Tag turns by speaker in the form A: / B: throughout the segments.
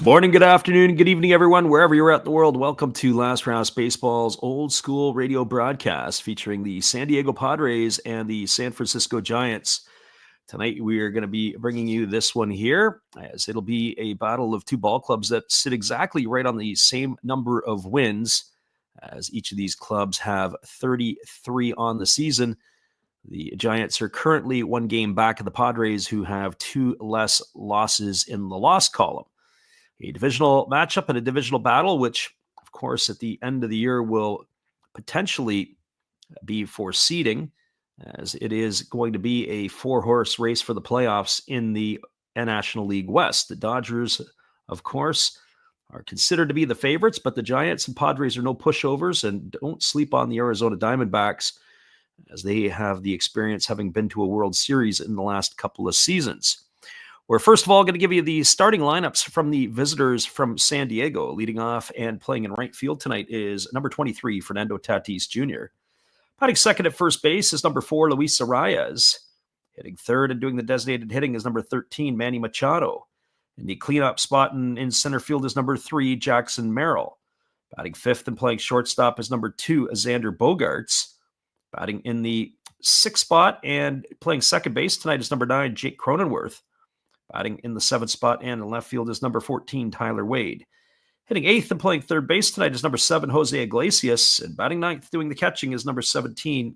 A: Good morning, good afternoon, good evening, everyone, wherever you're at in the world. Welcome to Last Raps Baseball's old school radio broadcast featuring the San Diego Padres and the San Francisco Giants. Tonight, we are going to be bringing you this one here, as it'll be a battle of two ball clubs that sit exactly right on the same number of wins, as each of these clubs have 33 on the season. The Giants are currently one game back of the Padres, who have two less losses in the loss column. A divisional matchup and a divisional battle, which, of course, at the end of the year will potentially be for seeding, as it is going to be a four-horse race for the playoffs in the National League West. The Dodgers, of course, are considered to be the favorites, but the Giants and Padres are no pushovers, and don't sleep on the Arizona Diamondbacks, as they have the experience having been to a World Series in the last couple of seasons. We're first of all going to give you the starting lineups from the visitors from San Diego. Leading off and playing in right field tonight is number 23, Fernando Tatis Jr. Batting second at first base is number 4, Luis Arraez. Hitting third and doing the designated hitting is number 13, Manny Machado. In the cleanup spot in center field is number 3, Jackson Merrill. Batting fifth and playing shortstop is number 2, Xander Bogaerts. Batting in the sixth spot and playing second base tonight is number 9, Jake Cronenworth. Batting in the seventh spot and in left field is number 14, Tyler Wade. Hitting eighth and playing third base tonight is number 7, Jose Iglesias. And batting ninth, doing the catching, is number 17,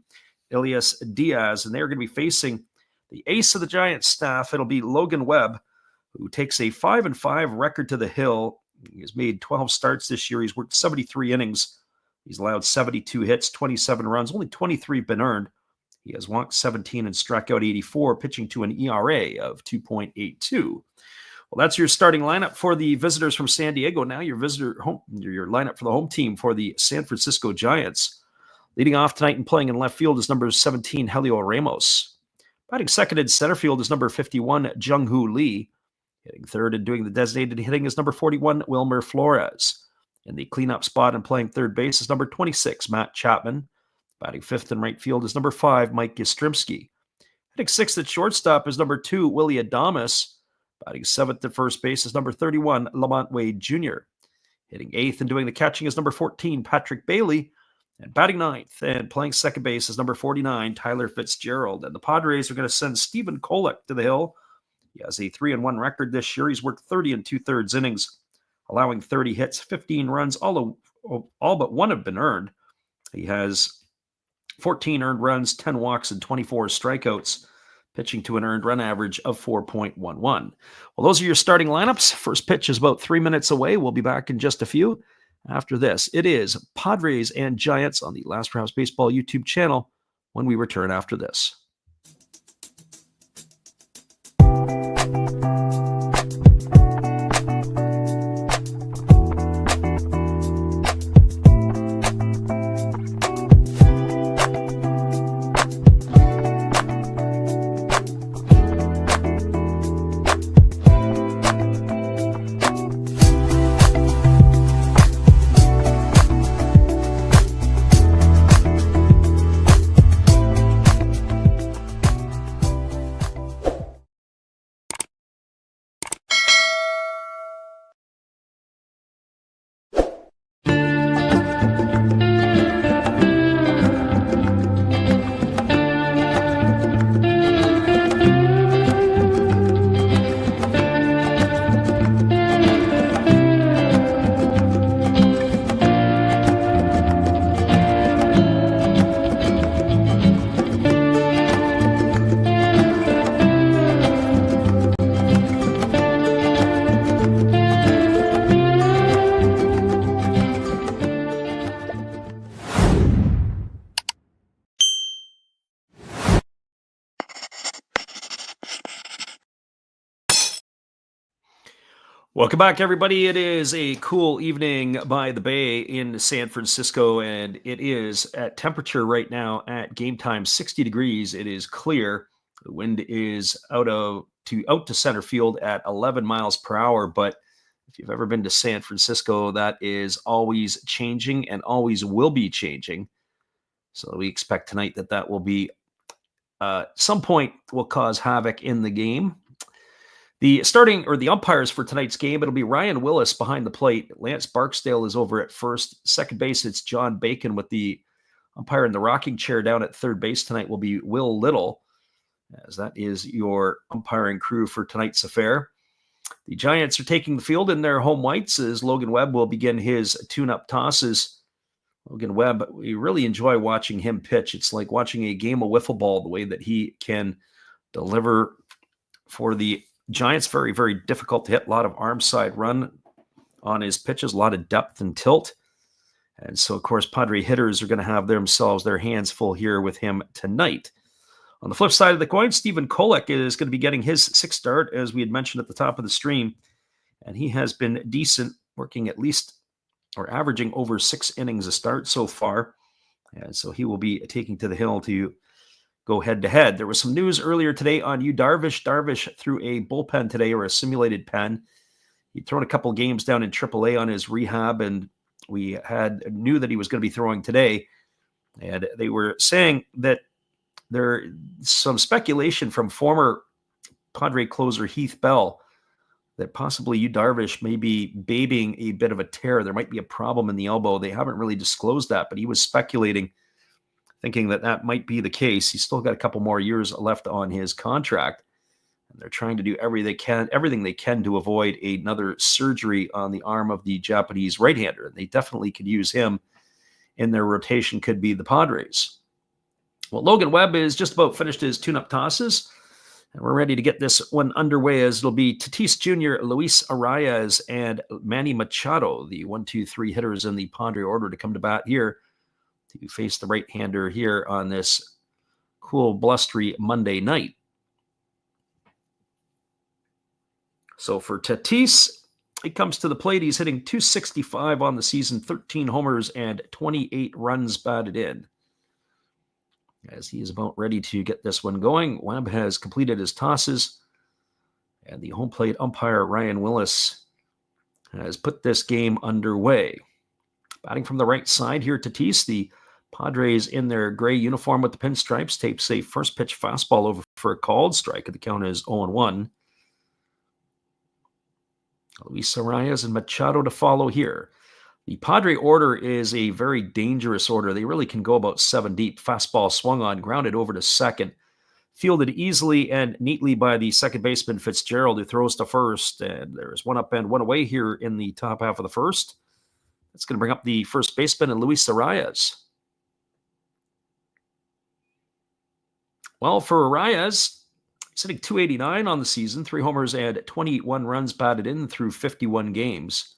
A: Elias Diaz. And they're going to be facing the ace of the Giants staff. It'll be Logan Webb, who takes a 5-5 record to the hill. He has made 12 starts this year. He's worked 73 innings. He's allowed 72 hits, 27 runs. Only 23 have been earned. He has walked 17 and struck out 84, pitching to an ERA of 2.82. Well, that's your starting lineup for the visitors from San Diego. Now your lineup for the home team for the San Francisco Giants. Leading off tonight and playing in left field is number 17, Helio Ramos. Batting second in center field is number 51, Jung-Hoo Lee. Hitting third and doing the designated hitting is number 41, Wilmer Flores. In the cleanup spot and playing third base is number 26, Matt Chapman. Batting fifth in right field is number 5, Mike Yastrzemski. Hitting sixth at shortstop is number 2, Willie Adames. Batting seventh at first base is number 31, Lamont Wade Jr. Hitting eighth and doing the catching is number 14, Patrick Bailey. And batting ninth and playing second base is number 49, Tyler Fitzgerald. And the Padres are going to send Stephen Kolek to the hill. He has a 3-1 record this year. He's worked 30 2/3 innings, allowing 30 hits, 15 runs. All but one have been earned. He has 14 earned runs, 10 walks, and 24 strikeouts, pitching to an earned run average of 4.11. Well, those are your starting lineups. First pitch is about 3 minutes away. We'll be back in just a few. After this, it is Padres and Giants on the Last Raps Baseball YouTube channel when we return after this. Welcome back, everybody. It is a cool evening by the bay in San Francisco, and it is at temperature right now at game time 60 degrees. It is clear. The wind is out to center field at 11 miles per hour, but if you've ever been to San Francisco, that is always changing and always will be changing. So we expect tonight that will be some point will cause havoc in the game. The umpires for tonight's game, it'll be Ryan Willis behind the plate. Lance Barksdale is over at first. Second base, it's John Bacon, with the umpire in the rocking chair down at third base tonight will be Will Little, as that is your umpiring crew for tonight's affair. The Giants are taking the field in their home whites as Logan Webb will begin his tune-up tosses. Logan Webb, we really enjoy watching him pitch. It's like watching a game of wiffle ball, the way that he can deliver for the Giants. Very, very difficult to hit. A lot of arm side run on his pitches, a lot of depth and tilt. And so, of course, Padre hitters are going to have themselves their hands full here with him tonight. On the flip side of the coin, Stephen Kolek is going to be getting his sixth start, as we had mentioned at the top of the stream. And he has been decent, working at least or averaging over 6 innings a start so far. And so he will be taking to the hill to go head-to-head. There was some news earlier today on Yu Darvish. Darvish threw a bullpen today, or a simulated pen. He'd thrown a couple games down in AAA on his rehab, and we knew that he was going to be throwing today. And they were saying that there's some speculation from former Padre closer Heath Bell that possibly Yu Darvish may be babying a bit of a tear. There might be a problem in the elbow. They haven't really disclosed that, but he was speculating, thinking that that might be the case. He's still got a couple more years left on his contract, and they're trying to do everything they can to avoid another surgery on the arm of the Japanese right-hander. And they definitely could use him in their rotation, could be the Padres. Well, Logan Webb is just about finished his tune-up tosses, and we're ready to get this one underway, as it'll be Tatis Jr., Luis Arias, and Manny Machado, the 1-2-3 hitters in the Padre order, to come to bat here to face the right-hander here on this cool, blustery Monday night. So for Tatis, he comes to the plate. He's hitting .265 on the season, 13 homers, and 28 runs batted in. As he is about ready to get this one going, Webb has completed his tosses, and the home plate umpire, Ryan Willis, has put this game underway. Batting from the right side here, Tatis, the Padres in their gray uniform with the pinstripes, tapes a first pitch fastball over for a called strike, and the count is 0-1. Luis Arias and Machado to follow here. The Padre order is a very dangerous order. They really can go about 7 deep. Fastball swung on, grounded over to second. Fielded easily and neatly by the second baseman Fitzgerald, who throws to first. And there's one up and one away here in the top half of the first. That's going to bring up the first baseman and Luis Arias. Well, for Arias, he's hitting .289 on the season, 3 homers and 21 runs batted in through 51 games.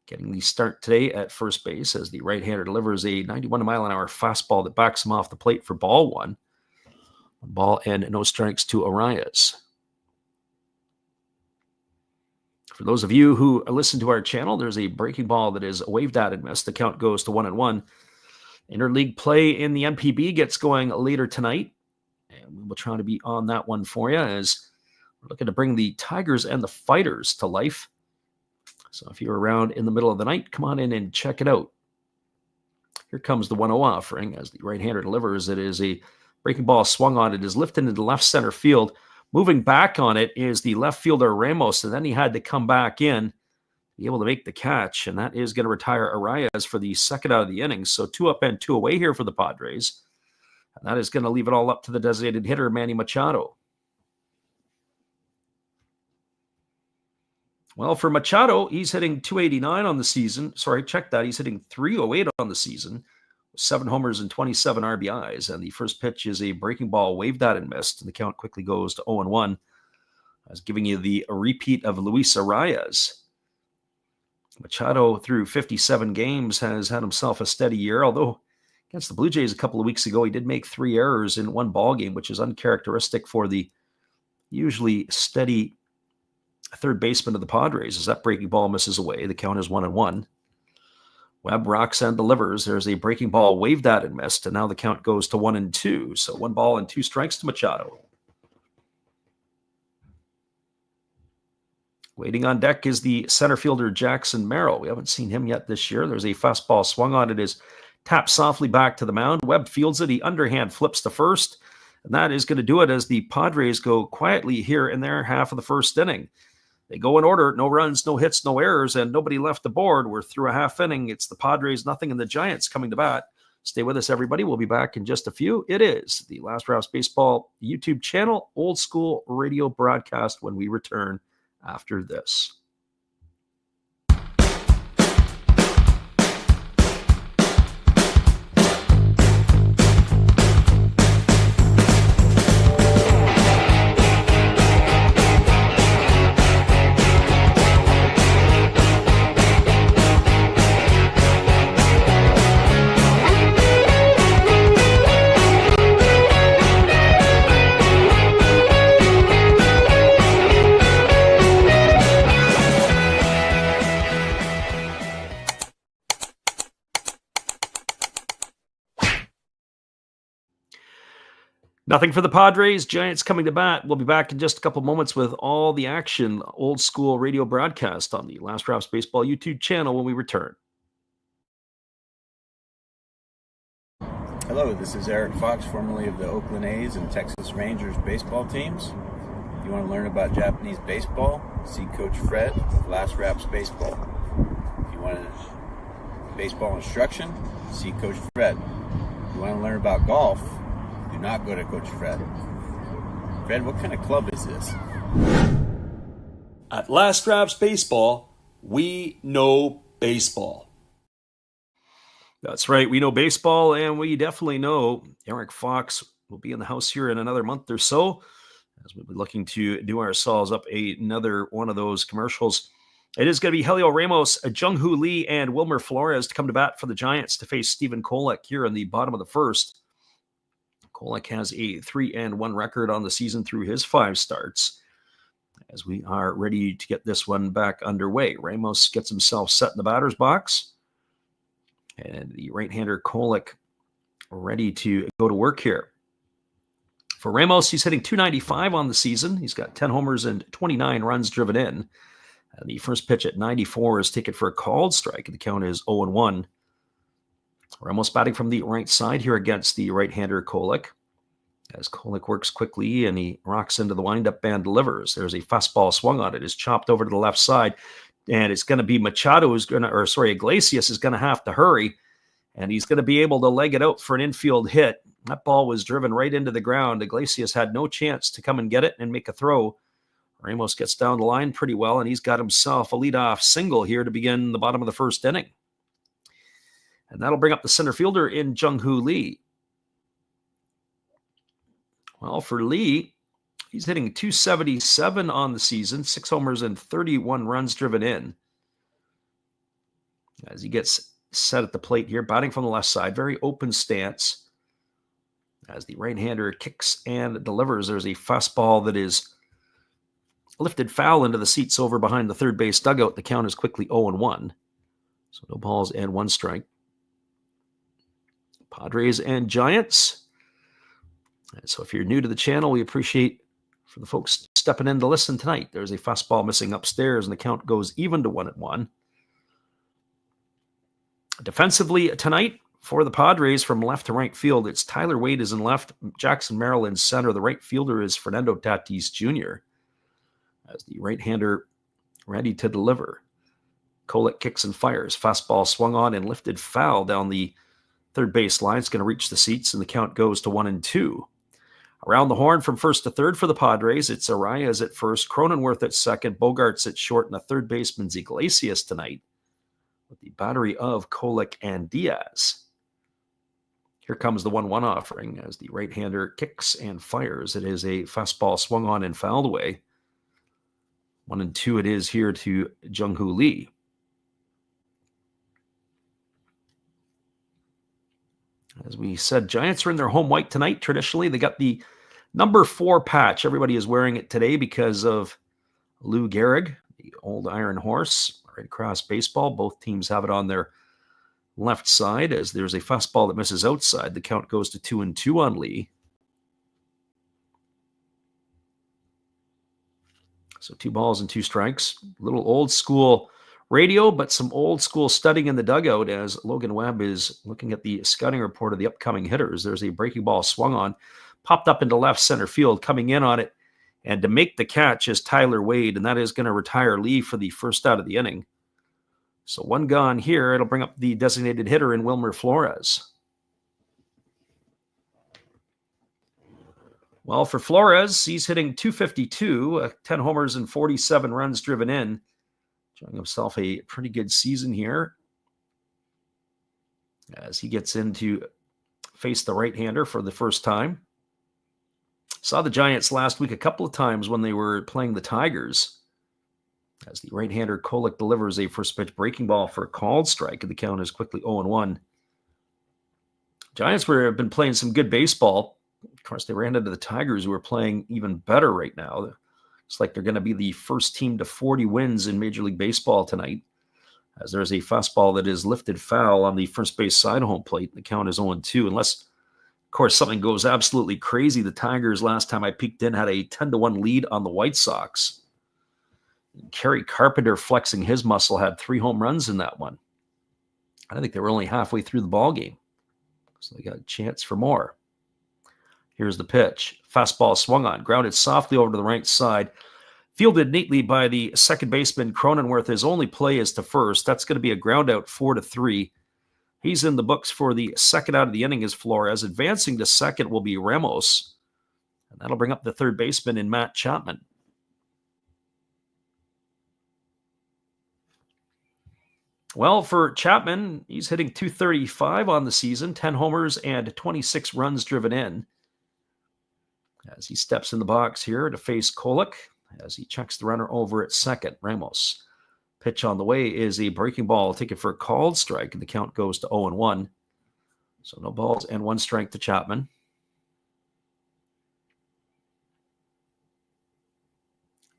A: Getting the start today at first base as the right-hander delivers a 91-mile-an-hour fastball that backs him off the plate for ball 1. 1 ball and no strikes to Arias. For those of you who listen to our channel, there's a breaking ball that is waved at and missed. The count goes to 1-1. Interleague play in the NPB gets going later tonight, and we will try to be on that one for you, as we're looking to bring the Tigers and the Fighters to life. So if you're around in the middle of the night, come on in and check it out. Here comes the 1-0 offering as the right-hander delivers. It is a breaking ball swung on. It is lifted into left center field. Moving back on it is the left fielder Ramos, and then he had to come back in to be able to make the catch, and that is going to retire Arias for the second out of the innings. So 2 up and 2 away here for the Padres, and that is going to leave it all up to the designated hitter, Manny Machado. Well, for Machado, he's hitting .289 on the season. Sorry, check that. He's hitting .308 on the season, 7 homers and 27 RBIs. And the first pitch is a breaking ball waved at and missed. And the count quickly goes to 0-1. I was giving you a repeat of Luis Arias. Machado, through 57 games, has had himself a steady year. Although against the Blue Jays a couple of weeks ago, he did make 3 errors in 1 ball game, which is uncharacteristic for the usually steady third baseman of the Padres. As that breaking ball misses away, the count is 1-1. Webb rocks and delivers. There's a breaking ball waved at and missed, and now the count goes to 1-2. So 1 ball and 2 strikes to Machado. Waiting on deck is the center fielder Jackson Merrill. We haven't seen him yet this year. There's a fastball swung on. It is tapped softly back to the mound. Webb fields it. He underhand flips to first. And that is going to do it as the Padres go quietly here in their half of the first inning. They go in order, no runs, no hits, no errors, and nobody left the board. We're through a half inning. It's the Padres, nothing, and the Giants coming to bat. Stay with us, everybody. We'll be back in just a few. It is the Last Raps Baseball YouTube channel, old school radio broadcast when we return after this. Nothing for the Padres. Giants coming to bat. We'll be back in just a couple moments with all the action, old school radio broadcast on the Last Raps Baseball YouTube channel when we return.
B: Hello, this is Eric Fox, formerly of the Oakland A's and Texas Rangers baseball teams. If you want to learn about Japanese baseball, see Coach Fred of Last Raps Baseball. If you want baseball instruction, see Coach Fred. If you want to learn about golf, do not go to Coach Fred. Fred, what kind of club is this?
A: At Last Raps Baseball, we know baseball. That's right. We know baseball, and we definitely know Eric Fox will be in the house here in another month or so, as we'll be looking to do ourselves up another one of those commercials. It is going to be Helio Ramos, Jung-Hoo Lee, and Wilmer Flores to come to bat for the Giants to face Stephen Kolek here in the bottom of the first. Kolek has a 3-1 record on the season through his 5 starts, as we are ready to get this one back underway. Ramos gets himself set in the batter's box, and the right-hander Kolek ready to go to work here. For Ramos, he's hitting .295 on the season. He's got 10 homers and 29 runs driven in. And the first pitch at 94 is taken for a called strike, and the count is 0-1. Ramos batting from the right side here against the right-hander Kolek. As Kolek works quickly and he rocks into the windup and delivers. There's a fastball swung on it. It's chopped over to the left side. And it's going to be Iglesias is going to have to hurry. And he's going to be able to leg it out for an infield hit. That ball was driven right into the ground. Iglesias had no chance to come and get it and make a throw. Ramos gets down the line pretty well, and he's got himself a leadoff single here to begin the bottom of the first inning. And that'll bring up the center fielder in Jung-Hoo Lee. Well, for Lee, he's hitting .277 on the season, 6 homers and 31 runs driven in. As he gets set at the plate here, batting from the left side, very open stance. As the right-hander kicks and delivers, there's a fastball that is lifted foul into the seats over behind the third base dugout. The count is quickly 0-1. So no balls and 1 strike. Padres and Giants. And so if you're new to the channel, we appreciate for the folks stepping in to listen tonight. There's a fastball missing upstairs, and the count goes even to 1-1. Defensively tonight for the Padres from left to right field, it's Tyler Wade is in left, Jackson Merrill in center. The right fielder is Fernando Tatis Jr. As the right-hander ready to deliver. Kolek kicks and fires. Fastball swung on and lifted foul down the third base line. It's going to reach the seats, and the count goes to 1-2. Around the horn from first to third for the Padres, it's Arias at first, Cronenworth at second, Bogarts at short, and the third baseman's Iglesias tonight with the battery of Kolek and Diaz. Here comes the 1-1 offering as the right-hander kicks and fires. It is a fastball swung on and fouled away. 1-2 it is here to Jung-Hoo Lee. As we said, Giants are in their home white tonight. Traditionally, they got the number 4 patch. Everybody is wearing it today because of Lou Gehrig, the old Iron Horse, right across baseball. Both teams have it on their left side as there's a fastball that misses outside. The count goes to 2-2 on Lee. So 2 balls and 2 strikes. A little old school radio, but some old school studying in the dugout as Logan Webb is looking at the scouting report of the upcoming hitters. There's a breaking ball swung on. popped up into left center field. Coming in on it and to make the catch is Tyler Wade, and that is going to retire Lee for the first out of the inning. So one gone here. It'll bring up the designated hitter in Wilmer Flores. Well, for Flores, he's hitting .252, 10 homers and 47 runs driven in. Showing himself a pretty good season here as he gets in to face the right-hander for the first time. Saw the Giants last week a couple of times when they were playing the Tigers, as the right-hander Kolek delivers a first pitch breaking ball for a called strike, and the count is quickly 0-1. Giants have been playing some good baseball. Of course, they ran into the Tigers, who are playing even better right now. It's like they're going to be the first team to 40 wins in Major League Baseball tonight, as there's a fastball that is lifted foul on the first base side home plate. The count is 0-2, unless, of course, something goes absolutely crazy. The Tigers, last time I peeked in, had a 10-1 lead on the White Sox. Kerry Carpenter, flexing his muscle, had 3 home runs in that one. I think they were only halfway through the ball game, so they got a chance for more. Here's the pitch. Fastball swung on, grounded softly over to the right side. Fielded neatly by the second baseman, Cronenworth. His only play is to first. That's going to be a ground out, 4-3. He's in the books for the second out of the inning as Flores. Advancing to second will be Ramos, and that'll bring up the third baseman in Matt Chapman. Well, for Chapman, he's hitting .235 on the season, 10 homers and 26 runs driven in. As he steps in the box here to face Kolek, as he checks the runner over at second, Ramos. Pitch on the way is a breaking ball, taken for a called strike, and the count goes to 0-1. So no balls and 1 strike to Chapman.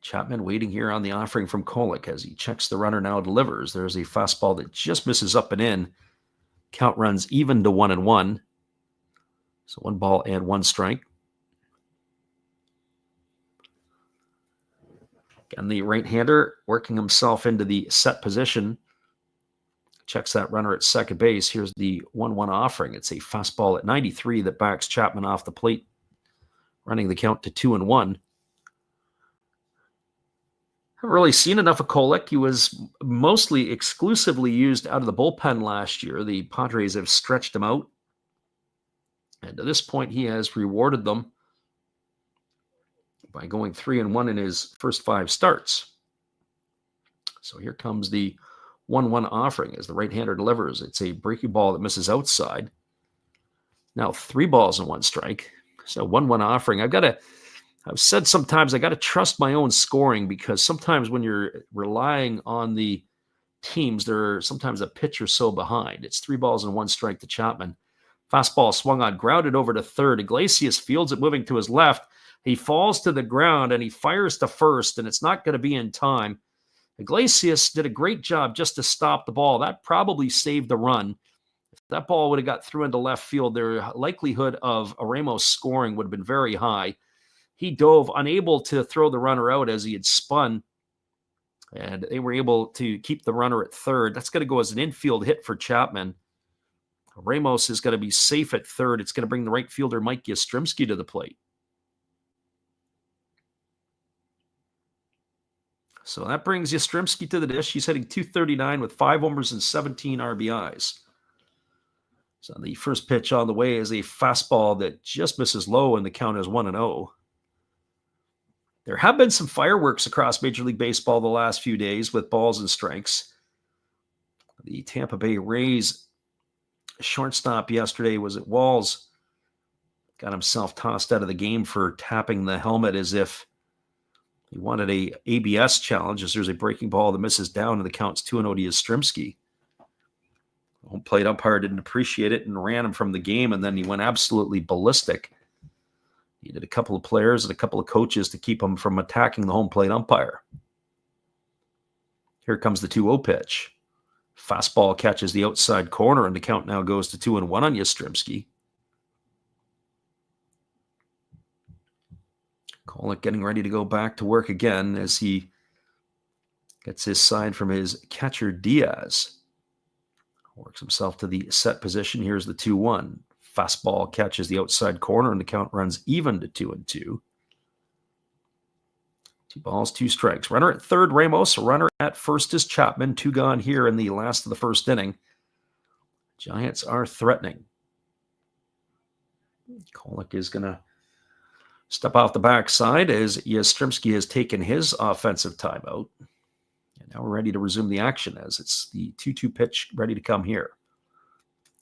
A: Chapman waiting here on the offering from Kolek as he checks the runner, now delivers. There's a fastball that just misses up and in. Count runs even to 1-1. So 1 ball and 1 strike. Again, the right-hander working himself into the set position. Checks that runner at second base. Here's the 1-1 offering. It's a fastball at 93 that backs Chapman off the plate, running the count to 2-1. Haven't really seen enough of Kolek. He was mostly exclusively used out of the bullpen last year. The Padres have stretched him out, and to this point, he has rewarded them by going 3-1 in his first 5 starts. So here comes the 1-1 offering as the right-hander delivers. It's a breaking ball that misses outside. Now 3 balls and 1 strike. So 1-1 offering. I've said sometimes I got to trust my own scoring, because sometimes when you're relying on the teams, they're sometimes a pitch or so behind. It's 3 balls and 1 strike to Chapman. Fastball swung on, grounded over to third. Iglesias fields it, moving to his left. He falls to the ground and he fires to first, and it's not going to be in time. Iglesias did a great job just to stop the ball. That probably saved the run. If that ball would have got through into left field, the likelihood of Ramos scoring would have been very high. He dove, unable to throw the runner out as he had spun, and they were able to keep the runner at third. That's going to go as an infield hit for Chapman. Ramos is going to be safe at third. It's going to bring the right fielder Mike Yastrzemski to the plate. So that brings Yastrzemski to the dish. He's hitting .239 with 5 homers and 17 RBIs. So the first pitch on the way is a fastball that just misses low, and the count is 1-0. There have been some fireworks across Major League Baseball the last few days with balls and strikes. The Tampa Bay Rays shortstop yesterday was at Walls. Got himself tossed out of the game for tapping the helmet as if he wanted a ABS challenge, as there's a breaking ball that misses down, and the count's 2-0 to Yastrzemski. Home plate umpire didn't appreciate it and ran him from the game, and then he went absolutely ballistic. He did a couple of players and a couple of coaches to keep him from attacking the home plate umpire. Here comes the 2-0 pitch. Fastball catches the outside corner, and the count now goes to 2-1 on Yastrzemski. Kolek getting ready to go back to work again as he gets his sign from his catcher Diaz. Works himself to the set position. Here's the 2-1. Fastball catches the outside corner, and the count runs even to 2-2. 2 balls, 2 strikes. Runner at third, Ramos. Runner at first is Chapman. 2 gone here in the last of the first inning. Giants are threatening. Kolek is going to step off the backside as Yastrzemski has taken his offensive timeout. And now we're ready to resume the action as it's the 2-2 pitch ready to come here.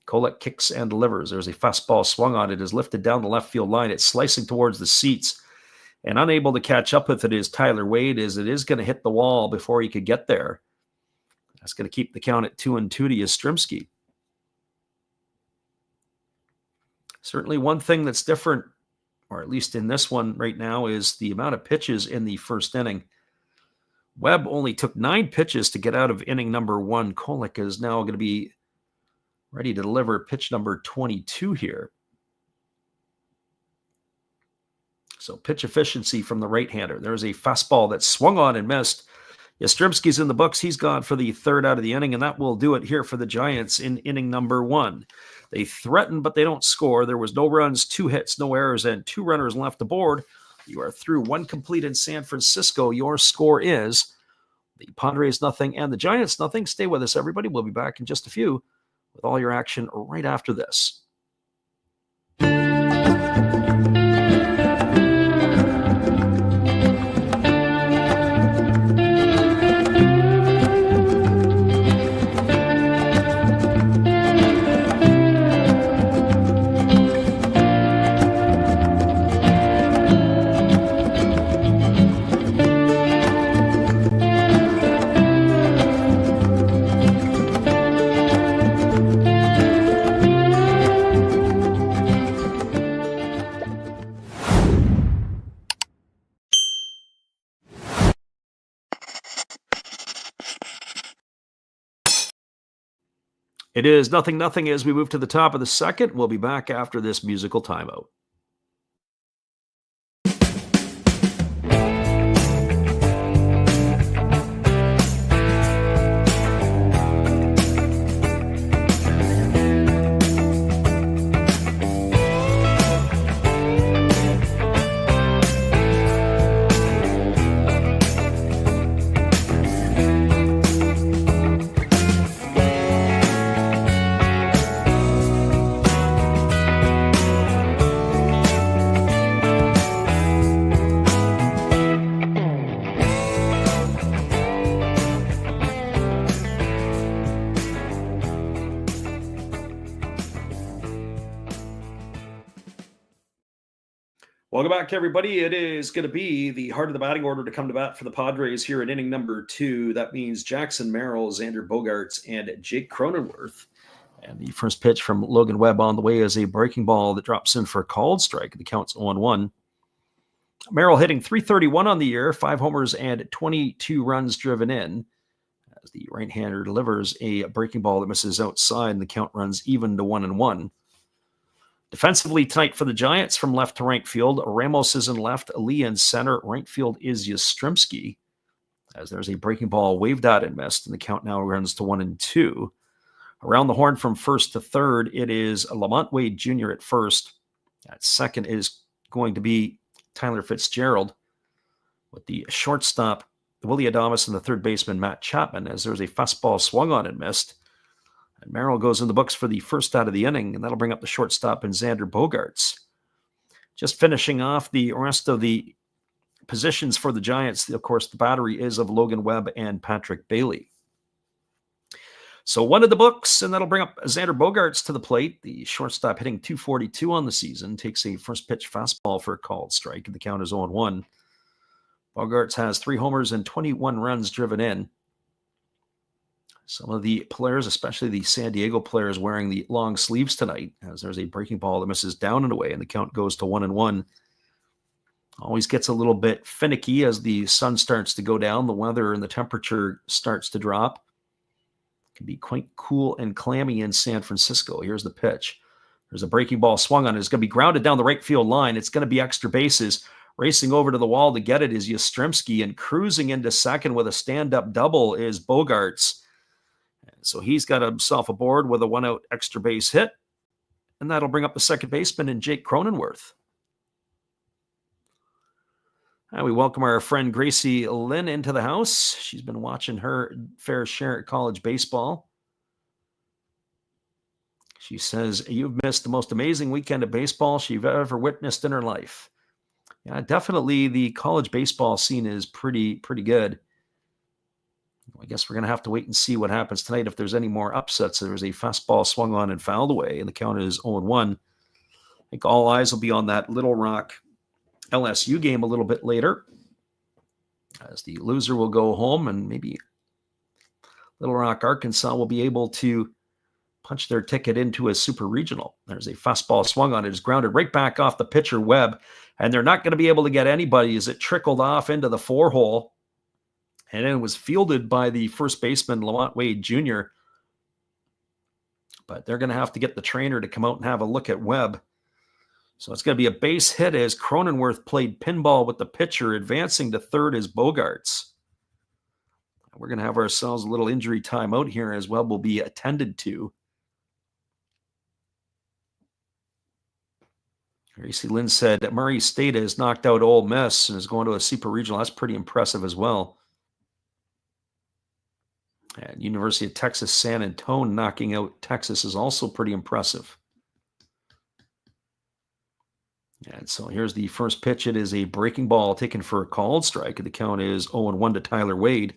A: Kolek kicks and delivers. There's a fastball swung on. It is lifted down the left field line. It's slicing towards the seats. And unable to catch up with it is Tyler Wade, as it is going to hit the wall before he could get there. That's going to keep the count at 2-2 to Yastrzemski. Certainly one thing that's different, or at least in this one right now, is the amount of pitches in the first inning. Webb only took 9 pitches to get out of inning number 1. Kolek is now going to be ready to deliver pitch number 22 here. So pitch efficiency from the right-hander. There's a fastball that swung on and missed. Yastrzemski's in the books. He's gone for the third out of the inning, and that will do it here for the Giants in inning number 1. They threaten, but they don't score. There was no runs, 2 hits, no errors, and 2 runners left aboard. You are through 1 complete in San Francisco. Your score is the Padres 0 and the Giants 0. Stay with us, everybody. We'll be back in just a few with all your action right after this. It is 0-0 as we move to the top of the second. We'll be back after this musical timeout. Welcome back, everybody. It is going to be the heart of the batting order to come to bat for the Padres here in inning number 2. That means Jackson Merrill, Xander Bogaerts, and Jake Cronenworth. And the first pitch from Logan Webb on the way is a breaking ball that drops in for a called strike. The count's 0-1. Merrill hitting .331 on the year, 5 homers and 22 runs driven in. As the right-hander delivers a breaking ball that misses outside, and the count runs even to 1-1. Defensively tonight for the Giants from left to right field. Ramos is in left, Lee in center. Right field is Yastrzemski. As there's a breaking ball waved out and missed, and the count now runs to 1-2. Around the horn from first to third, it is Lamont Wade Jr. at first. At second is going to be Tyler Fitzgerald, with the shortstop Willie Adames and the third baseman Matt Chapman, as there's a fastball swung on and missed. And Merrill goes in the books for the first out of the inning, and that'll bring up the shortstop in Xander Bogaerts. Just finishing off the rest of the positions for the Giants, of course, the battery is of Logan Webb and Patrick Bailey. So 1 of the books, and that'll bring up Xander Bogaerts to the plate. The shortstop hitting .242 on the season, takes a first pitch fastball for a called strike, and the count is 0-1. Bogaerts has 3 homers and 21 runs driven in. Some of the players, especially the San Diego players, wearing the long sleeves tonight, as there's a breaking ball that misses down and away, and the count goes to 1-1. Always gets a little bit finicky as the sun starts to go down, the weather and the temperature starts to drop. It can be quite cool and clammy in San Francisco. Here's the pitch. There's a breaking ball swung on it. It's going to be grounded down the right field line. It's going to be extra bases. Racing over to the wall to get it is Yastrzemski, and cruising into second with a stand-up double is Bogaerts. So he's got himself aboard with a 1-out extra base hit. and that'll bring up the second baseman in Jake Cronenworth. And we welcome our friend Gracie Lynn into the house. She's been watching her fair share at college baseball. She says, you've missed the most amazing weekend of baseball she's ever witnessed in her life. Yeah, definitely the college baseball scene is pretty good. I guess we're going to have to wait and see what happens tonight if there's any more upsets. There was a fastball swung on and fouled away, and the count is 0-1. I think all eyes will be on that Little Rock LSU game a little bit later, as the loser will go home, and maybe Little Rock, Arkansas will be able to punch their ticket into a super regional. There's a fastball swung on. It is grounded right back off the pitcher Webb, and they're not going to be able to get anybody as it trickled off into the 4-hole. And then it was fielded by the first baseman, Lamont Wade Jr. But they're going to have to get the trainer to come out and have a look at Webb. So it's going to be a base hit as Cronenworth played pinball with the pitcher. Advancing to third is Bogarts. We're going to have ourselves a little injury timeout here as Webb will be attended to. Gracie Lynn said that Murray State has knocked out Ole Miss and is going to a super regional. That's pretty impressive as well. And University of Texas San Antonio knocking out Texas is also pretty impressive. And so here's the first pitch. It is a breaking ball taken for a called strike. The count is 0-1 to Tyler Wade.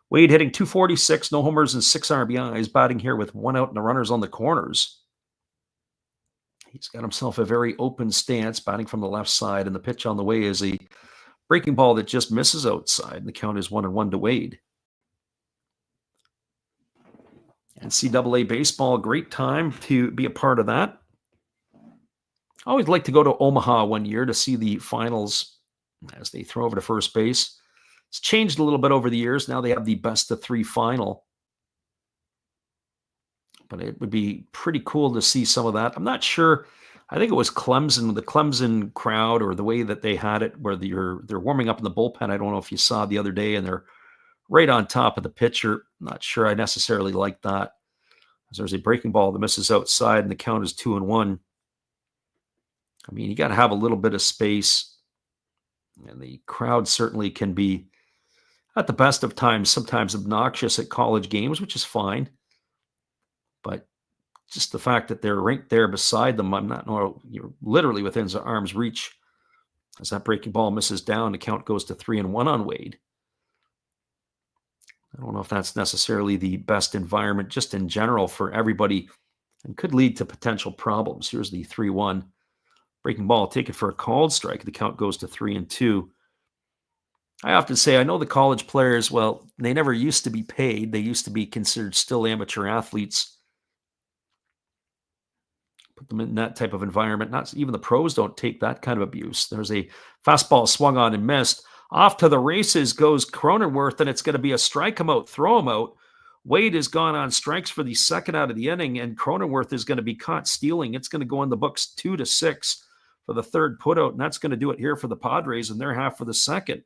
A: Wade hitting .246, no homers and 6 RBIs, batting here with 1 out and the runners on the corners. He's got himself a very open stance, batting from the left side, and the pitch on the way is a breaking ball that just misses outside. And the count is 1-1 to Wade. NCAA baseball, great time to be a part of that. I always like to go to Omaha one year to see the finals as they throw over to first base. It's changed a little bit over the years. Now they have the best of 3 final. But it would be pretty cool to see some of that. I'm not sure. I think it was Clemson, the Clemson crowd, or the way that they had it where they're warming up in the bullpen. I don't know if you saw the other day, and they're right on top of the pitcher. Not sure I necessarily like that. There's a breaking ball that misses outside, and the count is 2-1. I mean, you got to have a little bit of space, and the crowd certainly can be, at the best of times, sometimes obnoxious at college games, which is fine. But just the fact that they're right there beside them, you're literally within arm's reach. As that breaking ball misses down, the count goes to 3-1 on Wade. I don't know if that's necessarily the best environment just in general for everybody and could lead to potential problems. Here's the 3-1. Breaking ball taken for a called strike. The count goes to 3-2. I often say, I know the college players, well, they never used to be paid. They used to be considered still amateur athletes. Put them in that type of environment. Not even the pros don't take that kind of abuse. There's a fastball swung on and missed. Off to the races goes Cronenworth, and it's going to be a strike him out, throw him out. Wade has gone on strikes for the second out of the inning, and Cronenworth is going to be caught stealing. It's going to go in the books 2-6 for the third putout, and that's going to do it here for the Padres in their half for the second.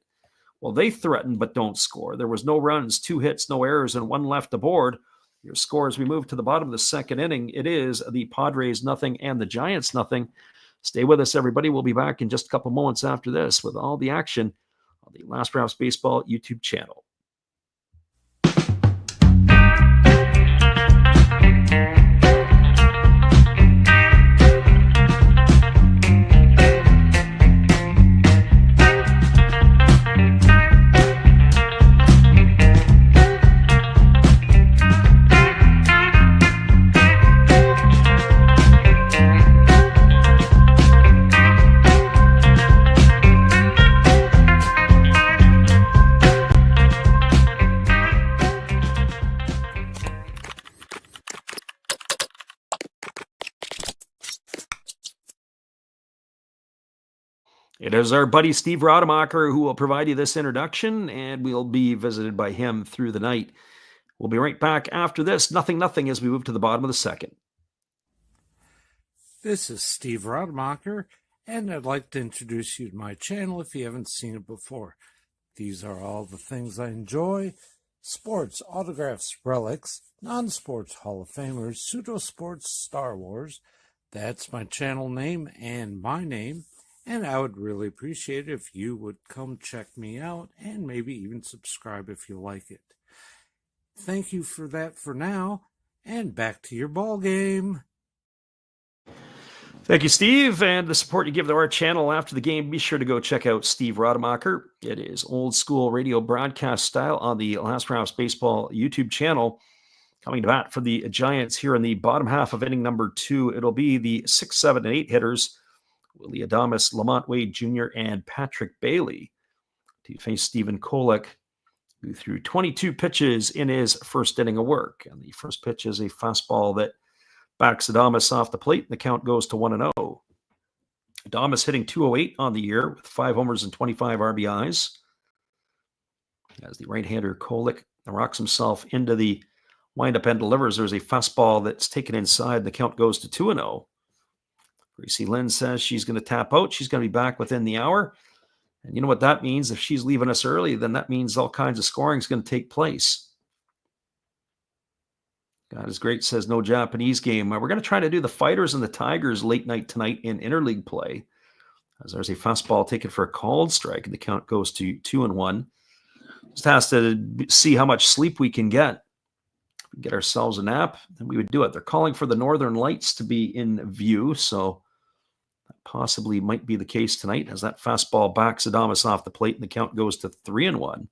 A: Well, they threatened but don't score. There was no runs, 2 hits, no errors, and 1 left aboard. Your score as we move to the bottom of the second inning, it is the Padres 0 and the Giants 0. Stay with us, everybody. We'll be back in just a couple moments after this with all the action on the Last Raps Baseball YouTube channel. It is our buddy Steve Rademacher who will provide you this introduction, and we'll be visited by him through the night. We'll be right back after this. 0-0 as we move to the bottom of the second.
C: This is Steve Rademacher, and I'd like to introduce you to my channel if you haven't seen it before. These are all the things I enjoy, sports, autographs, relics, non-sports Hall of Famers, pseudo-sports, Star Wars. That's my channel name and my name, and I would really appreciate it if you would come check me out and maybe even subscribe if you like it. Thank you for that for now, and back to your ball game.
A: Thank you, Steve, and the support you give to our channel after the game. Be sure to go check out Steve Rademacher. It is old school radio broadcast style on the Last Raps Baseball YouTube channel. Coming to bat for the Giants here in the bottom half of inning number 2. It'll be the 6, 7, and 8 hitters, Willie Adames, Lamont Wade Jr., and Patrick Bailey, to face Stephen Kolek, who threw 22 pitches in his first inning of work. And the first pitch is a fastball that backs Adames off the plate, and the count goes to 1-0. Adames hitting .208 on the year with 5 homers and 25 RBIs. As the right-hander Kolek rocks himself into the windup and delivers, there's a fastball that's taken inside, and the count goes to 2-0. Gracie Lynn says she's going to tap out. She's going to be back within the hour. And you know what that means? If she's leaving us early, then that means all kinds of scoring is going to take place. God is great, says no Japanese game. We're going to try to do the Fighters and the Tigers late night tonight in interleague play, as there's a fastball taken for a called strike, and the count goes to 2-1. Just has to see how much sleep we can get. If we get ourselves a nap, then we would do it. They're calling for the Northern Lights to be in view, so that possibly might be the case tonight, as that fastball backs Adames off the plate, and the count goes to 3-1.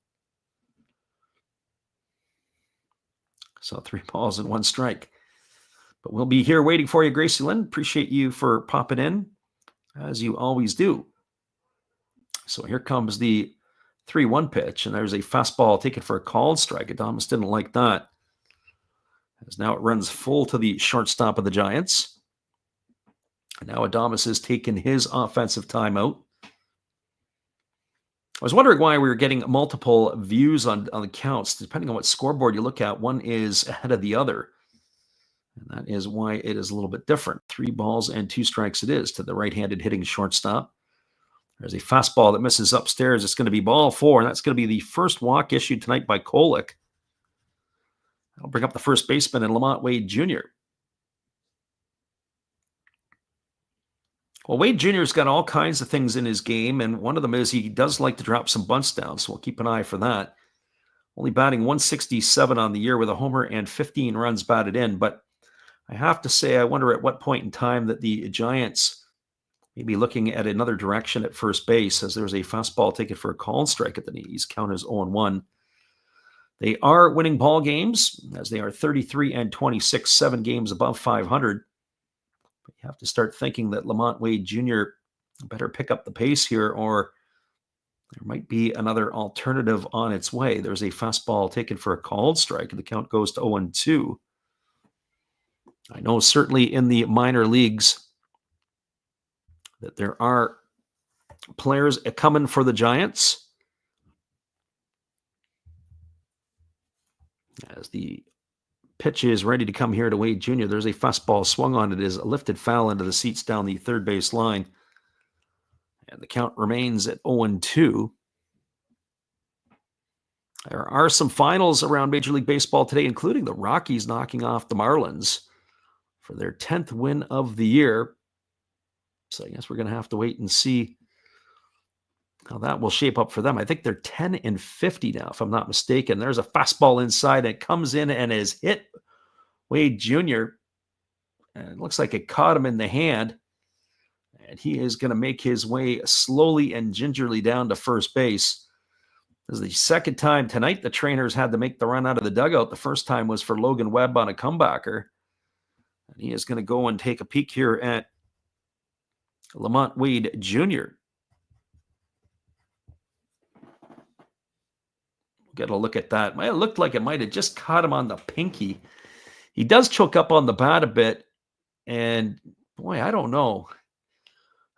A: So 3 balls and 1 strike. But we'll be here waiting for you, Gracie Lynn. Appreciate you for popping in, as you always do. So here comes the 3-1 pitch, and there's a fastball taken for a called strike. Adames didn't like that, as now it runs full to the shortstop of the Giants. And now Adames has taken his offensive timeout. I was wondering why we were getting multiple views on the counts. Depending on what scoreboard you look at, one is ahead of the other. And that is why it is a little bit different. 3 balls and 2 strikes it is to the right-handed hitting shortstop. There's a fastball that misses upstairs. It's going to be ball 4, and that's going to be the first walk issued tonight by Kolek. That'll bring up the first baseman and Lamont Wade Jr. Well, Wade Jr.'s got all kinds of things in his game, and one of them is he does like to drop some bunts down, so we'll keep an eye for that. Only batting .167 on the year with a homer and 15 runs batted in, but I have to say I wonder at what point in time that the Giants may be looking at another direction at first base, as there's a fastball taken for a called strike at the knees. Count is 0-1. They are winning ball games, as they are 33-26, 7 games above 500. You have to start thinking that Lamont Wade Jr. better pick up the pace here, or there might be another alternative on its way. There's a fastball taken for a called strike, and the count goes to 0-2. I know certainly in the minor leagues that there are players coming for the Giants, as the pitch is ready to come here to Wade Jr. There's a fastball swung on. It is lifted foul into the seats down the third base line. And the count remains at 0-2. There are some finals around Major League Baseball today, including the Rockies knocking off the Marlins for their 10th win of the year. So I guess we're going to have to wait and see how that will shape up for them. I think they're 10-50 now, if I'm not mistaken. There's a fastball inside that comes in and is hit Wade Jr. And it looks like it caught him in the hand. And he is going to make his way slowly and gingerly down to first base. This is the second time tonight the trainers had to make the run out of the dugout. The first time was for Logan Webb on a comebacker. And he is going to go and take a peek here at Lamont Wade Jr. Get a look at that. It looked like it might have just caught him on the pinky. He does choke up on the bat a bit. And boy, I don't know.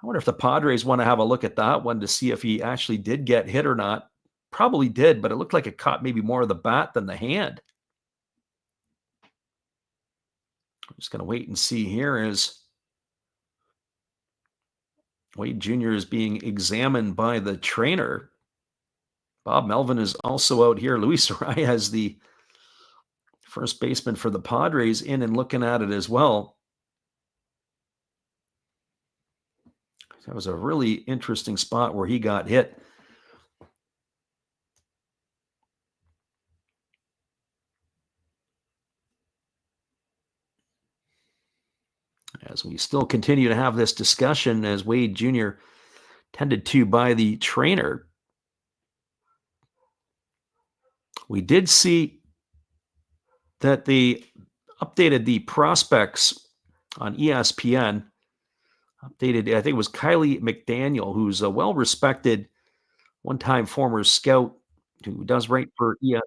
A: I wonder if the Padres want to have a look at that one to see if he actually did get hit or not. Probably did, but it looked like it caught maybe more of the bat than the hand. I'm just going to wait and see here as Wade Jr. is being examined by the trainer. Bob Melvin is also out here. Luis Arias, the first baseman for the Padres, in and looking at it as well. That was a really interesting spot where he got hit. As we still continue to have this discussion, as Wade Jr. tended to by the trainer, we did see that they updated the prospects on ESPN. Updated, I think it was Kylie McDaniel, who's a well-respected one-time former scout who does write for ESPN.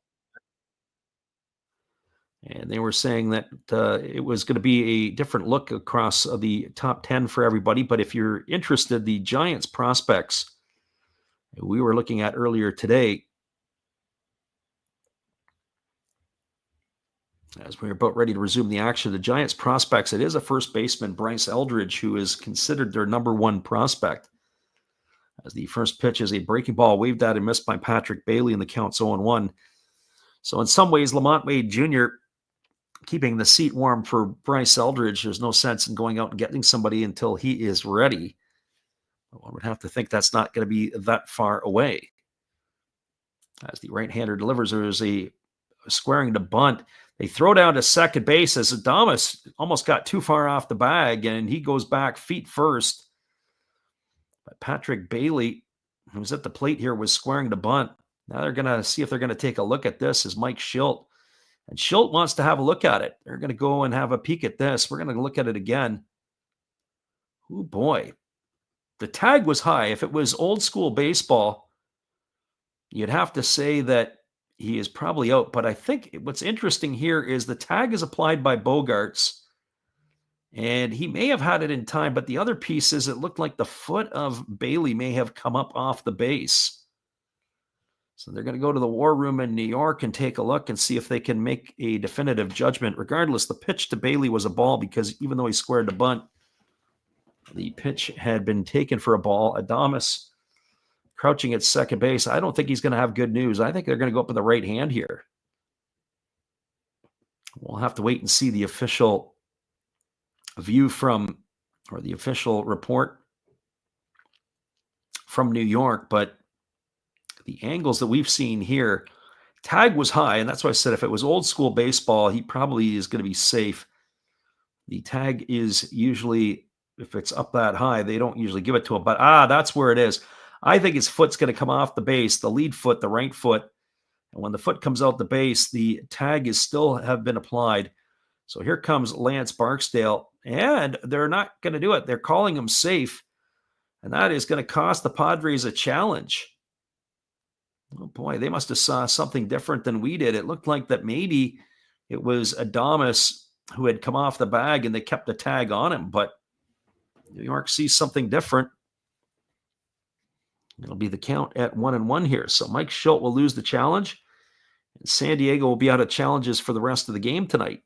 A: And they were saying that it was going to be a different look across the top 10 for everybody. But if you're interested, the Giants prospects we were looking at earlier today, as we were about ready to resume the action, the Giants prospects, it is a first baseman, Bryce Eldridge, who is considered their number one prospect. As the first pitch is a breaking ball waved at and missed by Patrick Bailey, and the count's 0-1. So in some ways, Lamont Wade Jr. keeping the seat warm for Bryce Eldridge. There's no sense in going out and getting somebody until he is ready. One would have to think that's not going to be that far away. As the right-hander delivers, there's a squaring to bunt. They throw down to second base as Adames almost got too far off the bag, and he goes back feet first. But Patrick Bailey, who's at the plate here, was squaring to bunt. Now they're going to see if they're going to take a look at this as Mike Schilt. And Schilt wants to have a look at it. They're going to go and have a peek at this. We're going to look at it again. Oh, boy. The tag was high. If it was old school baseball, you'd have to say that he is probably out. But I think what's interesting here is the tag is applied by Bogaerts, and he may have had it in time. But the other piece is it looked like the foot of Bailey may have come up off the base. So they're going to go to the war room in New York and take a look and see if they can make a definitive judgment. Regardless, the pitch to Bailey was a ball because even though he squared the bunt, the pitch had been taken for a ball. Adames crouching at second base. I don't think he's going to have good news. I think they're going to go up with the right hand here. We'll have to wait and see the official view from, or the official report from New York, but the angles that we've seen here, tag was high, and that's why I said if it was old school baseball, he probably is going to be safe. The tag is usually, if it's up that high, they don't usually give it to him. But that's where it is. I think his foot's going to come off the base, the lead foot, the right foot. And when the foot comes out the base, the tag is still have been applied. So here comes Lance Barksdale, and they're not going to do it. They're calling him safe, and that is going to cost the Padres a challenge. Oh, boy, they must have saw something different than we did. It looked like that maybe it was Adames who had come off the bag and they kept the tag on him, but New York sees something different. It'll be the count at 1-1 here. So Mike Schilt will lose the challenge, and San Diego will be out of challenges for the rest of the game tonight.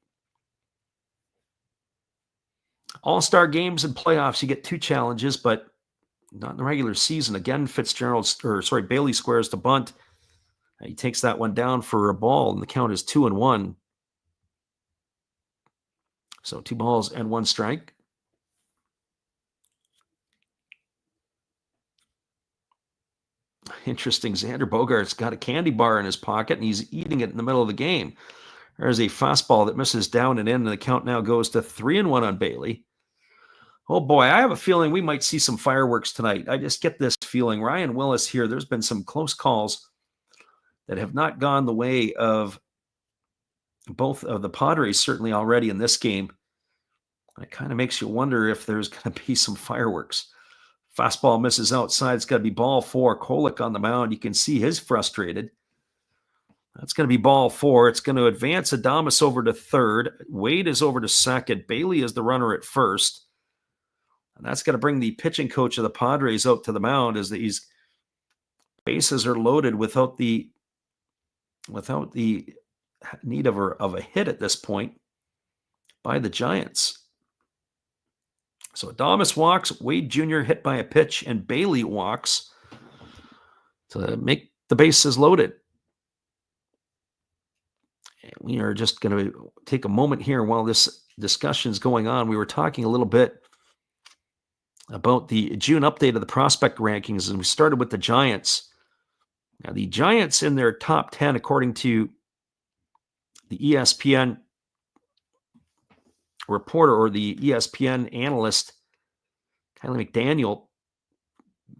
A: All-star games and playoffs, you get 2 challenges, but not in the regular season. Again, Bailey squares to bunt. He takes that one down for a ball, and the count is 2-1. So 2 balls and 1 strike. Interesting. Xander Bogaerts got a candy bar in his pocket, and he's eating it in the middle of the game. There's a fastball that misses down and in, and the count now goes to 3-1 on Bailey. Oh, boy, I have a feeling we might see some fireworks tonight. I just get this feeling. Ryan Willis here, there's been some close calls that have not gone the way of both of the Padres, certainly already in this game. It kind of makes you wonder if there's going to be some fireworks. Fastball misses outside. It's got to be ball 4. Kolek on the mound. You can see he's frustrated. That's going to be ball 4. It's going to advance Adames over to third. Wade is over to second. Bailey is the runner at first. And that's going to bring the pitching coach of the Padres out to the mound as these bases are loaded without the need of a hit at this point by the Giants. So Adames walks, Wade Jr. hit by a pitch, and Bailey walks to make the base is loaded. And we are just going to take a moment here while this discussion is going on. We were talking a little bit about the June update of the prospect rankings, and we started with the Giants. Now, the Giants in their top 10, according to the ESPN reporter or the ESPN analyst, Kylie McDaniel,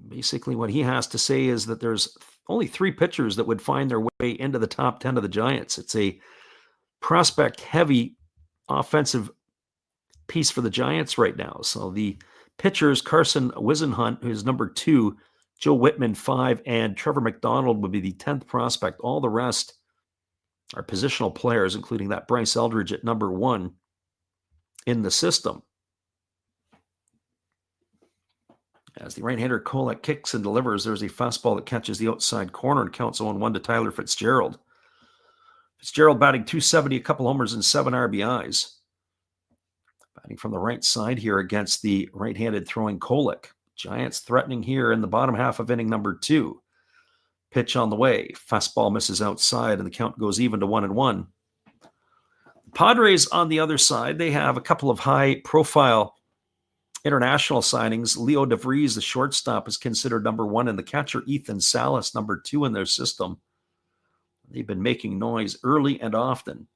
A: basically what he has to say is that there's only 3 pitchers that would find their way into the top 10 of the Giants. It's a prospect-heavy offensive piece for the Giants right now. So the pitchers, Carson Wisenhunt, who's number 2, Joe Whitman 5, and Trevor McDonald would be the 10th prospect. All the rest are positional players, including that Bryce Eldridge at number 1 in the system. As the right-hander Kolek kicks and delivers, there's a fastball that catches the outside corner and counts 0-1 to Tyler Fitzgerald. Fitzgerald batting .270, a couple homers and 7 RBIs. Batting from the right side here against the right-handed throwing Kolek. Giants threatening here in the bottom half of inning number 2. Pitch on the way. Fastball misses outside, and the count goes even to 1-1. Padres on the other side, they have a couple of high-profile international signings. Leo DeVries, the shortstop, is considered number 1, and the catcher Ethan Salas, number 2 in their system. They've been making noise early and often.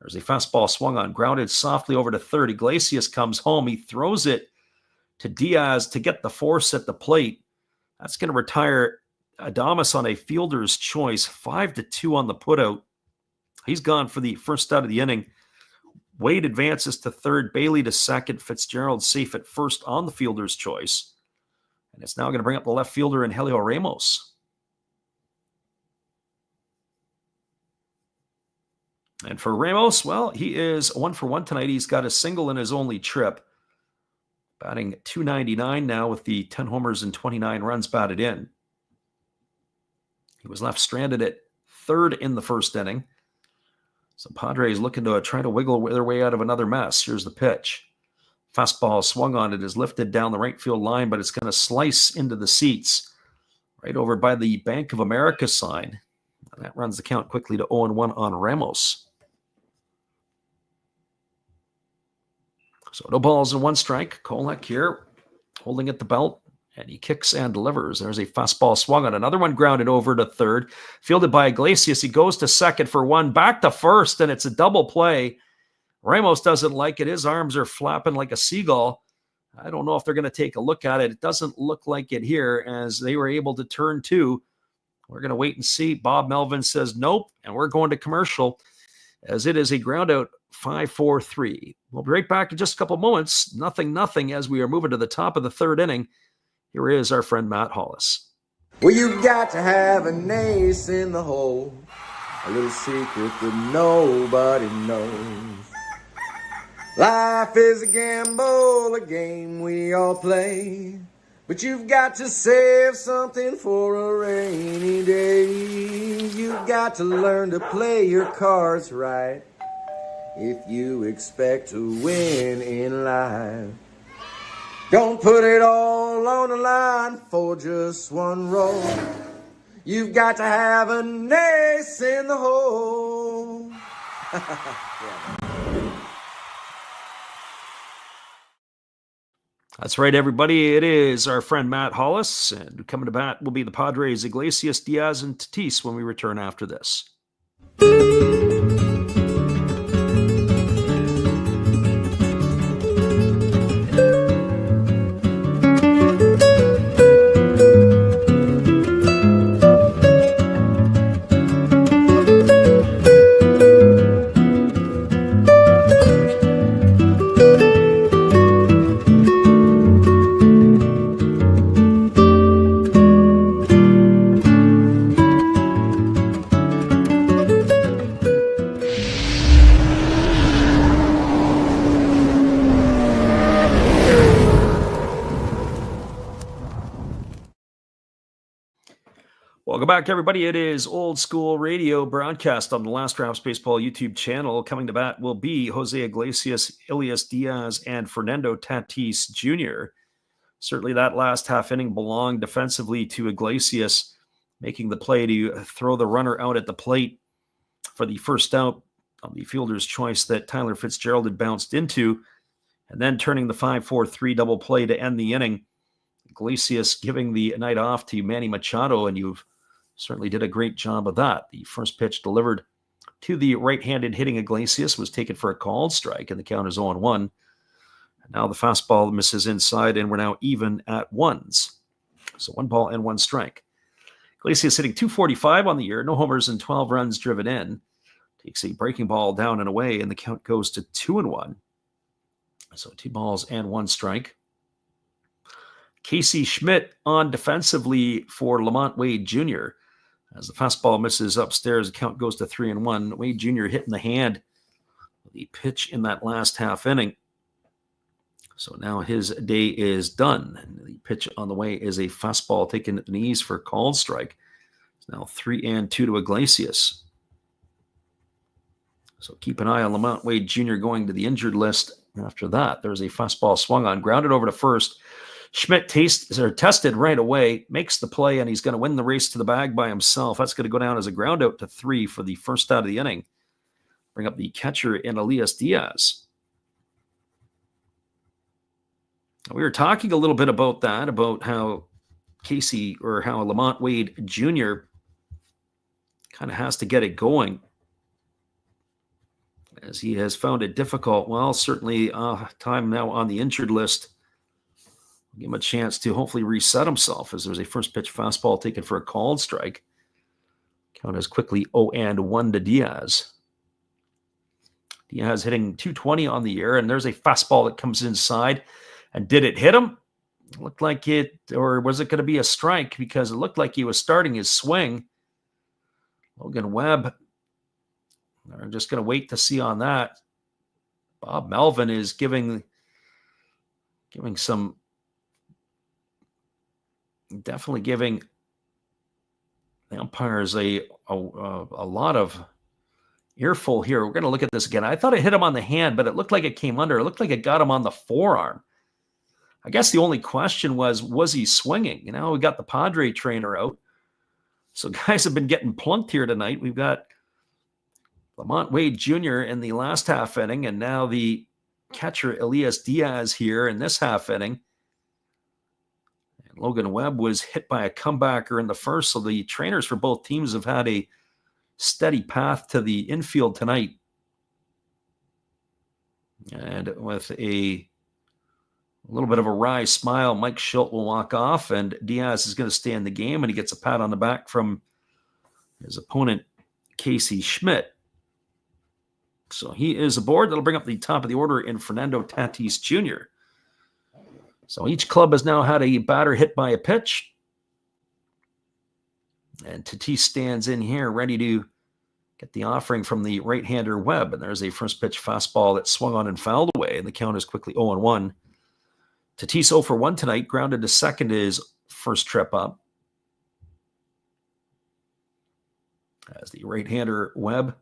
A: There's a fastball swung on, grounded softly over to third. Iglesias comes home. He throws it to Diaz to get the force at the plate. That's going to retire Adames on a fielder's choice, 5-2 on the putout. He's gone for the first out of the inning. Wade advances to third, Bailey to second, Fitzgerald safe at first on the fielder's choice. And it's now going to bring up the left fielder in Helio Ramos. And for Ramos, well, he is 1 for 1 tonight. He's got a single in his only trip. Batting .299 now with the 10 homers and 29 runs batted in. He was left stranded at third in the first inning. So Padres looking to try to wiggle their way out of another mess. Here's the pitch. Fastball swung on. It is lifted down the right field line, but it's going to slice into the seats right over by the Bank of America sign. And that runs the count quickly to 0-1 on Ramos. So no balls and 1 strike. Kolek here holding at the belt, and he kicks and delivers. There's a fastball swung on. Another one grounded over to third. Fielded by Iglesias. He goes to second for 1. Back to first, and it's a double play. Ramos doesn't like it. His arms are flapping like a seagull. I don't know if they're going to take a look at it. It doesn't look like it here as they were able to turn 2. We're going to wait and see. Bob Melvin says nope, and we're going to commercial as it is a ground out 5-4-3. We'll be right back in just a couple moments. Nothing as we are moving to the top of the third inning. Here is our friend Matt Hollis.
D: Well, you've got to have an ace in the hole, a little secret that nobody knows. Life is a gamble, a game we all play, but you've got to save something for a rainy day. You've got to learn to play your cards right if you expect to win in life. Don't put it all on the line for just one roll. You've got to have an ace in the hole.
A: That's right, everybody. It is our friend Matt Hollis, and coming to bat will be the Padres, Iglesias, Diaz, and Tatis when we return after this. Welcome back, everybody. It is Old School Radio broadcast on the Last Raps Baseball YouTube channel. Coming to bat will be Jose Iglesias, Elias Diaz, and Fernando Tatis Jr. Certainly that last half inning belonged defensively to Iglesias. making the play to throw the runner out at the plate for the first out on the fielder's choice that Tyler Fitzgerald had bounced into, and then turning the 5-4-3 double play to end the inning. Iglesias giving the night off to Manny Machado, and you've certainly did a great job of that. The first pitch delivered to the right-handed hitting Iglesias was taken for a called strike, and the count is 0-1. And now the fastball misses inside, and we're now even at ones. So 1 ball and 1 strike. Iglesias hitting .245 on the year, no homers and 12 runs driven in. Takes a breaking ball down and away, and the count goes to 2-1. So 2 balls and 1 strike. Casey Schmidt on defensively for Lamont Wade Jr. As the fastball misses upstairs, the count goes to 3-1. Wade Jr. hitting the hand. The pitch in that last half inning. So now his day is done. And the pitch on the way is a fastball taken at the knees for a called strike. It's now 3-2 to Iglesias. So keep an eye on Lamont Wade Jr. going to the injured list. After that, there's a fastball swung on, grounded over to first. Schmidt tested right away, makes the play, and he's going to win the race to the bag by himself. That's going to go down as a ground out to 3 for the first out of the inning. Bring up the catcher in Elias Diaz. We were talking a little bit about that, about how how Lamont Wade Jr. kind of has to get it going, as he has found it difficult. Well, certainly time now on the injured list. Give him a chance to hopefully reset himself, as there's a first pitch fastball taken for a called strike. Count as quickly 0-1 to Diaz. Diaz hitting .220 on the year, and there's a fastball that comes inside. And did it hit him? It looked like it, or was it going to be a strike? Because it looked like he was starting his swing. Logan Webb, I'm just going to wait to see on that. Bob Melvin is giving some, definitely giving the umpires a lot of earful here. We're going to look at this again. I thought it hit him on the hand, but it looked like it came under. It looked like it got him on the forearm. I guess the only question was he swinging? You know, we got the Padre trainer out. So guys have been getting plunked here tonight. We've got Lamont Wade Jr. in the last half inning, and now the catcher Elias Diaz here in this half inning. And Logan Webb was hit by a comebacker in the first, so the trainers for both teams have had a steady path to the infield tonight. And with a little bit of a wry smile, Mike Schilt will walk off, and Diaz is going to stay in the game, and he gets a pat on the back from his opponent, Casey Schmidt. So he is aboard. That'll bring up the top of the order in Fernando Tatis Jr. So each club has now had a batter hit by a pitch. And Tatis stands in here ready to get the offering from the right-hander Webb. And there's a first pitch fastball that swung on and fouled away, and the count is quickly 0-1. Tatis 0 for 1 tonight, grounded to second his first trip up. As the right-hander Webb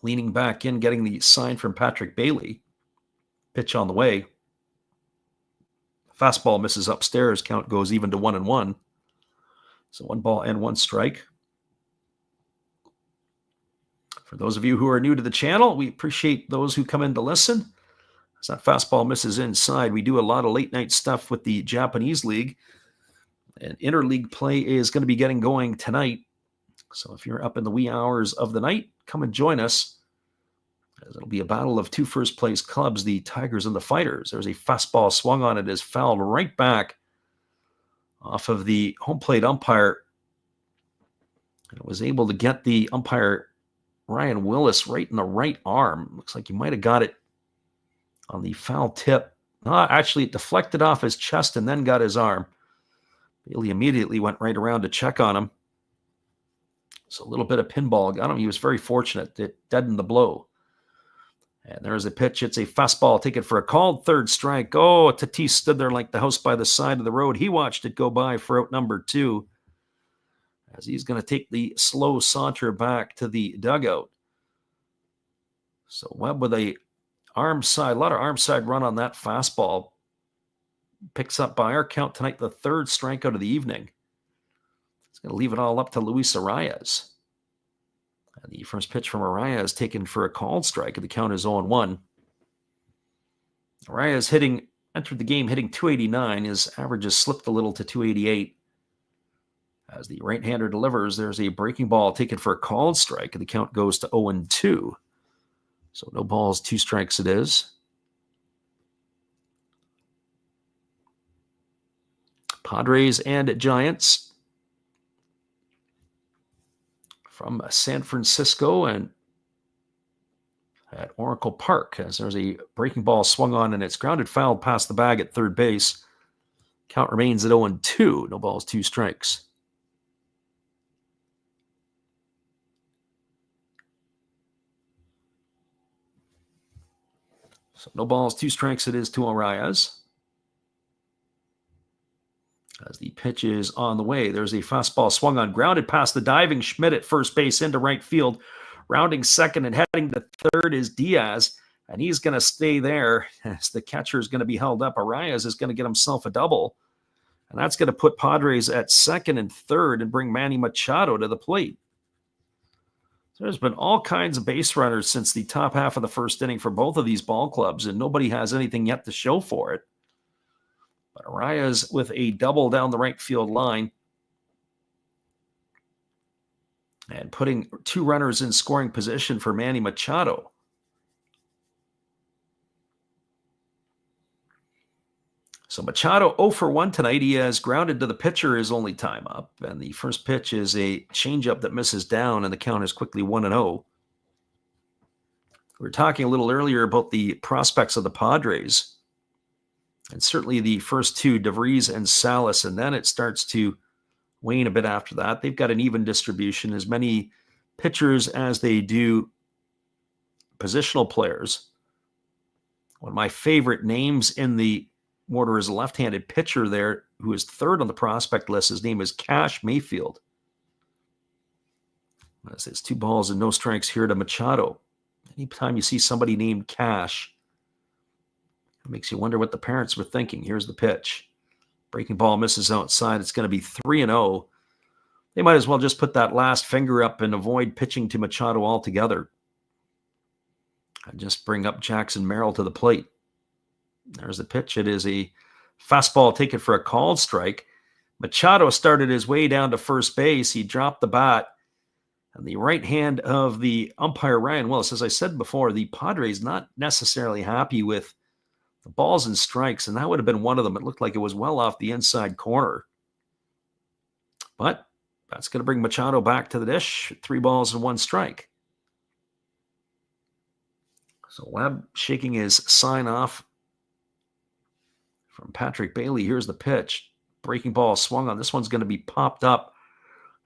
A: leaning back in, getting the sign from Patrick Bailey. Pitch on the way. Fastball misses upstairs. Count goes even to 1-1. So 1 ball and 1 strike. For those of you who are new to the channel, we appreciate those who come in to listen. As that fastball misses inside, we do a lot of late night stuff with the Japanese League. And interleague play is going to be getting going tonight. So if you're up in the wee hours of the night, come and join us, as it'll be a battle of 2 first-place clubs, the Tigers and the Fighters. There's a fastball swung on. It is fouled right back off of the home plate umpire. And it was able to get the umpire, Ryan Willis, right in the right arm. Looks like he might have got it on the foul tip. Actually, it deflected off his chest and then got his arm. Bailey immediately went right around to check on him. So a little bit of pinball got him. He was very fortunate. It deadened the blow. And there's a pitch. It's a fastball taken for a called third strike. Oh, Tatis stood there like the house by the side of the road. He watched it go by for out number 2, as he's going to take the slow saunter back to the dugout. So Webb with a lot of arm side run on that fastball. Picks up by our count tonight the 3rd strikeout of the evening. going to leave it all up to Luis Arias. And the first pitch from Arias is taken for a called strike, and the count is 0-1. Arias entered the game hitting .289. His average has slipped a little to .288. As the right-hander delivers, there's a breaking ball taken for a called strike, and the count goes to 0-2. So no balls, 2 strikes it is. Padres and Giants from San Francisco and at Oracle Park, as there's a breaking ball swung on and it's grounded foul past the bag at third base. Count remains at 0-2. No balls, 2 strikes. So no balls, 2 strikes it is to Arias. As the pitch is on the way, there's a fastball swung on, grounded past the diving Schmidt at first base into right field. Rounding second and heading to third is Diaz, and he's going to stay there as the catcher is going to be held up. Arias is going to get himself a double, and that's going to put Padres at second and third and bring Manny Machado to the plate. There's been all kinds of base runners since the top half of the first inning for both of these ball clubs, and nobody has anything yet to show for it. But Arias with a double down the right field line and putting 2 runners in scoring position for Manny Machado. So Machado 0 for 1 tonight. He has grounded to the pitcher his only time up. And the first pitch is a changeup that misses down, and the count is quickly 1-0. We were talking a little earlier about the prospects of the Padres. And certainly the first 2, DeVries and Salas, and then it starts to wane a bit after that. They've got an even distribution, as many pitchers as they do positional players. One of my favorite names in the order is a left-handed pitcher there who is third on the prospect list. His name is Cash Mayfield. It's 2 balls and no strikes here to Machado. Anytime you see somebody named Cash, it makes you wonder what the parents were thinking. Here's the pitch. Breaking ball misses outside. It's going to be 3-0. They might as well just put that last finger up and avoid pitching to Machado altogether. And just bring up Jackson Merrill to the plate. There's the pitch. It is a fastball taken for a called strike. Machado started his way down to first base. He dropped the bat. And the right hand of the umpire, Ryan Willis, as I said before, the Padres not necessarily happy with the balls and strikes, and that would have been one of them. It looked like it was well off the inside corner. But that's going to bring Machado back to the dish. 3 balls and 1 strike. So Webb shaking his sign off from Patrick Bailey. Here's the pitch. Breaking ball swung on. This one's going to be popped up,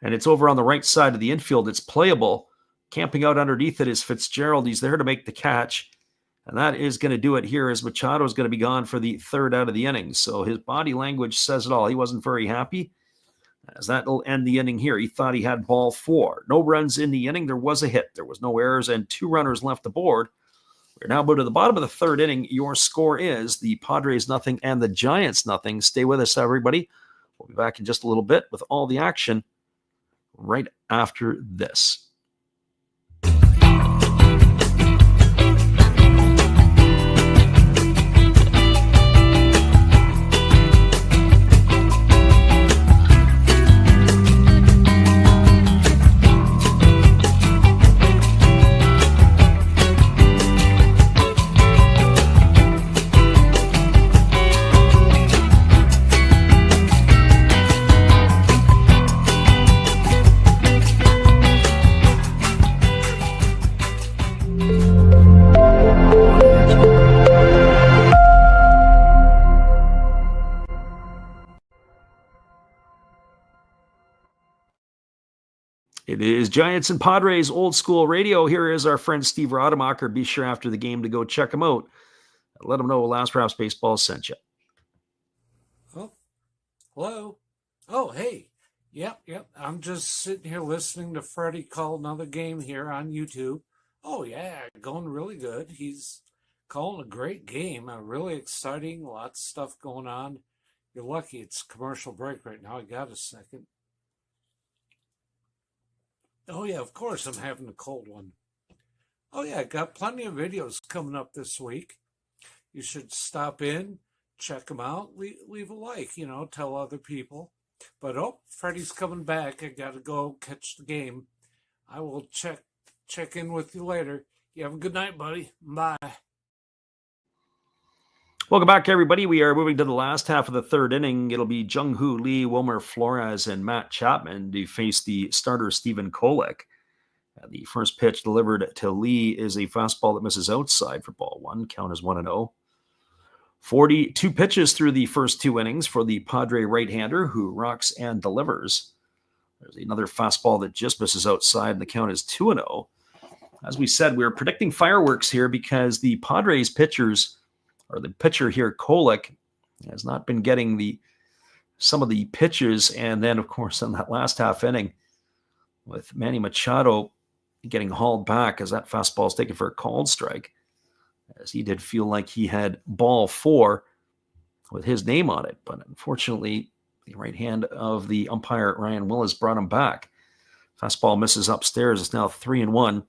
A: and it's over on the right side of the infield. It's playable. Camping out underneath it is Fitzgerald. He's there to make the catch. And that is going to do it here, as Machado is going to be gone for the 3rd out of the inning. So his body language says it all. He wasn't very happy, as that will end the inning here. He thought he had ball 4. No runs in the inning. There was a hit. There was no errors and 2 runners left aboard. We're now to the bottom of the 3rd inning. Your score is the Padres 0 and the Giants 0. Stay with us, everybody. We'll be back in just a little bit with all the action right after this. It is Giants and Padres Old School Radio. Here is our friend Steve Rademacher. Be sure after the game to go check him out. Let him know Last Raps Baseball sent you.
C: Oh, hello. Oh, hey. Yep. I'm just sitting here listening to Freddie call another game here on YouTube. Oh, yeah, going really good. He's calling a great game. Really exciting. Lots of stuff going on. You're lucky it's commercial break right now. I got a second. Oh, yeah, of course, I'm having a cold one. Oh, yeah, got plenty of videos coming up this week. You should stop in, check them out, leave a like, tell other people. But Freddie's coming back. I got to go catch the game. I will check in with you later. You have a good night, buddy. Bye.
A: Welcome back, everybody. We are moving to the last half of the third inning. It'll be Jung-Hoo Lee, Wilmer Flores, and Matt Chapman to face the starter Stephen Kolek. The first pitch delivered to Lee is a fastball that misses outside for ball one. Count is 1-0. 42 pitches through the first two innings for the Padre right-hander who rocks and delivers. There's another fastball that just misses outside, and the count is 2-0. As we said, we're predicting fireworks here because the Padres pitchers, or the pitcher here, Kolek, has not been getting some of the pitches. And then, of course, in that last half inning, with Manny Machado getting hauled back as that fastball is taken for a called strike, as he did feel like he had ball four with his name on it. But unfortunately, the right hand of the umpire, Ryan Willis, brought him back. Fastball misses upstairs. It's now 3-1.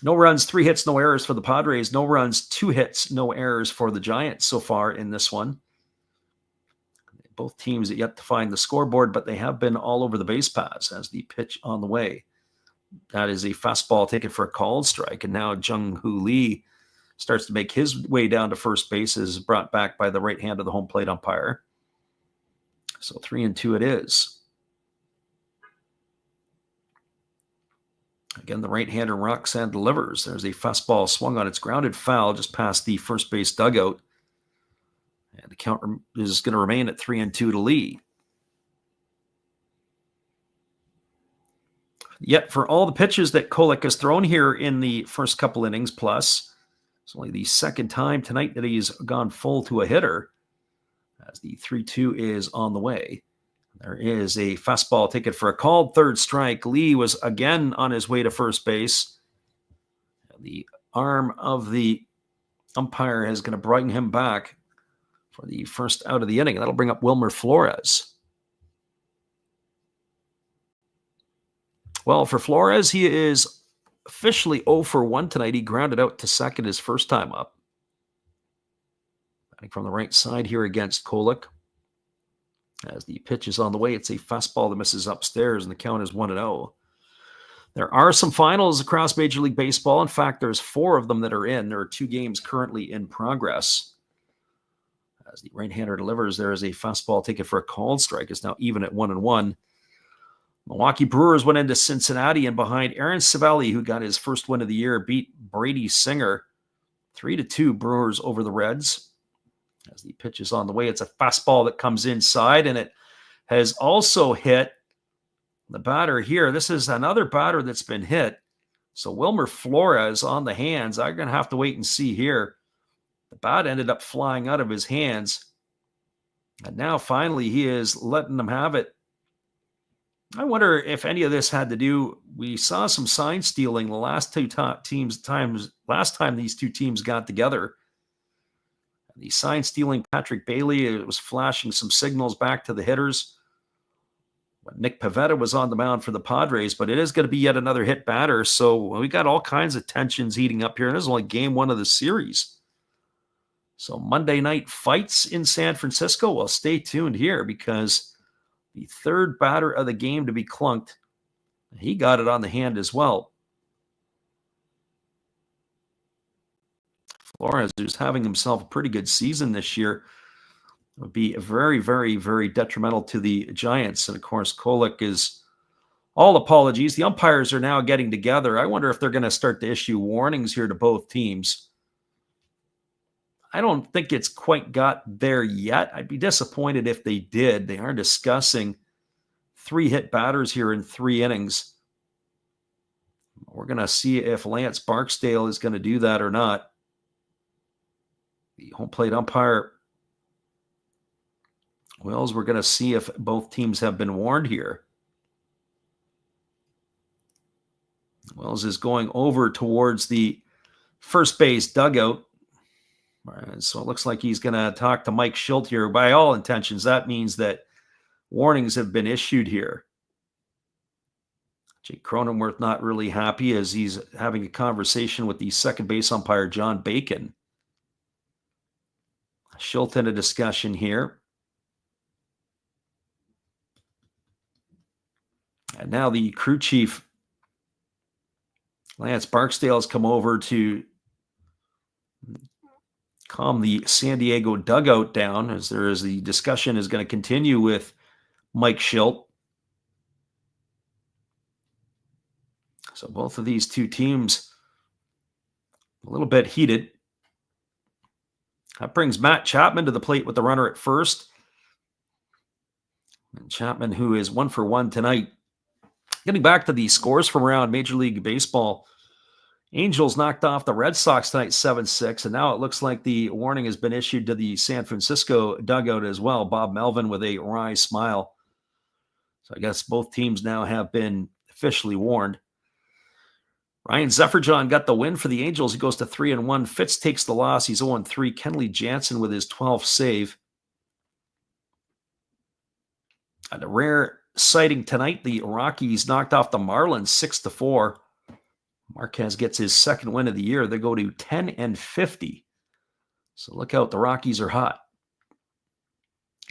A: No runs, 3 hits, no errors for the Padres. No runs, 2 hits, no errors for the Giants so far in this one. Both teams yet to find the scoreboard, but they have been all over the base paths as the pitch on the way. That is a fastball taken for a called strike. And now Jung-Hoo Lee starts to make his way down to first base, is brought back by the right hand of the home plate umpire. So 3-2 it is. Again, the right-hander rocks and delivers. There's a fastball swung on its grounded foul just past the first base dugout. And the count is going to remain at 3-2 to Lee. Yet for all the pitches that Kolek has thrown here in the first couple innings plus, it's only the second time tonight that he's gone full to a hitter, as the 3-2 is on the way. There is a fastball taken for a called third strike. Lee was again on his way to first base. The arm of the umpire is going to brighten him back for the first out of the inning. That'll bring up Wilmer Flores. Well, for Flores, he is officially 0 for 1 tonight. He grounded out to second his first time up. Batting from the right side here against Kolek. As the pitch is on the way, it's a fastball that misses upstairs, and the count is 1-0. There are some finals across Major League Baseball. In fact, there's 4 of them that are in. There are 2 games currently in progress. As the right-hander delivers, there is a fastball taken for a called strike. It's now even at 1-1. Milwaukee Brewers went into Cincinnati, and behind Aaron Savelli, who got his first win of the year, beat Brady Singer. 3-2 Brewers over the Reds. As the pitch is on the way, it's a fastball that comes inside, and it has also hit the batter here. This is another batter that's been hit. So Wilmer Flores on the hands. I'm going to have to wait and see here. The bat ended up flying out of his hands. And now finally he is letting them have it. I wonder if any of this had to do, we saw some sign stealing the last time these two teams got together. The sign stealing Patrick Bailey was flashing some signals back to the hitters when Nick Pivetta was on the mound for the Padres, but it is going to be yet another hit batter. So we got all kinds of tensions heating up here. And this is only game 1 of the series. So Monday night fights in San Francisco. Well, stay tuned here because the third batter of the game to be clunked, he got it on the hand as well. Flores, who's having himself a pretty good season this year, would be very, very, very detrimental to the Giants. And of course, Kolek is all apologies. The umpires are now getting together. I wonder if they're going to start to issue warnings here to both teams. I don't think it's quite got there yet. I'd be disappointed if they did. They are discussing 3 hit batters here in 3 innings. We're going to see if Lance Barksdale is going to do that or not. The home plate umpire, Wells, we're going to see if both teams have been warned here. Wells is going over towards the first base dugout. So it looks like he's going to talk to Mike Schilt here. By all intentions, that means that warnings have been issued here. Jake Cronenworth not really happy as he's having a conversation with the second base umpire, John Bacon. Schilt in a discussion here. And now the crew chief, Lance Barksdale, has come over to calm the San Diego dugout down, as the discussion is going to continue with Mike Schilt. So both of these two teams a little bit heated. That brings Matt Chapman to the plate with the runner at first. And Chapman, who is 1 for 1 tonight. Getting back to the scores from around Major League Baseball, Angels knocked off the Red Sox tonight 7-6, and now it looks like the warning has been issued to the San Francisco dugout as well. Bob Melvin with a wry smile. So I guess both teams now have been officially warned. Ryan Zefferjohn got the win for the Angels. He goes to 3-1. Fitz takes the loss. He's 0-3. Kenley Jansen with his 12th save. And a rare sighting tonight, the Rockies knocked off the Marlins 6-4. Marquez gets his second win of the year. They go to 10-50. So look out, the Rockies are hot.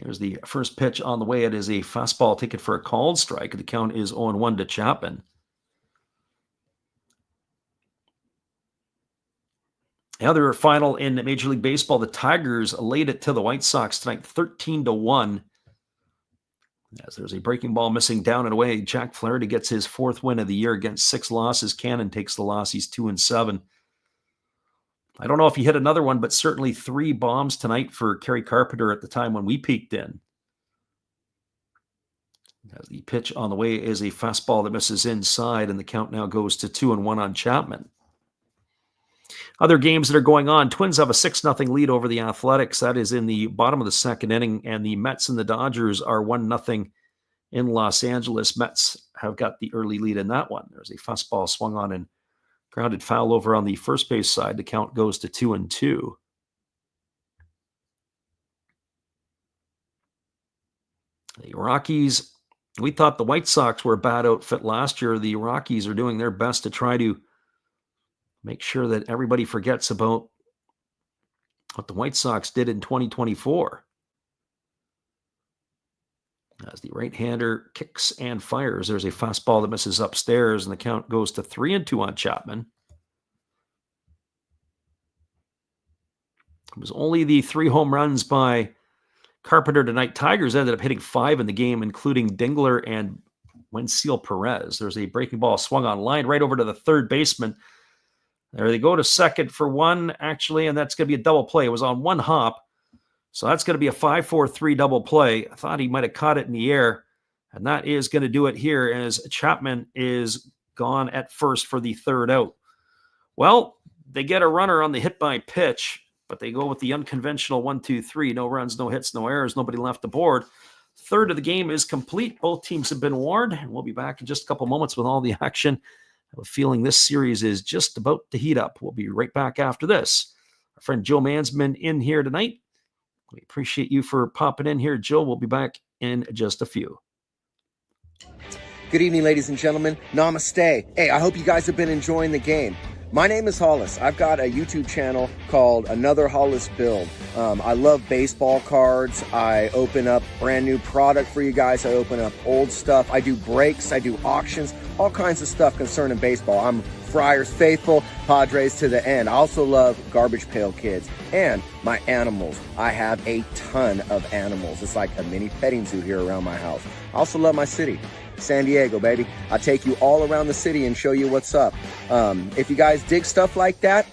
A: Here's the first pitch on the way. It is a fastball taken for a called strike. The count is 0-1 to Chapman. The other final in Major League Baseball, the Tigers laid it to the White Sox tonight, 13-1. As there's a breaking ball missing down and away, Jack Flaherty gets his 4th win of the year against 6 losses. Cannon takes the loss. He's 2-7. I don't know if he hit another one, but certainly 3 bombs tonight for Kerry Carpenter at the time when we peeked in. As the pitch on the way is a fastball that misses inside, and the count now goes to 2-1 on Chapman. Other games that are going on, Twins have a 6-0 lead over the Athletics. That is in the bottom of the second inning, and the Mets and the Dodgers are 1-0 in Los Angeles. Mets have got the early lead in that one. There's a fastball swung on and grounded foul over on the first base side. The count goes to 2-2. The Rockies, we thought the White Sox were a bad outfit last year. The Rockies are doing their best to try to make sure that everybody forgets about what the White Sox did in 2024. As the right-hander kicks and fires, there's a fastball that misses upstairs, and the count goes to 3-2 on Chapman. It was only the 3 home runs by Carpenter tonight. Tigers ended up hitting 5 in the game, including Dingler and Wenceel Perez. There's a breaking ball swung on line right over to the third baseman. There they go to second for 1, actually, and that's going to be a double play. It was on 1 hop, so that's going to be a 5-4-3 double play. I thought he might have caught it in the air, and that is going to do it here as Chapman is gone at first for the 3rd out. Well, they get a runner on the hit by pitch, but they go with the unconventional 1-2-3. No runs, no hits, no errors, nobody left aboard. 3rd of the game is complete. Both teams have been warned, and we'll be back in just a couple moments with all the action. I have a feeling this series is just about to heat up. We'll be right back after this. Our friend Joe Mansman in here tonight. We appreciate you for popping in here, Joe. We'll be back in just a few.
D: Good evening, ladies and gentlemen. Namaste. Hey, I hope you guys have been enjoying the game. My name is Hollis. I've got a YouTube channel called Another Hollis Build. I love baseball cards. I open up brand new product for you guys. I open up old stuff. I do breaks. I do auctions. All kinds of stuff concerning baseball. I'm Friars faithful, Padres to the end. I also love Garbage Pail Kids and my animals. I have a ton of animals. It's like a mini petting zoo here around my house. I also love my city. San Diego, baby. I'll take you all around the city and show you what's up. If you guys dig stuff like that,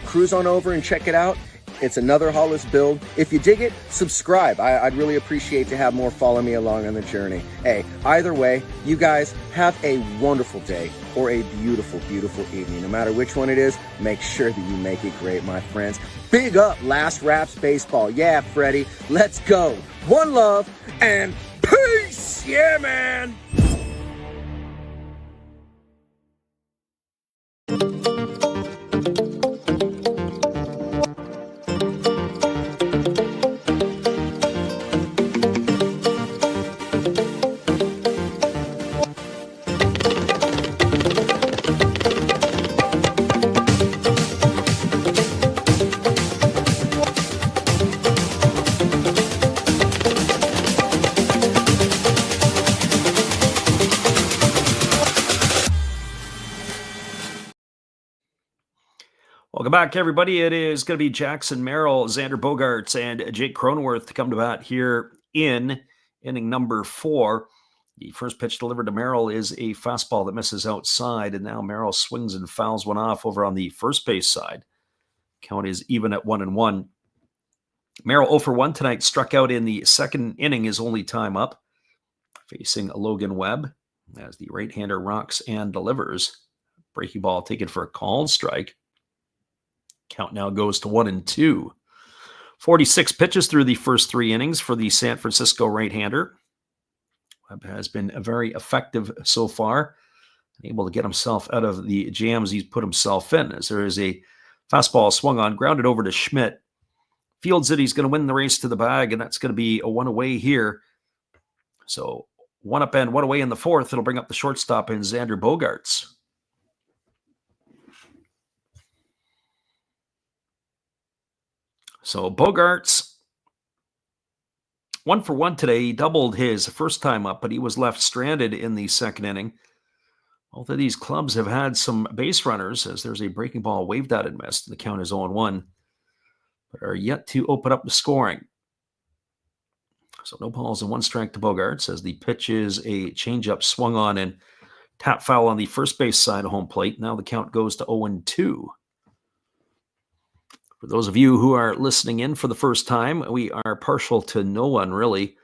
D: cruise on over and check it out. It's Another Hollis Build. If you dig it, subscribe. I'd really appreciate to have more follow me along on the journey. Hey, either way, you guys have a wonderful day or a beautiful, beautiful evening. No matter which one it is, make sure that you make it great, my friends. Big up Last Raps Baseball. Yeah, Freddie, let's go. One love and peace. Yeah, man.
A: Welcome back, everybody. It is going to be Jackson Merrill, Xander Bogaerts, and Jake Cronenworth to come to bat here in inning number 4. The first pitch delivered to Merrill is a fastball that misses outside, and now Merrill swings and fouls one off over on the first base side. Count is even at 1-1. Merrill 0 for 1 tonight, struck out in the second inning, his only time up, facing Logan Webb as the right-hander rocks and delivers. Breaking ball taken for a called strike. Count now goes to 1-2. 46 pitches through the first 3 innings for the San Francisco right-hander. Webb has been very effective so far, able to get himself out of the jams he's put himself in, as there is a fastball swung on, grounded over to Schmidt. Fields it, he's going to win the race to the bag, and that's going to be a 1 away here. So 1 up and 1 away in the 4th. It'll bring up the shortstop in Xander Bogaerts. So Bogaerts, 1 for 1 today. He doubled his first time up, but he was left stranded in the second inning. Both of these clubs have had some base runners, as there's a breaking ball waved at and missed. The count is 0-1, but are yet to open up the scoring. So no balls and 1 strike to Bogaerts, as the pitch is a changeup swung on and tap foul on the first base side of home plate. Now the count goes to 0-2. For those of you who are listening in for the first time, we are partial to no one, really.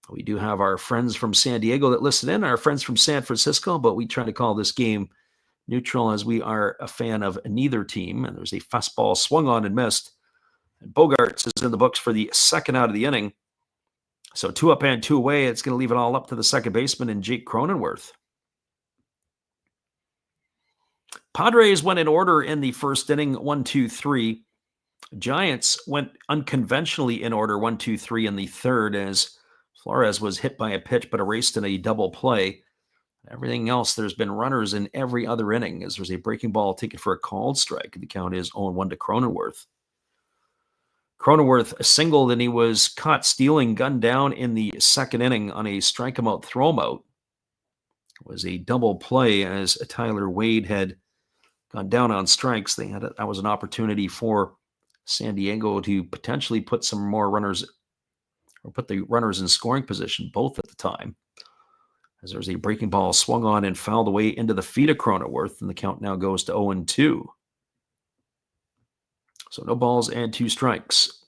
A: We do have our friends from San Diego that listen in, our friends from San Francisco, but we try to call this game neutral, as we are a fan of neither team. And there's a fastball swung on and missed. And Bogaerts is in the books for the second out of the inning. So 2 up and 2 away. It's going to leave it all up to the second baseman and Jake Cronenworth. Padres went in order in the first inning, 1-2-3. Giants went unconventionally in order, 1-2-3 in the third, as Flores was hit by a pitch but erased in a double play. Everything else, there's been runners in every other inning, as there's a breaking ball taken for a called strike. The count is 0-1 to Cronenworth. Cronenworth singled, and he was caught stealing, gunned down in the second inning on a strike him out, throw him out. It was a double play, as Tyler Wade had gone down on strikes. That was an opportunity for San Diego to potentially put some more runners, or put the runners in scoring position, both at the time, as there's a breaking ball swung on and fouled away into the feet of Cronenworth, and the count now goes to 0-2. So no balls and 2 strikes.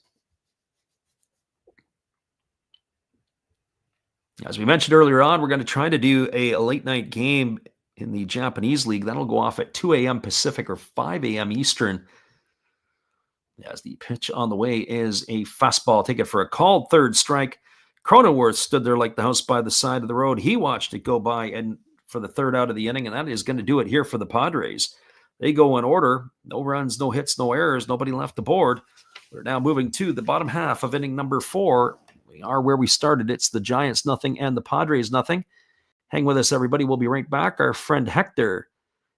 A: As we mentioned earlier on, we're going to try to do a late night game in the Japanese League. That'll go off at 2 a.m. Pacific or 5 a.m. Eastern. As the pitch on the way is a fastball taken for a called third strike. Cronenworth stood there like the house by the side of the road. He watched it go by, and for the third out of the inning, and that is going to do it here for the Padres. They go in order. No runs, no hits, no errors. Nobody left the board. We're now moving to the bottom half of inning number 4. We are where we started. It's the Giants nothing and the Padres nothing. Hang with us, everybody. We'll be right back. Our friend Hector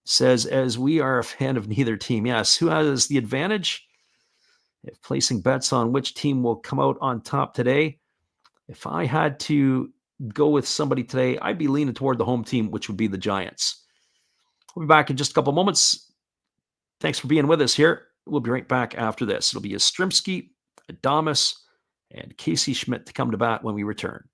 A: says, as we are a fan of neither team. Yes, who has the advantage? If placing bets on which team will come out on top today, if I had to go with somebody today, I'd be leaning toward the home team, which would be the Giants. We'll be back in just a couple moments. Thanks for being with us here. We'll be right back after this. It'll be Yastrzemski, Adames, and Casey Schmidt to come to bat when we return.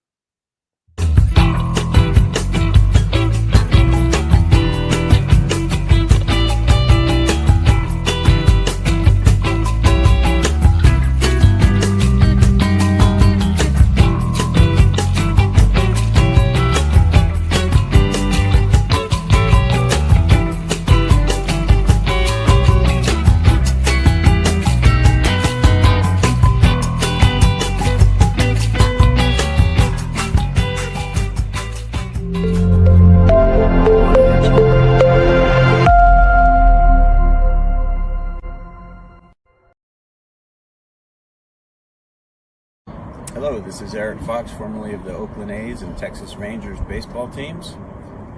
B: Hello, this is Eric Fox, formerly of the Oakland A's and Texas Rangers baseball teams.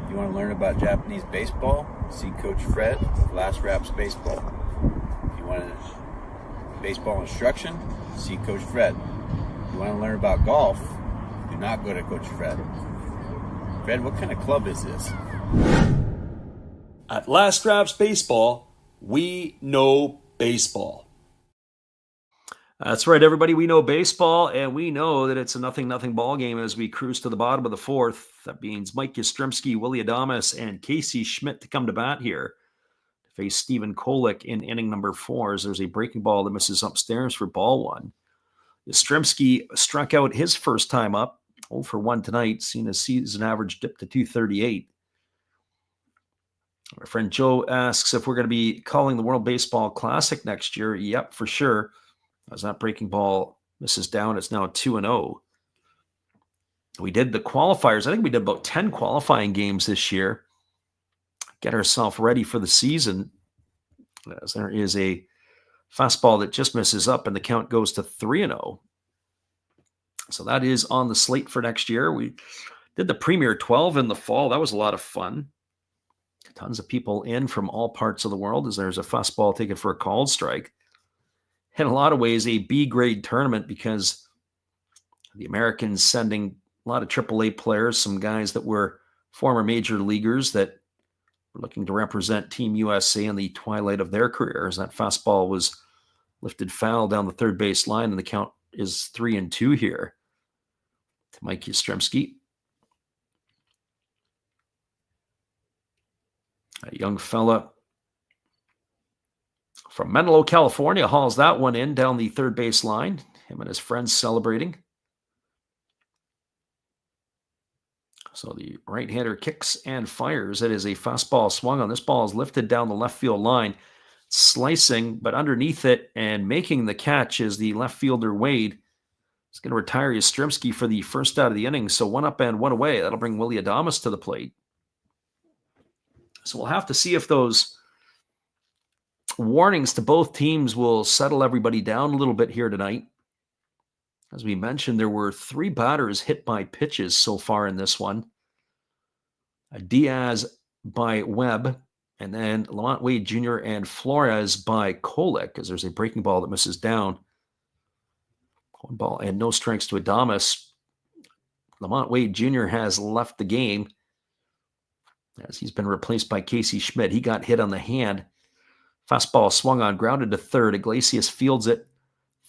B: If you want to learn about Japanese baseball, see Coach Fred of Last Raps Baseball. If you want baseball instruction, see Coach Fred. If you want to learn about golf, do not go to Coach Fred. Fred, what kind of club is this?
A: At Last Raps Baseball, we know
E: baseball.
A: That's right, everybody. We know baseball, and we know that it's a 0-0 ball game as we cruise to the bottom of the fourth. That means Mike Yastrzemski, Willie Adames, and Casey Schmidt to come to bat here to face Stephen Kolek in inning number 4 as there's a breaking ball that misses upstairs for ball 1. Yastrzemski struck out his first time up, 0 for 1 tonight, seen his season average dip to 238. Our friend Joe asks if we're going to be calling the World Baseball Classic next year. Yep, for sure. As that breaking ball misses down, it's now 2-0. We did the qualifiers. I think we did about 10 qualifying games this year. Get ourselves ready for the season. As there is a fastball that just misses up, and the count goes to 3-0. So that is on the slate for next year. We did the Premier 12 in the fall. That was a lot of fun. Tons of people in from all parts of the world as there's a fastball taken for a called strike. In a lot of ways, a B-grade tournament because the Americans sending a lot of AAA players, some guys that were former major leaguers that were looking to represent Team USA in the twilight of their careers. That fastball was lifted foul down the third base line, and the count is 3-2 here to Mike Yastrzemski. A young fella from Menlo, California, hauls that one in down the third base line. Him and his friends celebrating. So the right-hander kicks and fires. It is a fastball swung on. This ball is lifted down the left field line, slicing, but underneath it and making the catch is the left fielder Wade. He's going to retire Yastrzemski for the first out of the inning. So 1 up and 1 away. That'll bring Willie Adames to the plate. So we'll have to see if those warnings to both teams will settle everybody down a little bit here tonight. As we mentioned, there were 3 batters hit by pitches so far in this one. Diaz by Webb, and then Lamont Wade Jr. and Flores by Kolek, as there's a breaking ball that misses down. 1 ball and no strikes to Adames. Lamont Wade Jr. has left the game as he's been replaced by Casey Schmidt. He got hit on the hand. Fastball swung on, grounded to third. Iglesias fields it,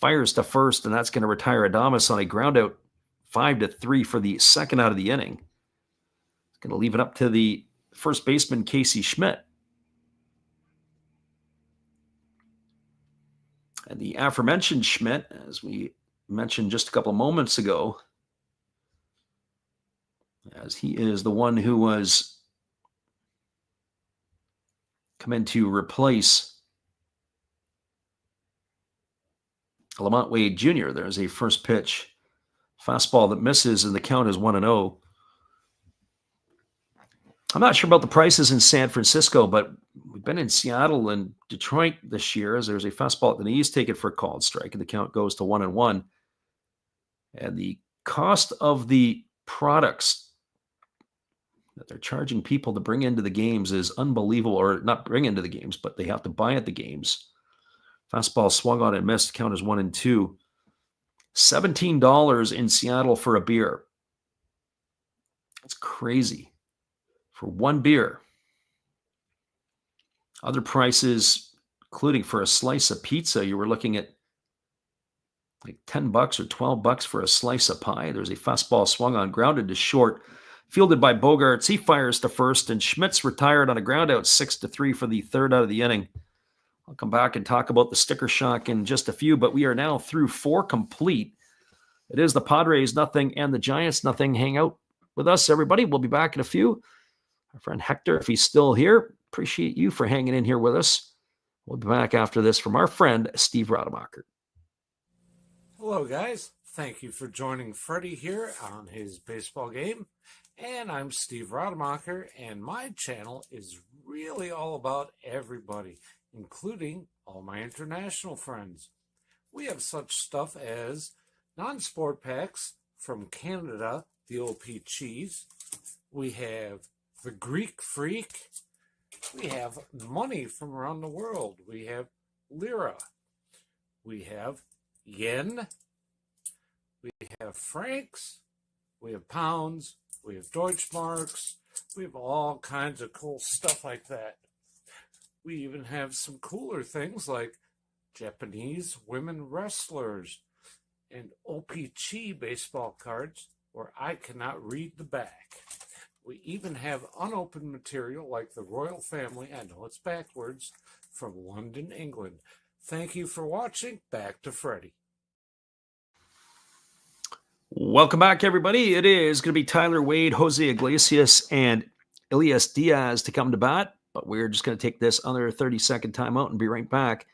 A: fires to first, and that's going to retire Adames on a ground out, 5-3 for the second out of the inning. It's going to leave it up to the first baseman, Casey Schmidt. And the aforementioned Schmidt, as we mentioned just a couple of moments ago, as he is the one who was come in to replace Lamont Wade Jr. There's a first pitch fastball that misses, and the count is 1-0. I'm not sure about the prices in San Francisco, but we've been in Seattle and Detroit this year as there's a fastball at the knees taken for a called strike, and the count goes to 1-1. And the cost of the products that they're charging people to bring into the games is unbelievable, or not bring into the games, but they have to buy at the games. Fastball swung on and missed. Count is 1-2. $17 in Seattle for a beer. That's crazy. For 1 beer. Other prices, including for a slice of pizza, you were looking at like $10 or $12 for a slice of pie. There's a fastball swung on, grounded to short. Fielded by Bogaerts, he fires to first, and Schmidt's retired on a ground out, 6-3 for the third out of the inning. I'll come back and talk about the sticker shock in just a few, but we are now through 4 complete. It is the Padres 0 and the Giants 0. Hang out with us, everybody. We'll be back in a few. Our friend Hector, if he's still here, appreciate you for hanging in here with us. We'll be back after this from our friend Steve Rademacher.
C: Hello, guys. Thank you for joining Freddie here on his baseball game. And I'm Steve Rademacher, and my channel is really all about everybody, including all my international friends. We have such stuff as non-sport packs from Canada, the OP Cheese. We have the Greek Freak. We have money from around the world. We have lira. We have yen. We have francs. We have pounds. We have Deutschmarks. We have all kinds of cool stuff like that. We even have some cooler things like Japanese women wrestlers, and OPC baseball cards where I cannot read the back. We even have unopened material like the royal family, I know it's backwards, from London, England. Thank you for watching. Back to Freddie.
A: Welcome back, everybody. It is going to be Tyler Wade, Jose Iglesias, and Elias Diaz to come to bat, but we're just going to take this other 30-second timeout and be right back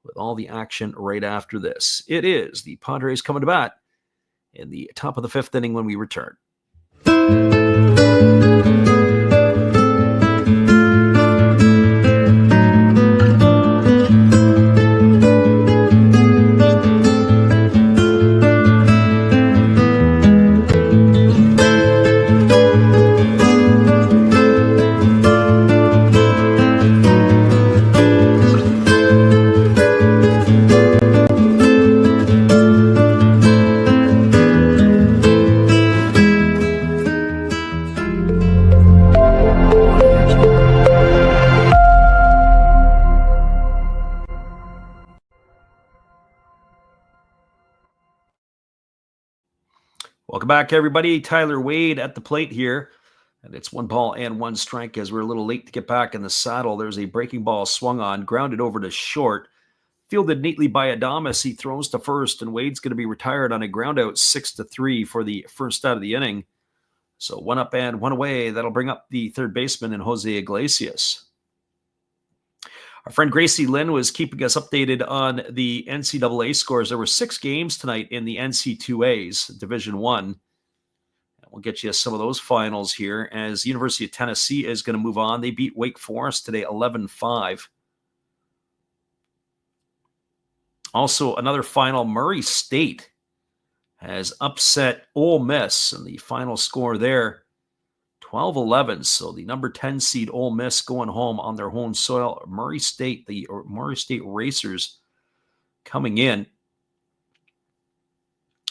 A: with all the action right after this. It is the Padres coming to bat in the top of the fifth inning when we return. Welcome back, everybody. Tyler Wade at the plate here. And it's 1-1 as we're a little late to get back in the saddle. There's a breaking ball swung on, grounded over to short. Fielded neatly by Adames. He throws to first, and Wade's going to be retired on a ground out 6-3 for the first out of the inning. So 1 up and 1 away. That'll bring up the third baseman in Jose Iglesias. Our friend Gracie Lynn was keeping us updated on the NCAA scores. There were 6 games tonight in the NC2As, Division I. We'll get you some of those finals here as University of Tennessee is going to move on. They beat Wake Forest today 11-5. Also, another final, Murray State has upset Ole Miss, and the final score there, 12-11. So the number 10 seed Ole Miss going home on their home soil. Murray State, the Murray State Racers coming in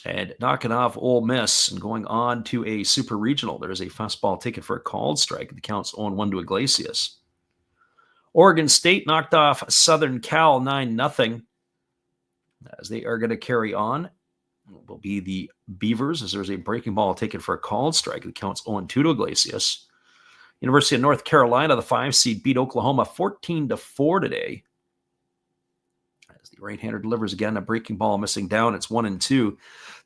A: and knocking off Ole Miss and going on to a super regional. There's a fastball taken for a called strike. The count's 0-1 to Iglesias. Oregon State knocked off Southern Cal 9-0 as they are going to carry on. It will be the Beavers as there's a breaking ball taken for a called strike. The count's 0-2 to Iglesias. University of North Carolina, the 5 seed, beat Oklahoma 14-4 today. As the right-hander delivers again, a breaking ball missing down. It's 1-2.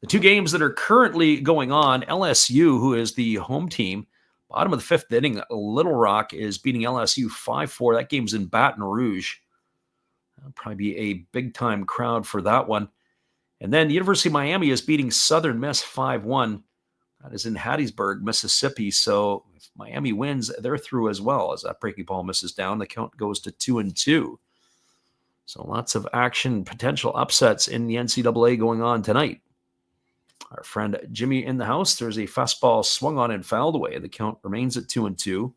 A: The 2 games that are currently going on, LSU, who is the home team, bottom of the 5th inning, Little Rock is beating LSU 5-4. That game's in Baton Rouge. That'll probably be a big-time crowd for that one. And then the University of Miami is beating Southern Miss 5-1. That is in Hattiesburg, Mississippi. So if Miami wins, they're through as well. As that breaking ball misses down, the count goes to 2-2. So lots of action, potential upsets in the NCAA going on tonight. Our friend Jimmy in the house, there's a fastball swung on and fouled away. The count remains at 2-2.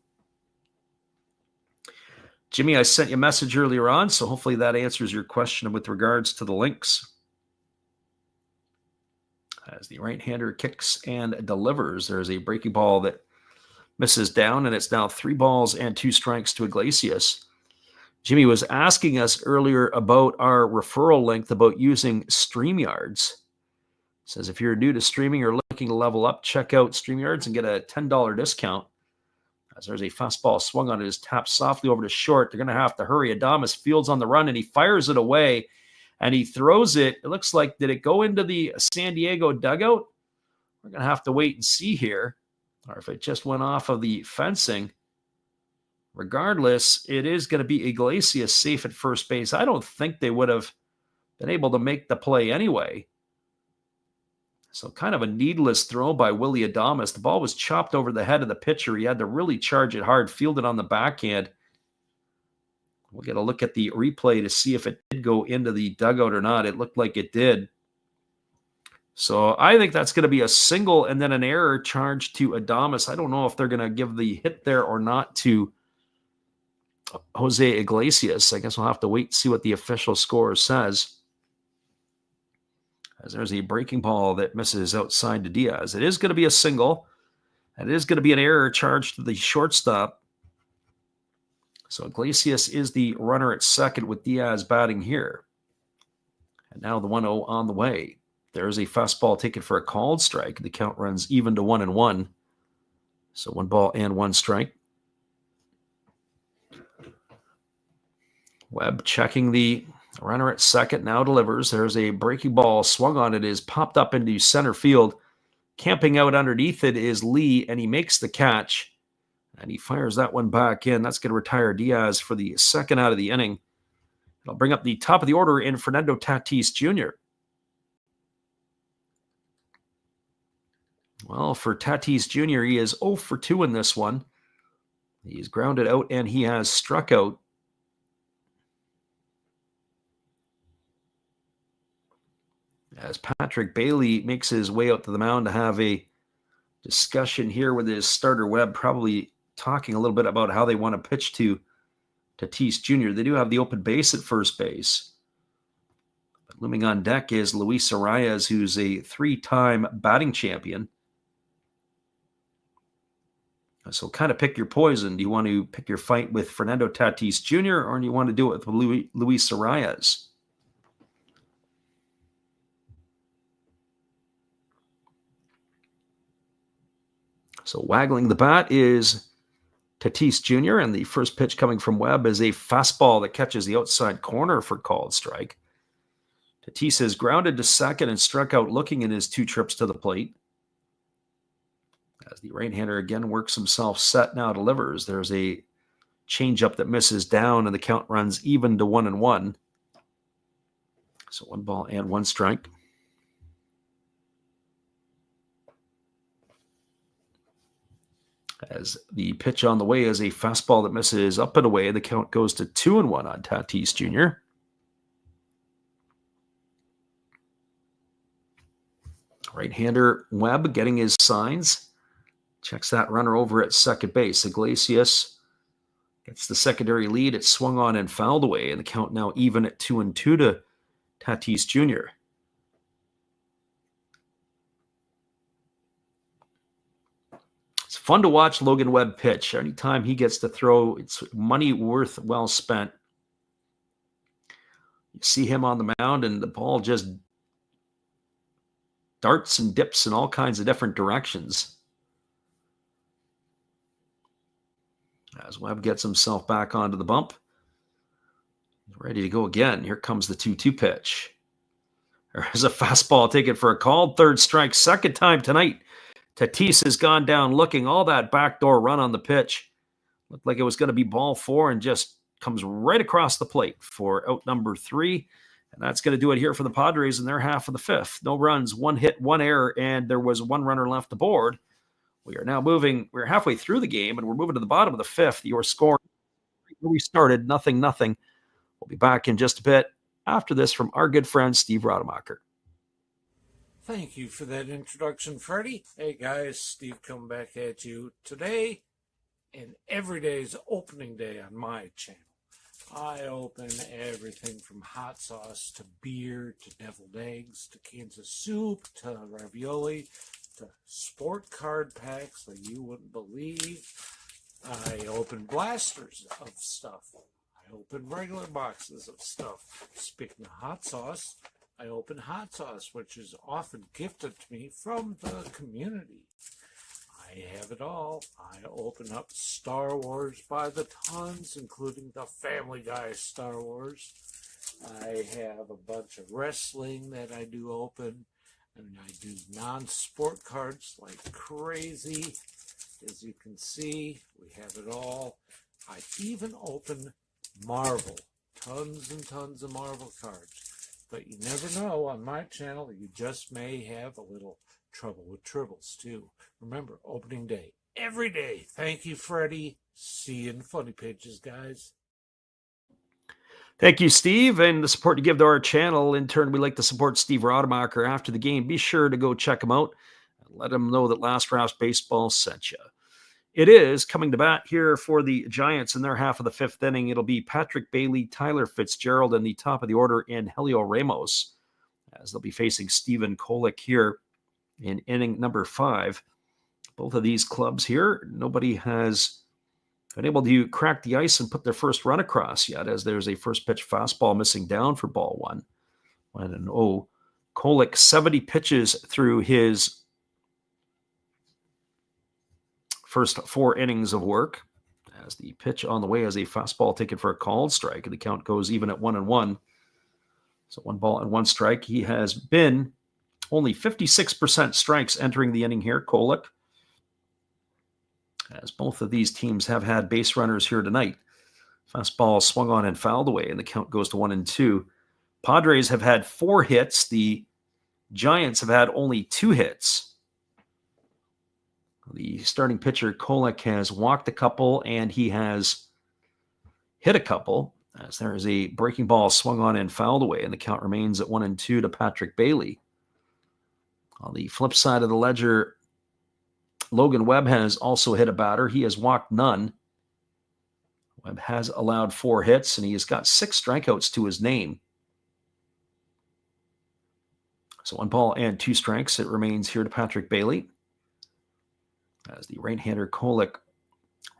A: Jimmy, I sent you a message earlier on, so hopefully that answers your question with regards to the Lynx. As the right-hander kicks and delivers, there's a breaking ball that misses down, and it's now 3 balls and 2 strikes to Iglesias. Jimmy was asking us earlier about our referral link about using StreamYards. Says if you're new to streaming or looking to level up, check out StreamYards and get a $10 discount. As there's a fastball swung on it, is tapped softly over to short. They're going to have to hurry. Adames fields on the run, and he fires it away. And he throws it. It looks like, did it go into the San Diego dugout? We're going to have to wait and see here. Or if it just went off of the fencing. Regardless, it is going to be Iglesias safe at first base. I don't think they would have been able to make the play anyway. So kind of a needless throw by Willie Adames. The ball was chopped over the head of the pitcher. He had to really charge it hard, field it on the backhand. We'll get a look at the replay to see if it did go into the dugout or not. It looked like it did. So I think that's going to be a single and then an error charged to Adames. I don't know if they're going to give the hit there or not to Jose Iglesias. I guess we'll have to wait and see what the official score says. As there's a breaking ball that misses outside to Diaz. It is going to be a single, and it is going to be an error charged to the shortstop. So Iglesias is the runner at second with Diaz batting here. And now the 1-0 on the way. There's a fastball taken for a called strike. The count runs even to 1-1. So 1 ball and 1 strike. Webb checking the runner at second, now delivers. There's a breaking ball swung on. It is popped up into center field. Camping out underneath it is Lee, and he makes the catch. And he fires that one back in. That's going to retire Diaz for the second out of the inning. It'll bring up the top of the order in Fernando Tatis Jr. Well, for Tatis Jr., he is 0 for 2 in this one. He's grounded out and he has struck out. As Patrick Bailey makes his way out to the mound to have a discussion here with his starter Webb, probably talking a little bit about how they want to pitch to Tatis Jr. They do have the open base at first base. But looming on deck is Luis Arias, who's a 3-time batting champion. So kind of pick your poison. Do you want to pick your fight with Fernando Tatis Jr. or do you want to do it with Luis Arias? So waggling the bat is Tatis Jr. and the first pitch coming from Webb is a fastball that catches the outside corner for called strike. Tatis has grounded to second and struck out looking in his 2 trips to the plate. As the right-hander again works himself set, now delivers. There's a changeup that misses down, and the count runs even to 1-1. So 1 ball and 1 strike. As the pitch on the way is a fastball that misses up and away, the count goes to 2-1 on Tatis Jr. Right-hander Webb getting his signs. Checks that runner over at second base. Iglesias gets the secondary lead. It's swung on and fouled away, and the count now even at 2-2 to Tatis Jr. It's fun to watch Logan Webb pitch. Anytime he gets to throw, it's money worth well spent. You see him on the mound, and the ball just darts and dips in all kinds of different directions. As Webb gets himself back onto the bump. He's ready to go again. Here comes the 2-2 pitch. There's a fastball taken for a called third strike. Second time tonight. Tatis has gone down looking. All that backdoor run on the pitch. Looked like it was going to be ball 4 and just comes right across the plate for out number 3. And that's going to do it here for the Padres in their half of the 5th. No runs, 1 hit, 1 error, and there was 1 runner left aboard. We are now moving. We're halfway through the game, and we're moving to the bottom of the 5th. Your score, where we started, 0-0. We'll be back in just a bit after this from our good friend Steve Rademacher.
C: Thank you for that introduction, Freddie. Hey guys, Steve coming back at you today, and every day is opening day on my channel. I open everything from hot sauce to beer to deviled eggs to cans of soup to ravioli to sport card packs like you wouldn't believe. I open blasters of stuff. I open regular boxes of stuff. Speaking of hot sauce, I open hot sauce, which is often gifted to me from the community. I have it all. I open up Star Wars by the tons, including the Family Guy Star Wars. I have a bunch of wrestling that I do open, and I do non-sport cards like crazy. As you can see, we have it all. I even open Marvel, tons and tons of Marvel cards. But you never know, on my channel, you just may have a little trouble with tribbles, too. Remember, opening day, every day. Thank you, Freddie. See you in Funny Pages, guys.
A: Thank you, Steve, and the support you give to our channel. In turn, we like to support Steve Rademacher after the game. Be sure to go check him out and let him know that Last Raps Baseball sent you. It is coming to bat here for the Giants in their half of the 5th inning. It'll be Patrick Bailey, Tyler Fitzgerald in the top of the order, and Helio Ramos, as they'll be facing Stephen Kolek here in inning number 5. Both of these clubs here, nobody has been able to crack the ice and put their first run across yet, as there's a first pitch fastball missing down for ball 1. 1-0. Kolek 70 pitches through his first 4 innings of work. As the pitch on the way as a fastball taken for a called strike, and the count goes even at 1-1. So 1 ball and 1 strike. He has been only 56% strikes entering the inning here, Kolek, as both of these teams have had base runners here tonight. Fastball swung on and fouled away, and the count goes to 1-2. Padres have had 4 hits. The Giants have had only 2 hits. The starting pitcher, Kolek, has walked a couple, and he has hit a couple, as there is a breaking ball swung on and fouled away, and the count remains at 1-2 to Patrick Bailey. On the flip side of the ledger, Logan Webb has also hit a batter. He has walked none. Webb has allowed 4 hits, and he has got 6 strikeouts to his name. So 1 ball and 2 strikes. It remains here to Patrick Bailey, as the right-hander Kolek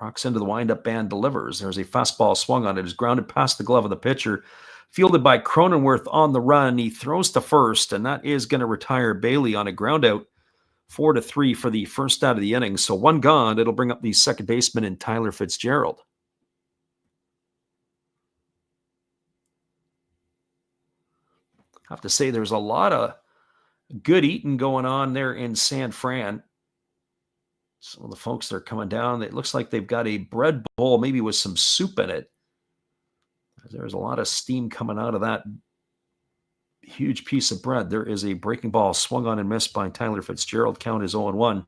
A: rocks into the windup and delivers. There's a fastball swung on. It is grounded past the glove of the pitcher. Fielded by Cronenworth on the run. He throws to first, and that is going to retire Bailey on a ground out. 4-3 for the first out of the inning. So 1 gone. It'll bring up the second baseman in Tyler Fitzgerald. I have to say there's a lot of good eating going on there in San Fran. Some of the folks that are coming down, it looks like they've got a bread bowl, maybe with some soup in it. There's a lot of steam coming out of that huge piece of bread. There is a breaking ball swung on and missed by Tyler Fitzgerald. Count is 0-1.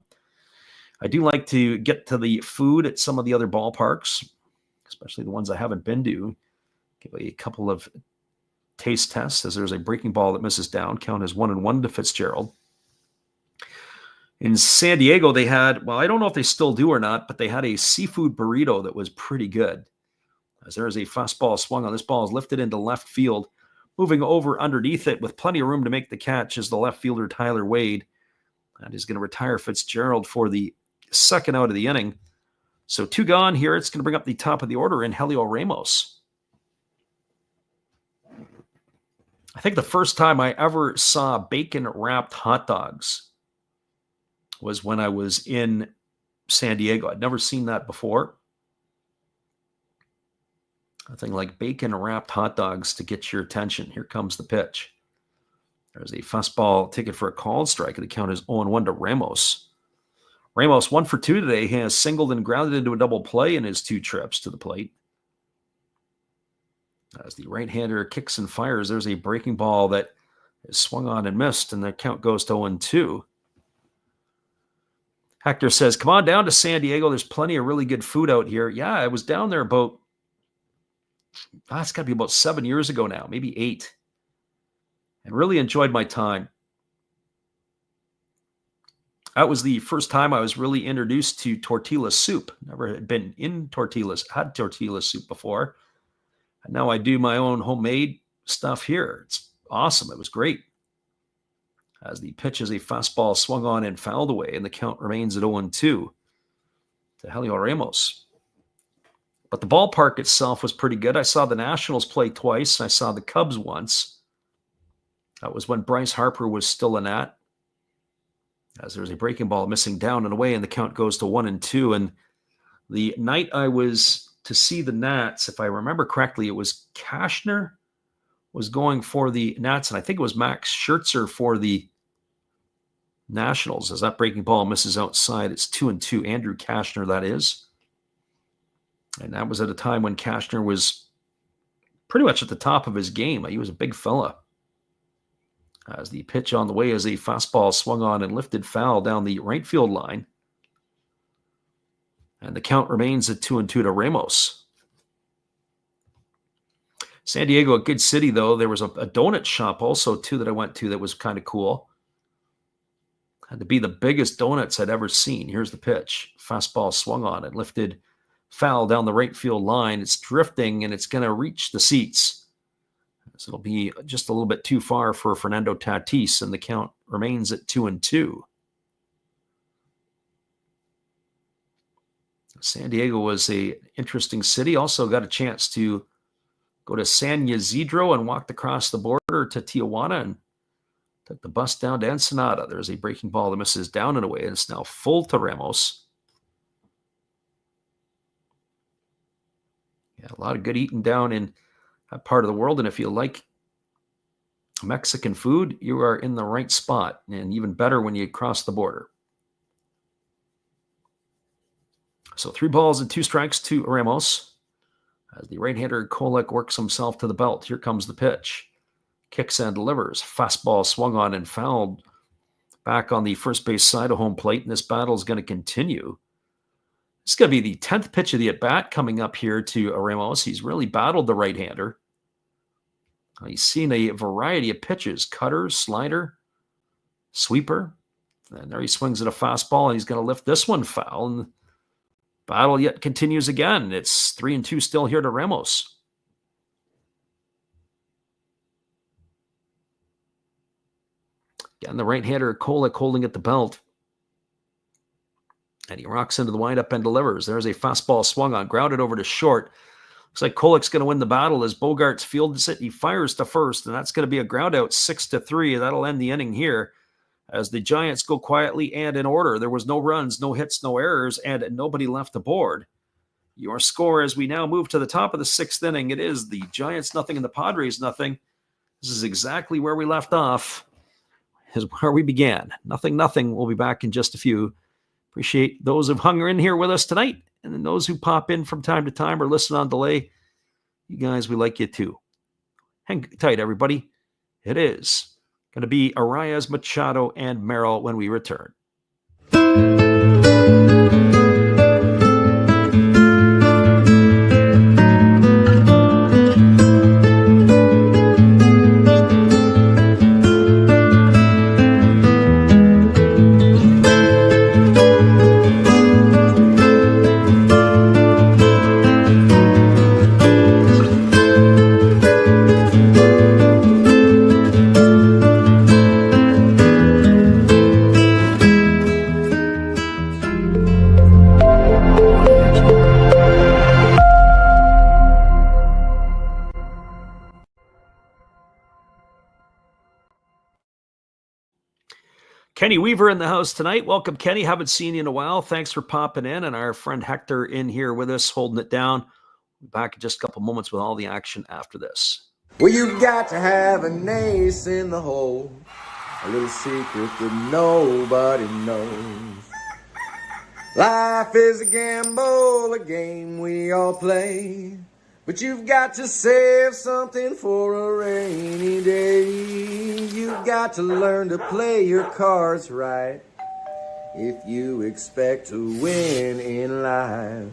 A: I do like to get to the food at some of the other ballparks, especially the ones I haven't been to. Give a couple of taste tests, as there's a breaking ball that misses down. Count is 1-1 to Fitzgerald. In San Diego, they had, well, I don't know if they still do or not, but they had a seafood burrito that was pretty good. As there is a fastball swung on. This ball is lifted into left field. Moving over underneath it with plenty of room to make the catch is the left fielder, Tyler Wade. That is going to retire Fitzgerald for the second out of the inning. So 2 gone here. It's going to bring up the top of the order in Helio Ramos. I think the first time I ever saw bacon-wrapped hot dogs was when I was in San Diego. I'd never seen that before. Nothing like bacon-wrapped hot dogs to get your attention. Here comes the pitch. There's a fastball ticket for a called strike, and the count is 0-1 to Ramos. Ramos 1 for 2 today. He has singled and grounded into a double play in his 2 trips to the plate. As the right-hander kicks and fires, there's a breaking ball that is swung on and missed, and the count goes to 0-2. Hector says, come on down to San Diego. There's plenty of really good food out here. Yeah, I was down there about, it's got to be about 7 years ago now, maybe 8. And really enjoyed my time. That was the first time I was really introduced to tortilla soup. Never had been in had tortilla soup before. And now I do my own homemade stuff here. It's awesome. It was great. As the pitch is a fastball swung on and fouled away, and the count remains at 0-2 to Helio Ramos. But the ballpark itself was pretty good. I saw the Nationals play twice. I saw the Cubs once. That was when Bryce Harper was still in that. As there's a breaking ball missing down and away, and the count goes to 1-2. And the night I was to see the Nats, if I remember correctly, it was Cashner was going for the Nats, and I think it was Max Scherzer for the Nationals. As that breaking ball misses outside, it's 2-2. Andrew Cashner, that is. And that was at a time when Cashner was pretty much at the top of his game. He was a big fella. As the pitch on the way is a fastball swung on and lifted foul down the right field line. And the count remains at 2-2 to Ramos. San Diego, a good city, though. There was a donut shop also, too, that I went to that was kind of cool. Had to be the biggest donuts I'd ever seen. Here's the pitch. Fastball swung on and lifted foul down the right field line. It's drifting, and it's going to reach the seats. So it'll be just a little bit too far for Fernando Tatis, and the count remains at 2-2. San Diego was an interesting city. Also got a chance to go to San Ysidro and walked across the border to Tijuana and took the bus down to Ensenada. There's a breaking ball that misses down and away, and it's now full to Ramos. Yeah, a lot of good eating down in that part of the world, and if you like Mexican food, you are in the right spot, and even better when you cross the border. So 3 balls and 2 strikes to Ramos as the right-hander Kolek works himself to the belt. Here comes the pitch. Kicks and delivers. Fastball swung on and fouled back on the first base side of home plate, and this battle is going to continue. It's going to be the 10th pitch of the at-bat coming up here to Ramos. He's really battled the right-hander. He's seen a variety of pitches, cutter, slider, sweeper. And there he swings at a fastball, and he's going to lift this one foul. And the battle yet continues again. It's 3-2 still here to Ramos. Again, the right-hander Kolek holding at the belt. And he rocks into the windup and delivers. There's a fastball swung on, grounded over to short. Looks like Kolek's going to win the battle as Bogarts fields it. He fires to first, and that's going to be a ground out 6-3. That'll end the inning here as the Giants go quietly and in order. There was no runs, no hits, no errors, and nobody left aboard. Your score as we now move to the top of the 6th inning, it is the Giants nothing and the Padres nothing. This is exactly where we left off. Is where we began. Nothing. We'll be back in just a few. Appreciate those who've hung in here with us tonight, and then those who pop in from time to time or listen on delay. You guys, we like you too. Hang tight, everybody. It is going to be Arias, Machado, and Merrill when we return. Kenny Weaver in the house tonight. Welcome, Kenny. Haven't seen you in a while. Thanks for popping in. And our friend Hector in here with us, holding it down. Back in just a couple moments with all the action after this.
D: Well, you've got to have an ace in the hole, a little secret that nobody knows. Life is a gamble, a game we all play, but you've got to save something for a rainy day. You've got to learn to play your cards right if you expect to win in life.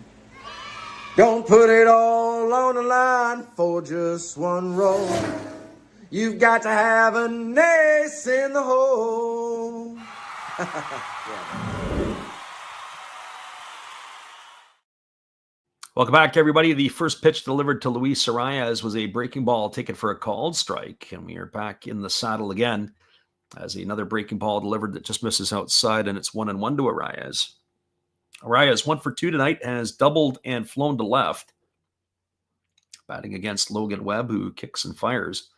D: Don't put it all on the line for just one roll. You've got to have an ace in the hole.
A: Welcome back, everybody. The first pitch delivered to Luis Arias was a breaking ball taken for a called strike, and we are back in the saddle again as another breaking ball delivered that just misses outside, and it's 1-1 to Arias. Arias 1 for 2 tonight, has doubled and flown to left, batting against Logan Webb, who kicks and fires.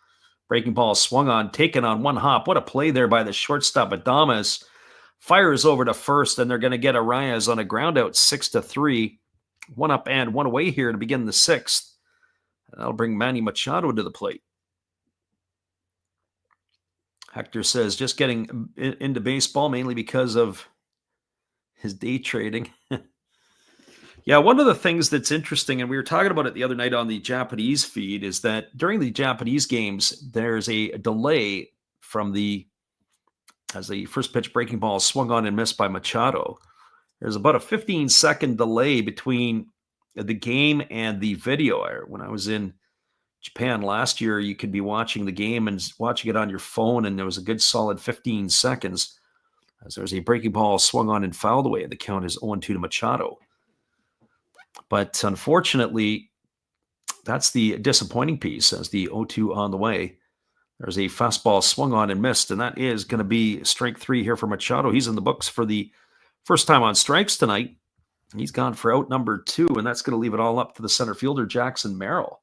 A: Breaking ball swung on, taken on one hop. What a play there by the shortstop. Adames fires over to first, and they're going to get Arias on a ground out 6-3. 1 up and 1 away here to begin the 6th. And that'll bring Manny Machado to the plate. Hector says just getting into baseball mainly because of his day trading. Yeah, one of the things that's interesting, and we were talking about it the other night on the Japanese feed, is that during the Japanese games, there's a delay from as the first pitch breaking ball swung on and missed by Machado. There's about a 15-second delay between the game and the video. When I was in Japan last year, you could be watching the game and watching it on your phone, and there was a good solid 15 seconds as there was a breaking ball swung on and fouled away, and the count is 0-2 to Machado. But unfortunately, that's the disappointing piece as the 0-2 on the way. There's a fastball swung on and missed, and that is going to be strike 3 here for Machado. He's in the books for the first time on strikes tonight. He's gone for out number 2, and that's going to leave it all up to the center fielder, Jackson Merrill.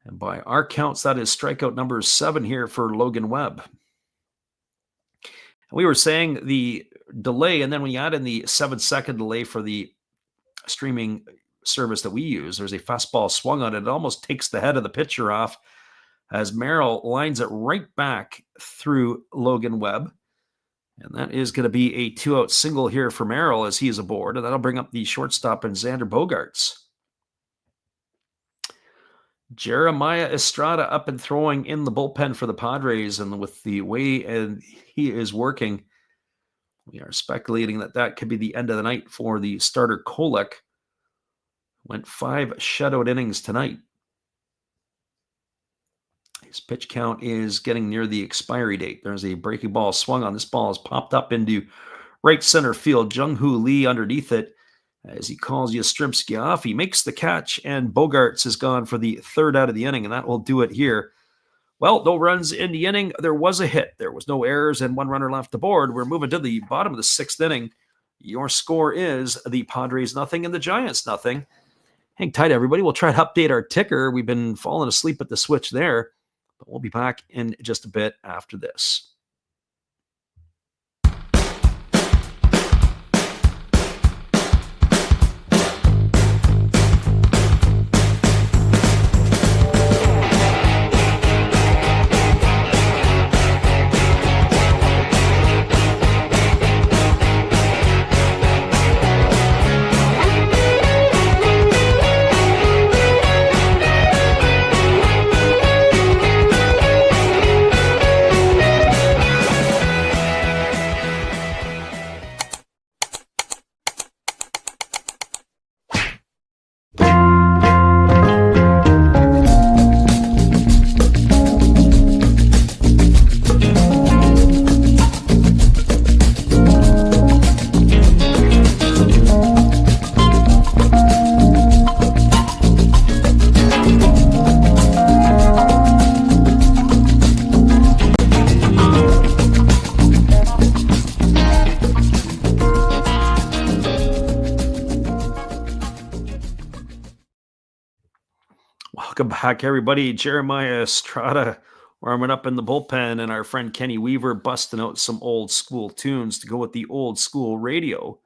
A: And by our counts, that is strikeout number 7 here for Logan Webb. We were saying the delay, and then when you add in the 7-second delay for the streaming service that we use, there's a fastball swung on it. It almost takes the head of the pitcher off as Merrill lines it right back through Logan Webb. And that is going to be a 2-out single here for Merrill as he is aboard. And that'll bring up the shortstop and Xander Bogaerts. Jeremiah Estrada up and throwing in the bullpen for the Padres. And with the way he is working, we are speculating that that could be the end of the night for the starter Kolek. Went 5 shutout innings tonight. His pitch count is getting near the expiry date. There's a breaking ball swung on. This ball has popped up into right center field. Jung-Hoo Lee underneath it as he calls Yastrzemski off. He makes the catch, and Bogaerts is gone for the 3rd out of the inning, and that will do it here. Well, no runs in the inning. There was a hit. There was no errors, and 1 runner left aboard. We're moving to the bottom of the 6th inning. Your score is the Padres 0 and the Giants 0. Hang tight, everybody. We'll try to update our ticker. We've been falling asleep at the switch there, but we'll be back in just a bit after this. Welcome back, everybody. Jeremiah Estrada warming up in the bullpen, and our friend Kenny Weaver busting out some old school tunes to go with the old school radio.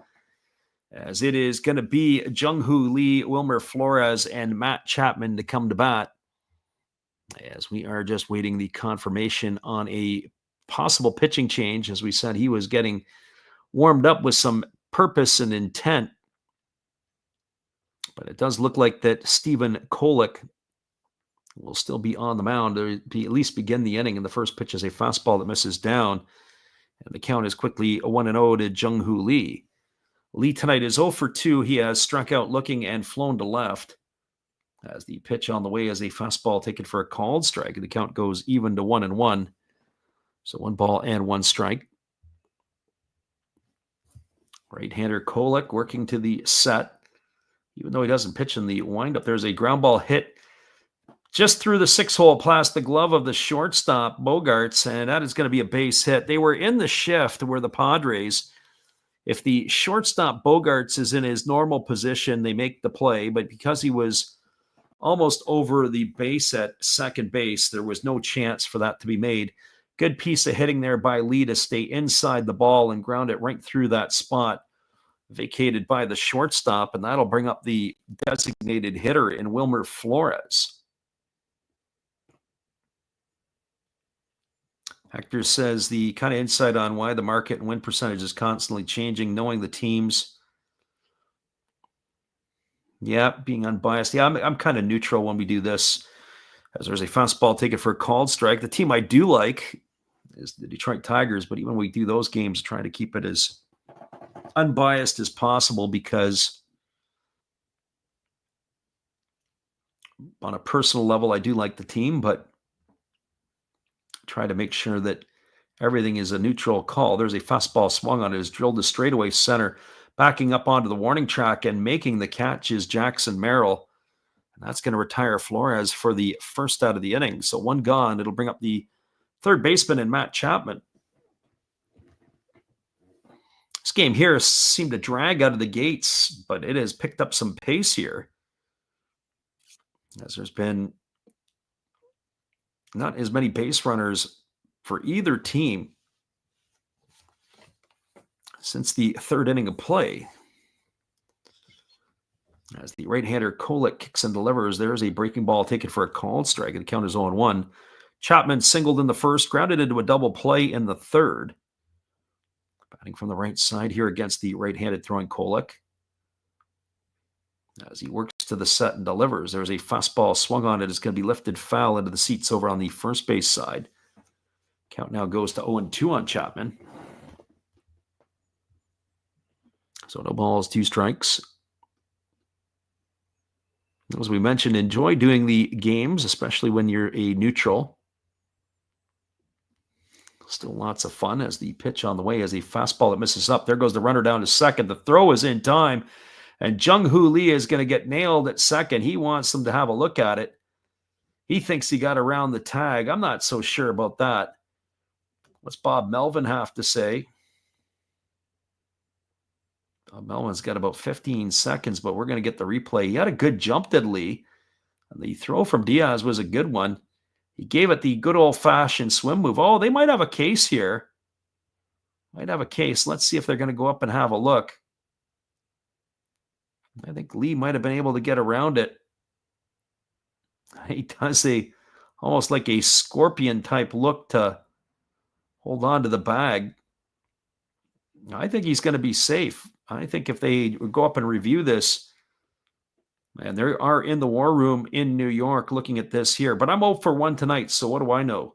A: As it is going to be Jung-Hoo Lee, Wilmer Flores, and Matt Chapman to come to bat. As we are just waiting the confirmation on a possible pitching change. As we said, he was getting warmed up with some purpose and intent. But it does look like that Stephen Kolek will still be on the mound to at least begin the inning. And the first pitch is a fastball that misses down. And the count is quickly a 1-0 to Jung-Hoo Lee. Lee tonight is 0 for 2. He has struck out looking and flown to left. As the pitch on the way is a fastball taken for a called strike. And the count goes even to 1-1. So 1 ball and 1 strike. Right-hander Kolek working to the set. Even though he doesn't pitch in the windup, there's a ground ball hit just through the 6-hole plastic glove of the shortstop, Bogaerts, and that is going to be a base hit. They were in the shift where the Padres, if the shortstop Bogaerts is in his normal position, they make the play, but because he was almost over the base at second base, there was no chance for that to be made. Good piece of hitting there by Lee to stay inside the ball and ground it right through that spot, vacated by the shortstop, and that'll bring up the designated hitter in Wilmer Flores. Hector says the kind of insight on why the market and win percentage is constantly changing, knowing the teams. Yeah, being unbiased. Yeah, I'm kind of neutral when we do this, as there's a fastball taken for a called strike. The team I do like is the Detroit Tigers, but even when we do those games, try to keep it as unbiased as possible, because on a personal level, I do like the team, but try to make sure that everything is a neutral call. There's a fastball swung on it. It's drilled to straightaway center, backing up onto the warning track and making the catch is Jackson Merrill. And that's going to retire Flores for the 1st out of the inning. So 1 gone. It'll bring up the third baseman and Matt Chapman. This game here seemed to drag out of the gates, but it has picked up some pace here, as there's been not as many base runners for either team since the third inning of play. As the right-hander Kolek kicks and delivers, there's a breaking ball taken for a called strike. The count is 0-1. Chapman singled in the first, grounded into a double play in the third. Batting from the right side here against the right-handed throwing Kolek. As he works to the set and delivers, there's a fastball swung on it. It's going to be lifted foul into the seats over on the first base side. Count now goes to 0-2 on Chapman. So no balls, 2 strikes. As we mentioned, enjoy doing the games, especially when you're a neutral. Still lots of fun as the pitch on the way as a fastball that misses up. There goes the runner down to second. The throw is in time, and Jung-Hoo Lee is going to get nailed at second. He wants them to have a look at it. He thinks he got around the tag. I'm not so sure about that. What's Bob Melvin have to say? Bob Melvin's got about 15 seconds, but we're going to get the replay. He had a good jump, did Lee. And the throw from Diaz was a good one. He gave it the good old-fashioned swim move. Oh, they might have a case here. Might have a case. Let's see if they're going to go up and have a look. I think Lee might have been able to get around it. He does almost like a scorpion-type look to hold on to the bag. I think he's going to be safe. I think if they go up and review this, and they are in the war room in New York looking at this here. But I'm 0 for 1 tonight, so what do I know?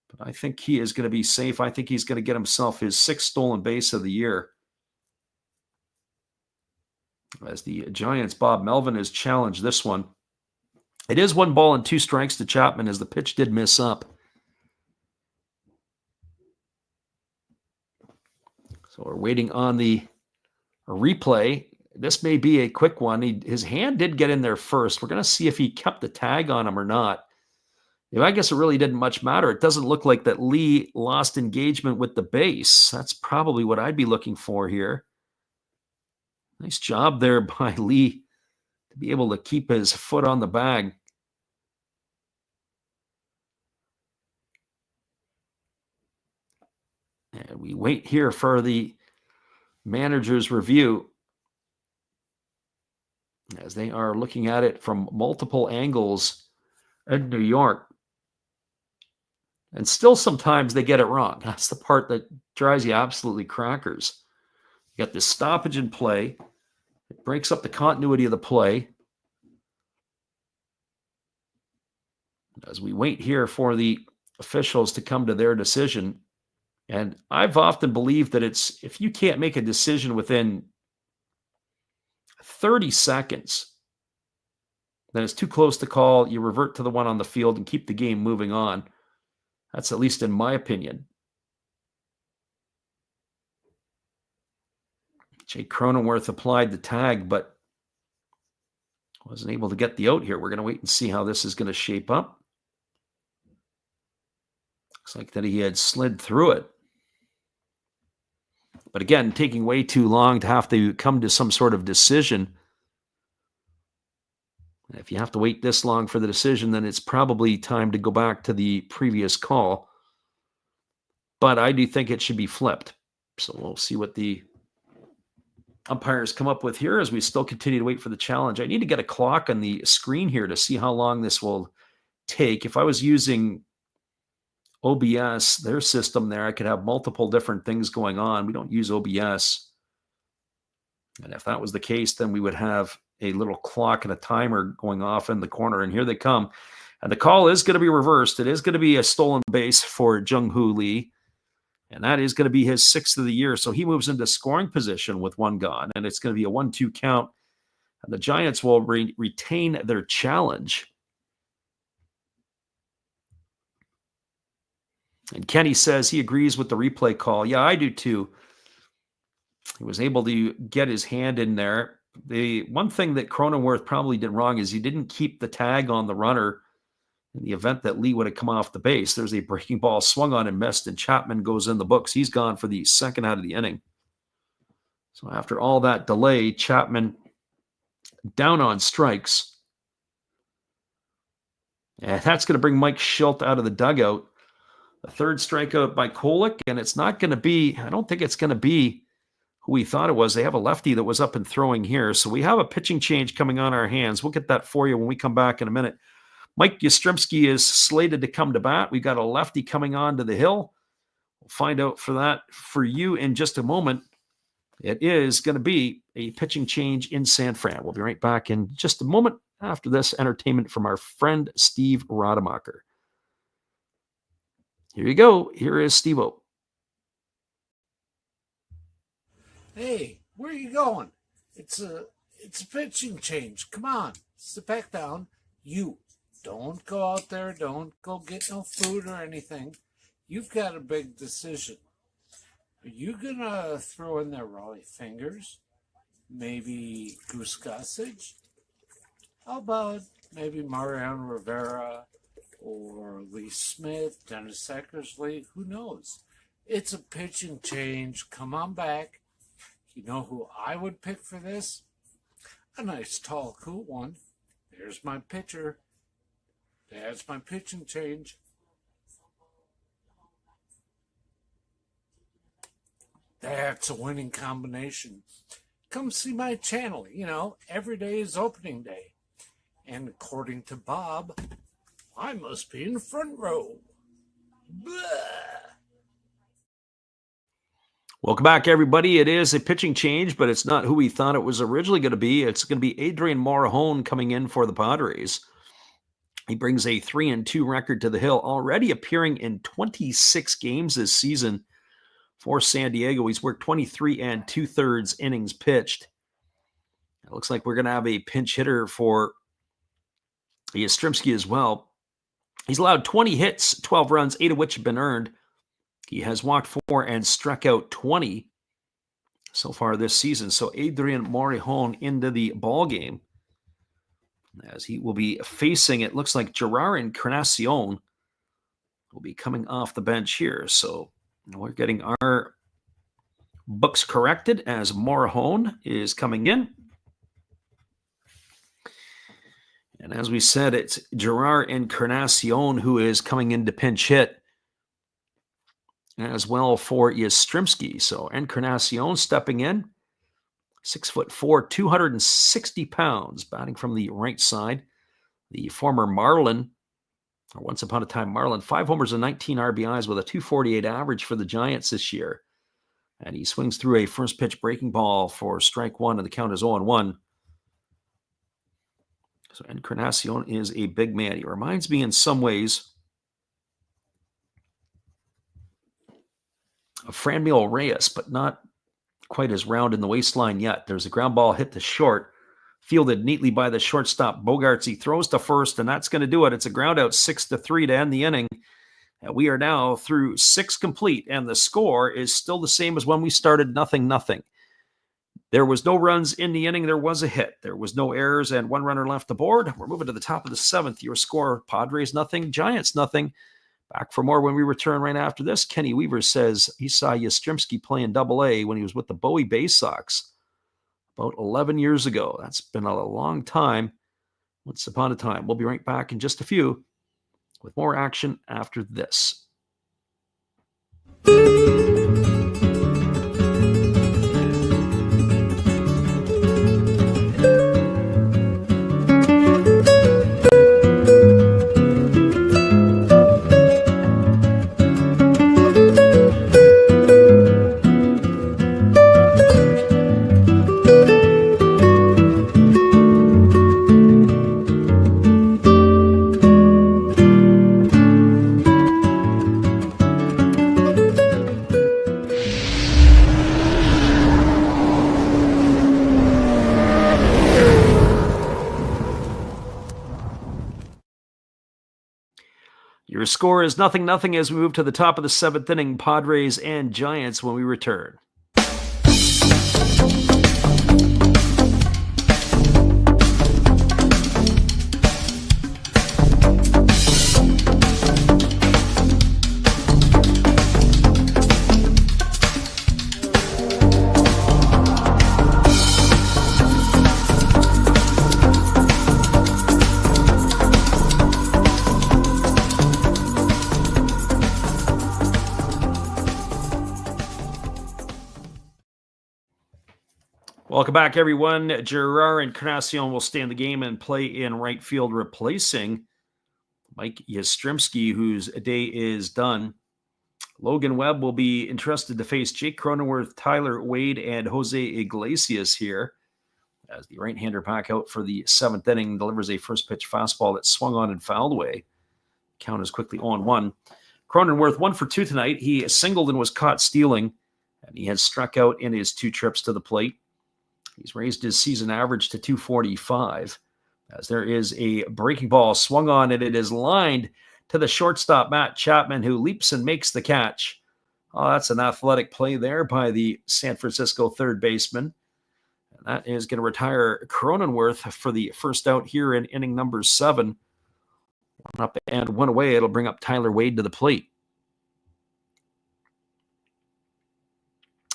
A: But I think he is going to be safe. I think he's going to get himself his 6th stolen base of the year. As the Giants, Bob Melvin has challenged this one. It is 1 ball and 2 strikes to Chapman as the pitch did miss up. So we're waiting on the replay. This may be a quick one. His hand did get in there first. We're going to see if he kept the tag on him or not. I guess it really didn't much matter. It doesn't look like that Lee lost engagement with the base. That's probably what I'd be looking for here. Nice job there by Lee to be able to keep his foot on the bag. And we wait here for the manager's review as they are looking at it from multiple angles in New York. And still sometimes they get it wrong. That's the part that drives you absolutely crackers. You got this stoppage in play. It breaks up the continuity of the play. As we wait here for the officials to come to their decision. And I've often believed that if you can't make a decision within 30 seconds, then it's too close to call. You revert to the one on the field and keep the game moving on. That's at least in my opinion. Jake Cronenworth applied the tag, but wasn't able to get the out here. We're going to wait and see how this is going to shape up. Looks like that he had slid through it. But again, taking way too long to have to come to some sort of decision. If you have to wait this long for the decision, then it's probably time to go back to the previous call. But I do think it should be flipped. So we'll see what the umpires come up with here as we still continue to wait for the challenge. I need to get a clock on the screen here to see how long this will take. If I was using OBS, their system there, I could have multiple different things going on. We don't use OBS. And if that was the case, then we would have a little clock and a timer going off in the corner. And here they come. And the call is going to be reversed. It is going to be a stolen base for Jung-Hoo Lee. And that is going to be his 6th of the year. So he moves into scoring position with 1 gone. And it's going to be a 1-2 count. And the Giants will retain their challenge. And Kenny says he agrees with the replay call. Yeah, I do too. He was able to get his hand in there. The one thing that Cronenworth probably did wrong is he didn't keep the tag on the runner in the event that Lee would have come off the base. There's a breaking ball swung on and missed, and Chapman goes in the books. He's gone for the 2nd out of the inning. So after all that delay, Chapman down on strikes. And that's going to bring Mike Schilt out of the dugout. The third strikeout by Kolek, and it's not going to be, I don't think it's going to be who we thought it was. They have a lefty that was up and throwing here. So we have a pitching change coming on our hands. We'll get that for you when we come back in a minute. Mike Yastrzemski is slated to come to bat. We got a lefty coming on to the hill. We'll find out for that for you in just a moment. It is going to be a pitching change in San Fran. We'll be right back in just a moment after this entertainment from our friend Steve Rademacher. Here you go. Here is Steve-O.
C: Hey, where are you going? It's a pitching change. Come on, sit back down. You don't go out there. Don't go get no food or anything. You've got a big decision. Are you gonna throw in there Rollie Fingers? Maybe Goose Gossage? How about maybe Mariano Rivera or Lee Smith, Dennis Eckersley? Who knows? It's a pitching change. Come on back. You know who I would pick for this? A nice tall cool one. There's my pitcher. That's my pitching change. That's a winning combination. Come see my channel. You know, every day is opening day. And according to Bob, I must be in the front row. Blah.
A: Welcome back, everybody. It is a pitching change, but it's not who we thought it was originally going to be. It's going to be Adrian Morejon coming in for the Padres. He brings a 3-2 record to the hill, already appearing in 26 games this season for San Diego. He's worked 23 2/3 innings pitched. It looks like we're going to have a pinch hitter for Yastrzemski as well. He's allowed 20 hits, 12 runs, 8 of which have been earned. He has walked 4 and struck out 20 so far this season. So Adrian Morejon into the ball game, as he will be facing, it looks like Gerard Encarnacion will be coming off the bench here. So we're getting our books corrected as Morejon is coming in. And as we said, it's Gerard Encarnacion who is coming in to pinch hit as well for Yastrzemski. So Encarnacion stepping in, 6'4", 260 pounds, batting from the right side. The former Marlin, or once upon a time Marlin, 5 homers and 19 RBIs with a 248 average for the Giants this year. And he swings through a first pitch breaking ball for strike one, and the count is 0-1. So Encarnacion is a big man. He reminds me in some ways of Franmil Reyes, but not quite as round in the waistline yet. There's a ground ball hit to short, fielded neatly by the shortstop Bogarts. He throws to first, and that's going to do it. It's a ground out 6-3 to end the inning. And we are now through 6 complete, and the score is still the same as when we started, 0-0. There was no runs in the inning. There was a hit. There was no errors and 1 runner left aboard. We're moving to the top of the 7th. Your score, Padres 0, Giants 0. Back for more when we return right after this. Kenny Weaver says he saw Yastrzemski playing Double-A when he was with the Bowie Bay Sox about 11 years ago. That's been a long time. Once upon a time. We'll be right back in just a few with more action after this. Your score is 0-0 as we move to the top of the 7th inning, Padres and Giants when we return. Welcome back, everyone. Gerard Encarnacion will stay in the game and play in right field, replacing Mike Yastrzemski, whose day is done. Logan Webb will be interested to face Jake Cronenworth, Tyler Wade, and Jose Iglesias here, as the right-hander back out for the 7th inning delivers a first-pitch fastball that swung on and fouled away. Count is quickly 0-1. Cronenworth 1 for 2 tonight. He singled and was caught stealing, and he has struck out in his 2 trips to the plate. He's raised his season average to 245, as there is a breaking ball swung on, and it is lined to the shortstop, Matt Chapman, who leaps and makes the catch. Oh, that's an athletic play there by the San Francisco third baseman. And that is going to retire Cronenworth for the first out here in inning number 7. 1 up and 1 away. It'll bring up Tyler Wade to the plate.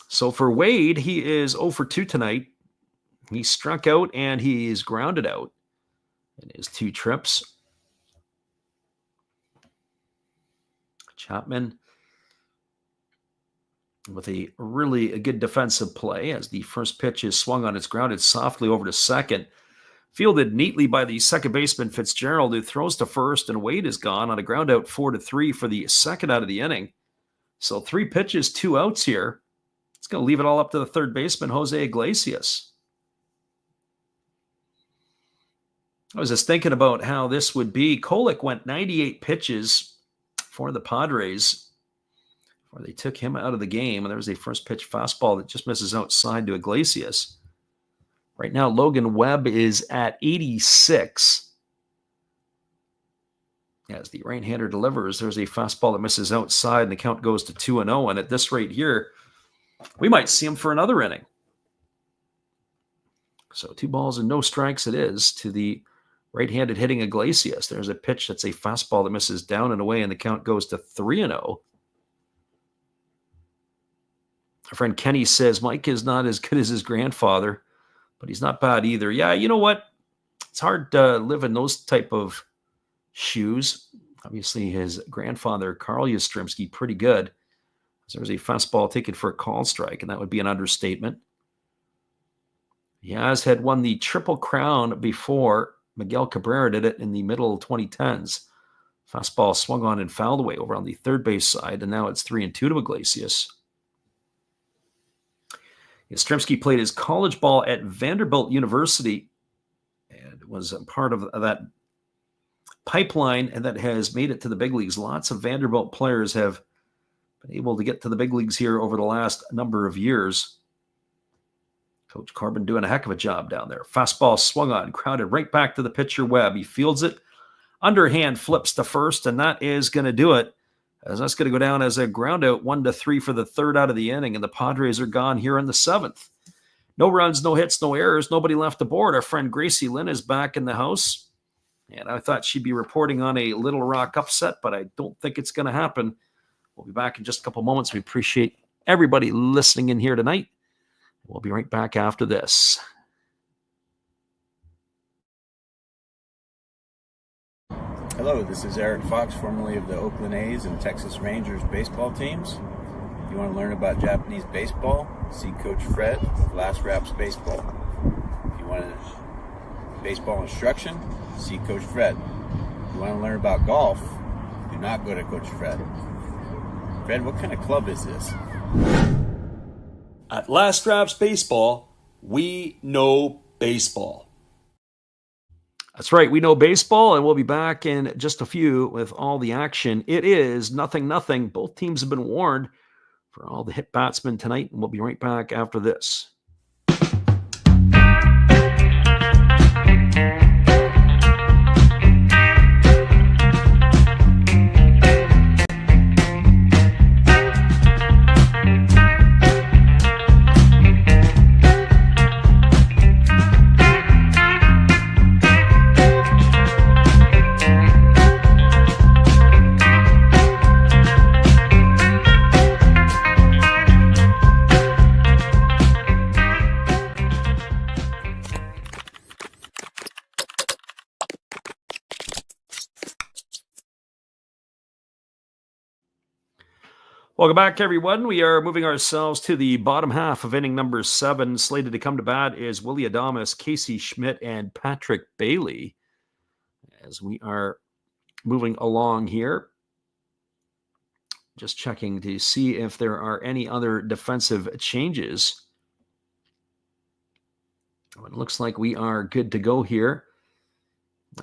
A: So for Wade, he is 0 for 2 tonight. He struck out and he is grounded out in his 2 trips. Chapman with a really good defensive play as the first pitch is swung on. It's grounded softly over to second. Fielded neatly by the second baseman Fitzgerald, who throws to first, and Wade is gone on a ground out 4-3 for the second out of the inning. So 3 pitches, 2 outs here. It's going to leave it all up to the third baseman, Jose Iglesias. I was just thinking about how this would be. Kolek went 98 pitches for the Padres before they took him out of the game, and there was a first pitch fastball that just misses outside to Iglesias. Right now, Logan Webb is at 86. As the right-hander delivers, there's a fastball that misses outside, and the count goes to 2-0. And at this rate here, we might see him for another inning. So 2 balls and no strikes it is to the right-handed hitting Iglesias. There's a pitch that's a fastball that misses down and away, and the count goes to 3-0. Our friend Kenny says Mike is not as good as his grandfather, but he's not bad either. Yeah, you know what? It's hard to live in those type of shoes. Obviously, his grandfather, Carl Yastrzemski, pretty good. There was a fastball taken for a call strike, and that would be an understatement. He has had won the Triple Crown before. Miguel Cabrera did it in the middle 2010s. Fastball swung on and fouled away over on the third base side, and now it's 3-2 to Iglesias. Yastrzemski played his college ball at Vanderbilt University and was a part of that pipeline, and that has made it to the big leagues. Lots of Vanderbilt players have been able to get to the big leagues here over the last number of years. Coach Corbin doing a heck of a job down there. Fastball swung on, crowded right back to the pitcher Webb. He fields it. Underhand flips to first, and that is going to do it. As that's going to go down as a ground out 1-3 for the third out of the inning, and the Padres are gone here in the 7th. No runs, no hits, no errors, nobody left aboard. Our friend Gracie Lynn is back in the house, and I thought she'd be reporting on a Little Rock upset, but I don't think it's going to happen. We'll be back in just a couple moments. We appreciate everybody listening in here tonight. We'll be right back after this.
B: Hello, this is Eric Fox, formerly of the Oakland A's and Texas Rangers baseball teams. If you want to learn about Japanese baseball, see Coach Fred of Last Raps Baseball. If you want baseball instruction, see Coach Fred. If you want to learn about golf, do not go to Coach Fred. Fred, what kind of club is this?
A: At Last Raps Baseball, we know baseball. That's right, we know baseball, and we'll be back in just a few with all the action. It is 0-0. Both teams have been warned for all the hit batsmen tonight, and we'll be right back after this. Welcome back, everyone. We are moving ourselves to the bottom half of inning number 7. Slated to come to bat is Willie Adames, Casey Schmidt, and Patrick Bailey. As we are moving along here, just checking to see if there are any other defensive changes. It looks like we are good to go here,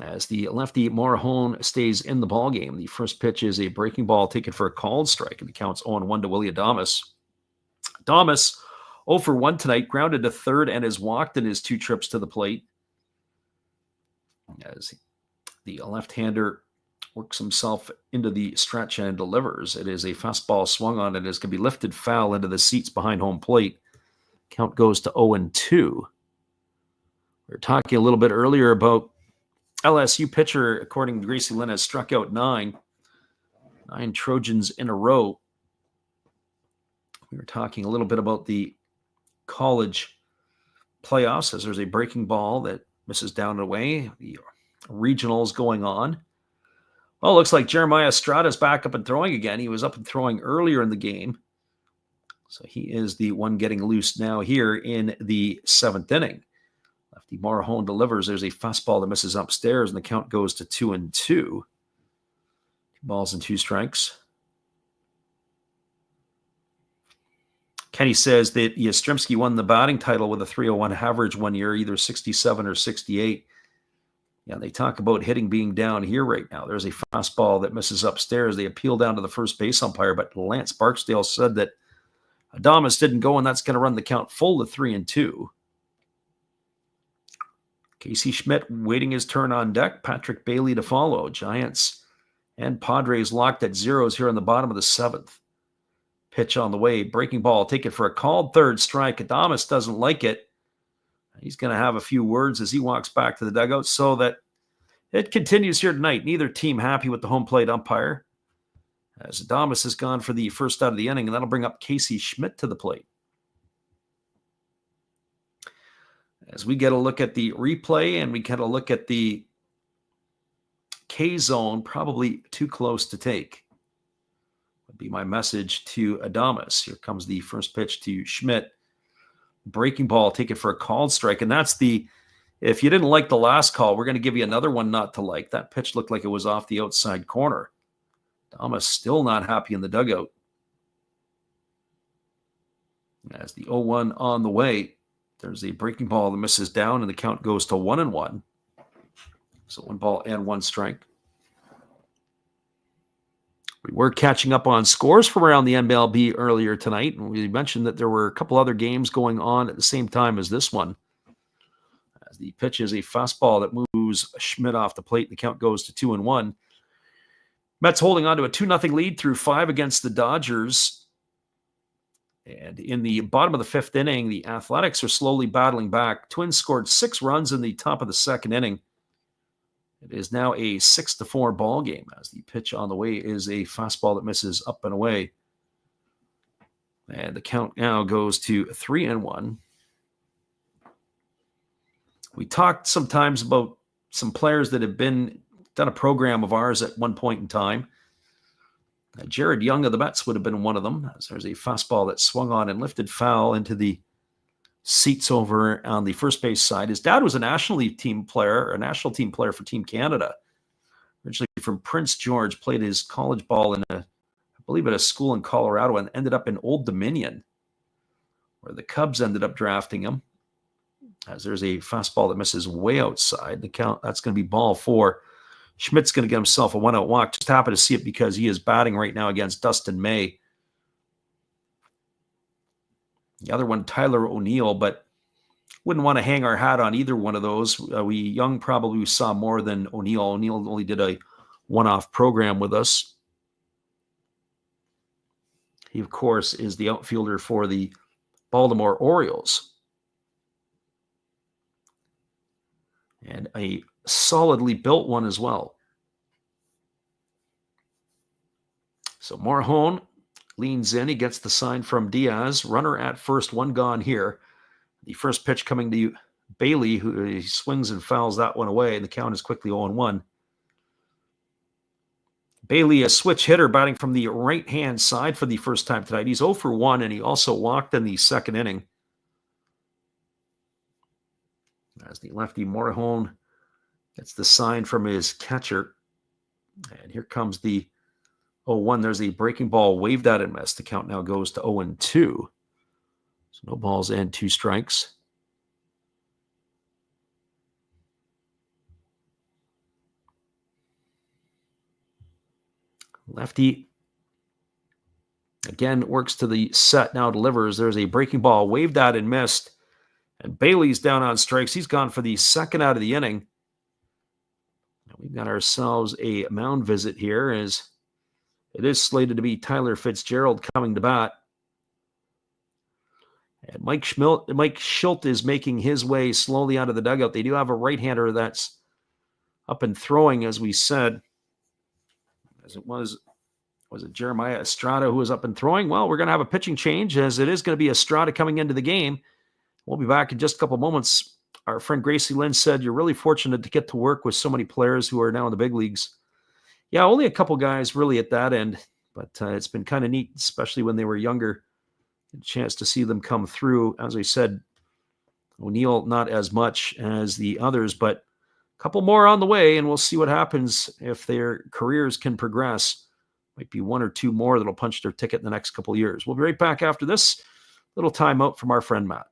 A: as the lefty Morahone stays in the ballgame. The first pitch is a breaking ball taken for a called strike, and the count's 0-1 to Willie Adames. Adames 0 for 1 tonight, grounded to third and has walked in his 2 trips to the plate, as the left-hander works himself into the stretch and delivers. It is a fastball swung on and is going to be lifted foul into the seats behind home plate. Count goes to 0-2. We were talking a little bit earlier about LSU pitcher, according to Gracie Lynn, has struck out 9 Trojans in a row. We were talking a little bit about the college playoffs, as there's a breaking ball that misses down and away. The regionals going on. Well, it looks like Jeremiah Estrada's back up and throwing again. He was up and throwing earlier in the game, so he is the one getting loose now here in the 7th inning. Lefty Morahone delivers. There's a fastball that misses upstairs, and the count goes to 2-2. 2 balls and 2 strikes. Kenny says that Yastrzemski won the batting title with a 301 average one year, either 67 or 68. Yeah, they talk about hitting being down here right now. There's a fastball that misses upstairs. They appeal down to the first base umpire, but Lance Barksdale said that Adames didn't go, and that's going to run the count full to 3-2. Casey Schmidt waiting his turn on deck. Patrick Bailey to follow. Giants and Padres locked at zeros here in the bottom of the 7th. Pitch on the way. Breaking ball. Take it for a called third strike. Adames doesn't like it. He's going to have a few words as he walks back to the dugout, so that it continues here tonight. Neither team happy with the home plate umpire, as Adames has gone for the first out of the inning, and that'll bring up Casey Schmidt to the plate. As we get a look at the replay and we get a look at the K-zone, probably too close to take, would be my message to Adames. Here comes the first pitch to Schmidt. Breaking ball, take it for a called strike. And that's if you didn't like the last call, we're going to give you another one not to like. That pitch looked like it was off the outside corner. Adames still not happy in the dugout. As the 0-1 on the way, there's a breaking ball that misses down, and the count goes to 1-1. So 1 ball and 1 strike. We were catching up on scores from around the MLB earlier tonight, and we mentioned that there were a couple other games going on at the same time as this one. As the pitch is a fastball that moves Schmidt off the plate, and the count goes to 2-1. Mets holding on to a 2-0 lead through 5 against the Dodgers. And in the bottom of the 5th inning, the Athletics are slowly battling back. Twins scored 6 runs in the top of the 2nd inning. It is now a 6-4 ball game, as the pitch on the way is a fastball that misses up and away. And the count now goes to 3-1. We talked sometimes about some players that have done a program of ours at one point in time. Jared Young of the Mets would have been one of them, as there's a fastball that swung on and lifted foul into the seats over on the first base side. His dad was a national team player for Team Canada. Originally from Prince George, played his college ball in I believe at a school in Colorado, and ended up in Old Dominion, where the Cubs ended up drafting him. As there's a fastball that misses way outside. The count, that's going to be ball 4. Schmidt's going to get himself a 1-out walk. Just happy to see it because he is batting right now against Dustin May. The other one, Tyler O'Neill, but wouldn't want to hang our hat on either one of those. Young probably saw more than O'Neill. O'Neill only did a one-off program with us. He, of course, is the outfielder for the Baltimore Orioles. And a solidly built one as well. So Morahone leans in. He gets the sign from Diaz. Runner at first, 1 gone here. The first pitch coming to Bailey, who he swings and fouls that one away, and the count is quickly 0-1. Bailey, a switch hitter, batting from the right-hand side for the first time tonight. He's 0 for 1, and he also walked in the second inning. As the lefty Morahone gets the sign from his catcher. And here comes the 0-1. There's a breaking ball waved at and missed. The count now goes to 0-2. So no balls and 2 strikes. Lefty again works to the set, now delivers. There's a breaking ball waved at and missed. And Bailey's down on strikes. He's gone for the second out of the inning. We've got ourselves a mound visit here, as it is slated to be Tyler Fitzgerald coming to bat. And Mike Schilt is making his way slowly out of the dugout. They do have a right-hander that's up and throwing, as we said. As it was it Jeremiah Estrada who was up and throwing? Well, we're going to have a pitching change, as it is going to be Estrada coming into the game. We'll be back in just a couple moments. Our friend Gracie Lynn said, you're really fortunate to get to work with so many players who are now in the big leagues. Yeah, only a couple guys really at that end, but it's been kind of neat, especially when they were younger. A chance to see them come through. As I said, O'Neill not as much as the others, but a couple more on the way, and we'll see what happens if their careers can progress. Might be 1 or 2 more that'll punch their ticket in the next couple of years. We'll be right back after this little timeout from our friend Matt.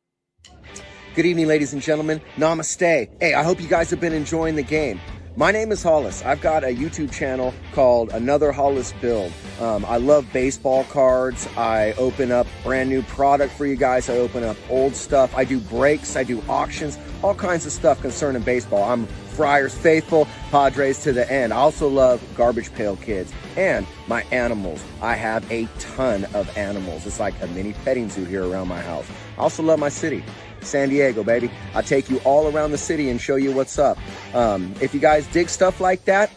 E: Good evening, ladies and gentlemen. Namaste. Hey, I hope you guys have been enjoying the game. My name is Hollis. I've got a YouTube channel called Another Hollis Build. I love baseball cards. I open up brand new product for you guys. I open up old stuff. I do breaks. I do auctions. All kinds of stuff concerning baseball. I'm Friars faithful, Padres to the end. I also love Garbage Pail Kids and my animals. I have a ton of animals. It's like a mini petting zoo here around my house. I also love my city. San Diego, baby. I'll take you all around the city and show you what's up. If you guys dig stuff like that,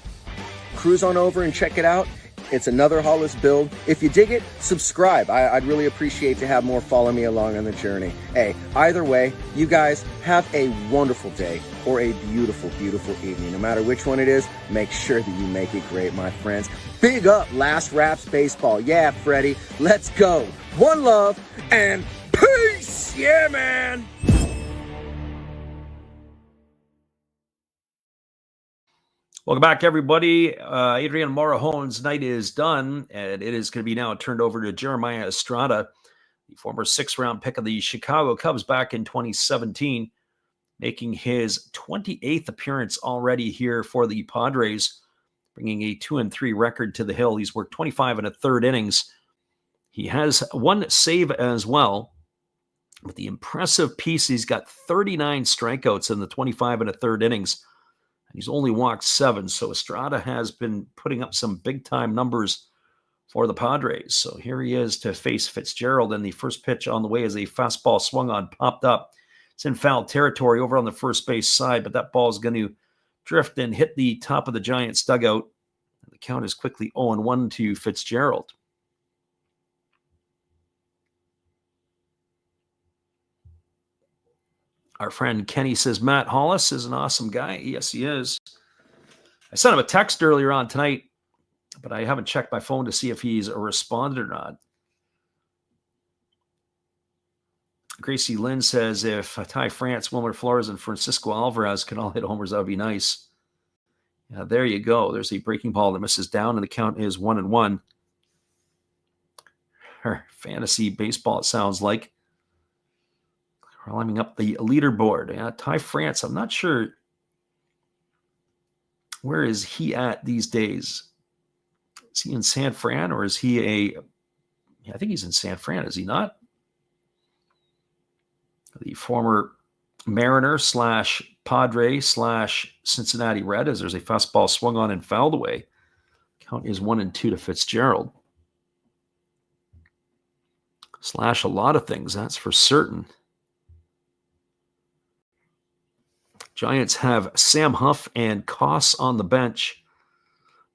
E: cruise on over and check it out. It's Another Hollis Build. If you dig it, subscribe. I'd really appreciate to have more follow me along on the journey. Hey, either way, you guys have a wonderful day or a beautiful, beautiful evening. No matter which one it is, make sure that you make it great, my friends. Big up Last Raps Baseball. Yeah, Freddie, let's go. One love and peace. Yeah, man.
A: Welcome back, everybody. Adrian Morahone's night is done, and it is going to be now turned over to Jeremiah Estrada, the former 6th-round pick of the Chicago Cubs back in 2017, making his 28th appearance already here for the Padres, bringing a 2-3 record to the hill. He's worked 25 1/3 innings. He has 1 save as well. But the impressive piece, he's got 39 strikeouts in the 25 1/3 innings. And he's only walked 7. So Estrada has been putting up some big-time numbers for the Padres. So here he is to face Fitzgerald. And the first pitch on the way is a fastball swung on, popped up. It's in foul territory over on the first base side, but that ball is going to drift and hit the top of the Giants' dugout. And the count is quickly 0-1 to Fitzgerald. Our friend Kenny says, Matt Hollis is an awesome guy. Yes, he is. I sent him a text earlier on tonight, but I haven't checked my phone to see if he's responded or not. Gracie Lynn says, if Ty France, Wilmer Flores, and Francisco Alvarez can all hit homers, that would be nice. Yeah, there you go. There's a breaking ball that misses down, and the count is 1-1. Her fantasy baseball, it sounds like. Climbing up the leaderboard. Ty France, I'm not sure. Where is he at these days? Is he in San Fran, or is he I think he's in San Fran, is he not? The former Mariner / Padre / Cincinnati Red, as there's a fastball swung on and fouled away. Count is 1-2 to Fitzgerald. / a lot of things, that's for certain. Giants have Sam Huff and Koss on the bench.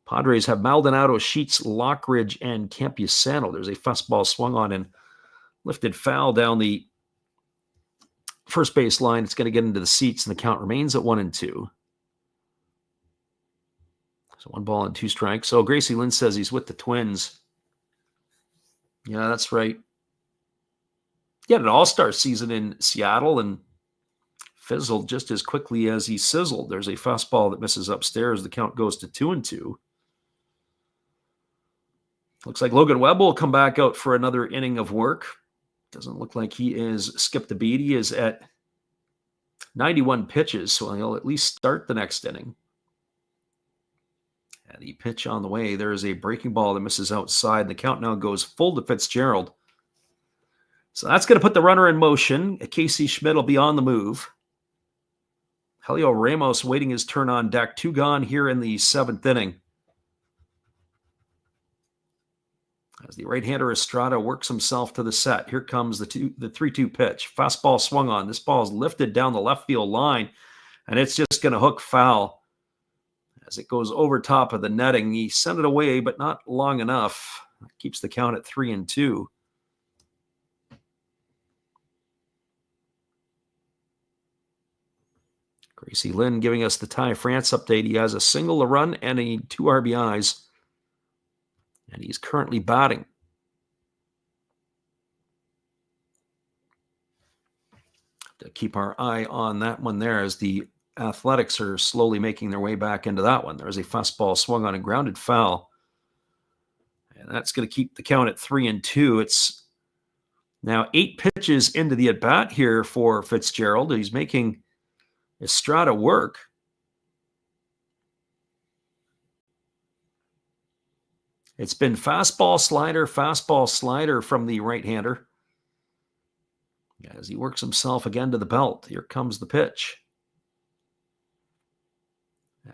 A: Padres have Maldonado, Sheets, Lockridge, and Campusano. There's a fastball swung on and lifted foul down the first base line. It's going to get into the seats, and the count remains at 1-2. So 1-2 So Gracie Lynn says he's with the Twins. Yeah, that's right. He had an all-star season in Seattle and fizzled just as quickly as he sizzled. There's a fastball that misses upstairs. The count goes to 2-2. Looks like Logan Webb will come back out for another inning of work. Doesn't look like he is skipped a beat. He is at 91 pitches, so he'll at least start the next inning. And the pitch on the way. There is a breaking ball that misses outside. The count now goes full to Fitzgerald. So that's going to put the runner in motion. Casey Schmidt will be on the move. Helio Ramos waiting his turn on deck. 2 gone here in the 7th inning. As the right-hander Estrada works himself to the set. Here comes the 3-2 pitch. Fastball swung on. This ball is lifted down the left field line, and it's just going to hook foul. As it goes over top of the netting, he sent it away, but not long enough. Keeps the count at 3-2. Gracie Lynn giving us the Ty France update. He has a single, a run, and 2 RBIs. And he's currently batting. To keep our eye on that one there as the Athletics are slowly making their way back into that one. There's a fastball swung on and grounded foul. And that's going to keep the count at 3-2. It's now 8 pitches into the at-bat here for Fitzgerald. He's making Estrada work. It's been fastball, slider from the right-hander. As he works himself again to the belt. Here comes the pitch.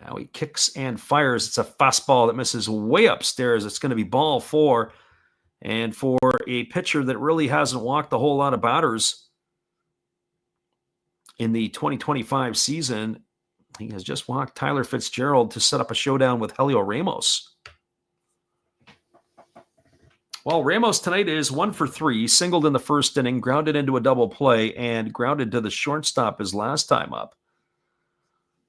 A: Now he kicks and fires. It's a fastball that misses way upstairs. It's going to be ball 4. And for a pitcher that really hasn't walked a whole lot of batters in the 2025 season, he has just walked Tyler Fitzgerald to set up a showdown with Helio Ramos. Well, Ramos tonight is 1 for 3, singled in the first inning, grounded into a double play, and grounded to the shortstop his last time up.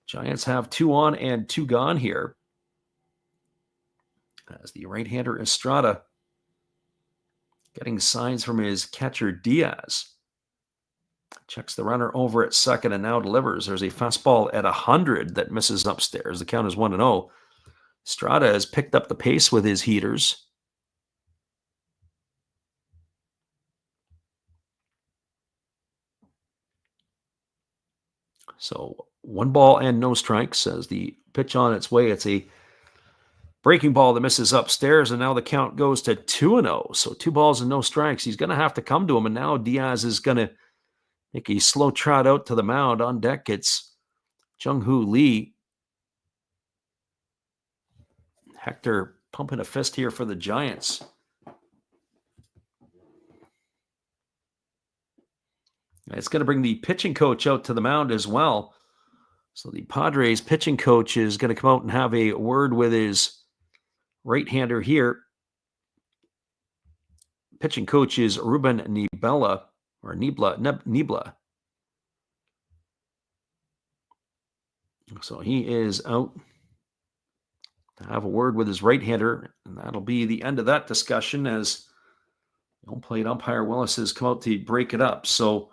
A: Giants have 2 on and 2 gone here. As the right-hander Estrada getting signs from his catcher Diaz. Checks the runner over at second and now delivers. There's a fastball at 100 that misses upstairs. The count is 1-0. Estrada has picked up the pace with his heaters. So 1 ball and no strikes as the pitch on its way. It's a breaking ball that misses upstairs, and now the count goes to 2-0. So 2 balls and no strikes. He's going to have to come to him, and now Diaz is going to make a slow trot out to the mound. On deck, it's Jung-Hoo Lee. Hector pumping a fist here for the Giants. It's going to bring the pitching coach out to the mound as well. So the Padres pitching coach is going to come out and have a word with his right-hander here. Pitching coach is Ruben Nibla. So he is out to have a word with his right-hander, and that'll be the end of that discussion as the home plate umpire Willis has come out to break it up. So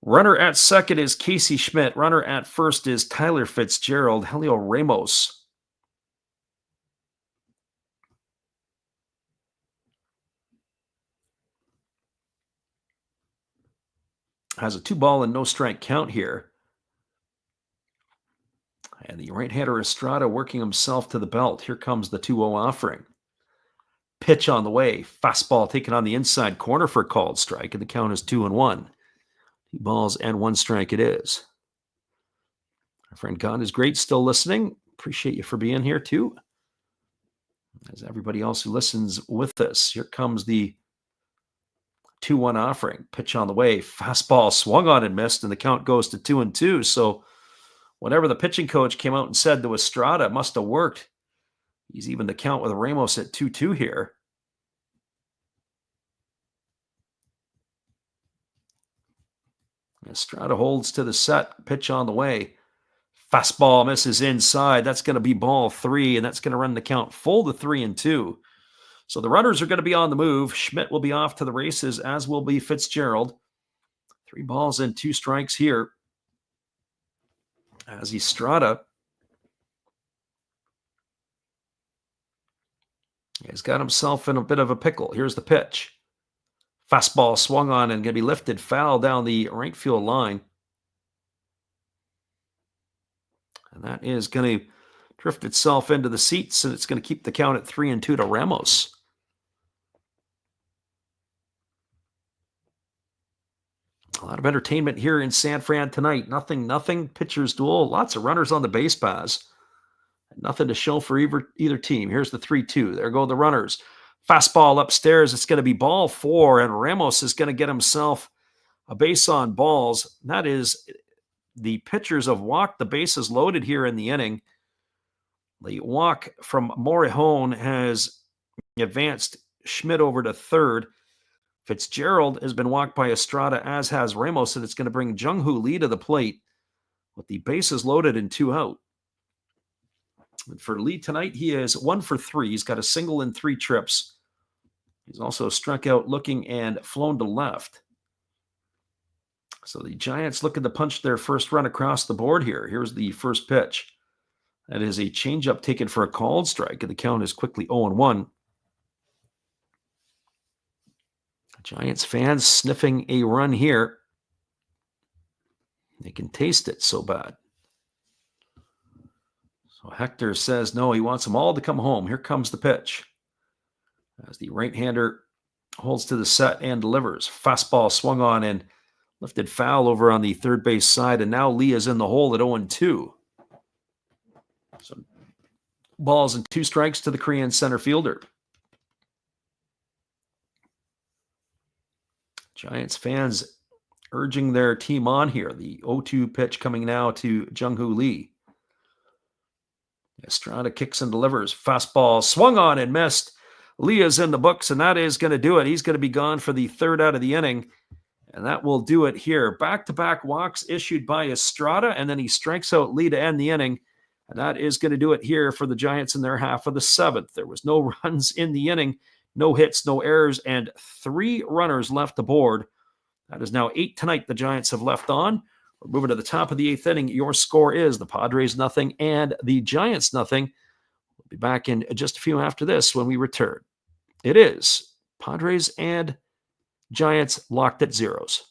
A: runner at second is Casey Schmidt. Runner at first is Tyler Fitzgerald. Helio Ramos has a 2 ball and no strike count here. And the right-hander Estrada working himself to the belt. Here comes the 2-0 offering. Pitch on the way. Fastball taken on the inside corner for a called strike, and the count is 2-1. 2 balls and 1 strike it is. Our friend Con is great, still listening. Appreciate you for being here too. As everybody else who listens with us, here comes the 2-1 offering. Pitch on the way. Fastball swung on and missed, and the count goes to 2-2. So whatever the pitching coach came out and said to Estrada must have worked. He's even the count with Ramos at 2-2 here. Estrada holds to the set. Pitch on the way. Fastball misses inside. That's going to be ball 3, and that's going to run the count full to 3-2. So the runners are going to be on the move. Schmidt will be off to the races, as will be Fitzgerald. 3 balls and 2 strikes here. As Estrada has got himself in a bit of a pickle. Here's the pitch. Fastball swung on and going to be lifted foul down the right field line. And that is going to drift itself into the seats, and it's going to keep the count at 3-2 to Ramos. A lot of entertainment here in San Fran tonight. Nothing. Pitchers duel. Lots of runners on the base paths. Nothing to show for either team. Here's the 3-2. There go the runners. Fastball upstairs. It's going to be ball 4, and Ramos is going to get himself a base on balls. That is, the pitchers have walked the bases loaded here in the inning. The walk from Morejón has advanced Schmidt over to third. Fitzgerald has been walked by Estrada, as has Ramos, and it's going to bring Jung-Hoo Lee to the plate with the bases loaded and 2 out. And for Lee tonight, he is 1 for 3. He's got a single and 3 trips. He's also struck out looking and flown to left. So the Giants looking to punch their first run across the board here. Here's the first pitch. That is a changeup taken for a called strike, and the count is quickly 0-1. Giants fans sniffing a run here. They can taste it so bad. So Hector says no, he wants them all to come home. Here comes the pitch. As the right-hander holds to the set and delivers. Fastball swung on and lifted foul over on the third base side, and now Lee is in the hole at 0-2. So balls and 2 strikes to the Korean center fielder. Giants fans urging their team on here. The 0-2 pitch coming now to Jung-Hoo Lee. Estrada kicks and delivers. Fastball swung on and missed. Lee is in the books, and that is going to do it. He's going to be gone for the 3rd out of the inning, and that will do it here. Back-to-back walks issued by Estrada, and then he strikes out Lee to end the inning, and that is going to do it here for the Giants in their half of the 7th. There was no runs in the inning, no hits, no errors, and 3 runners left aboard. That is now 8 tonight the Giants have left on. We're moving to the top of the 8th inning. Your score is the Padres 0 and the Giants 0. We'll be back in just a few after this when we return. It is Padres and Giants locked at 0s.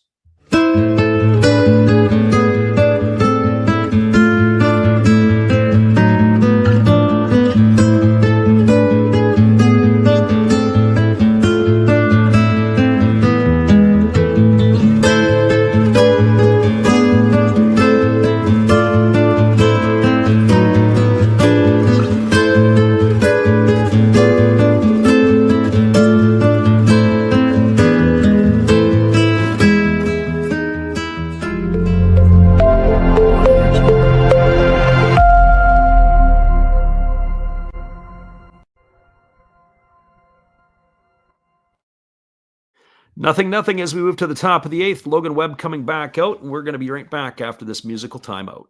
A: Nothing as we move to the top of the 8th. Logan Webb coming back out, and we're going to be right back after this musical timeout.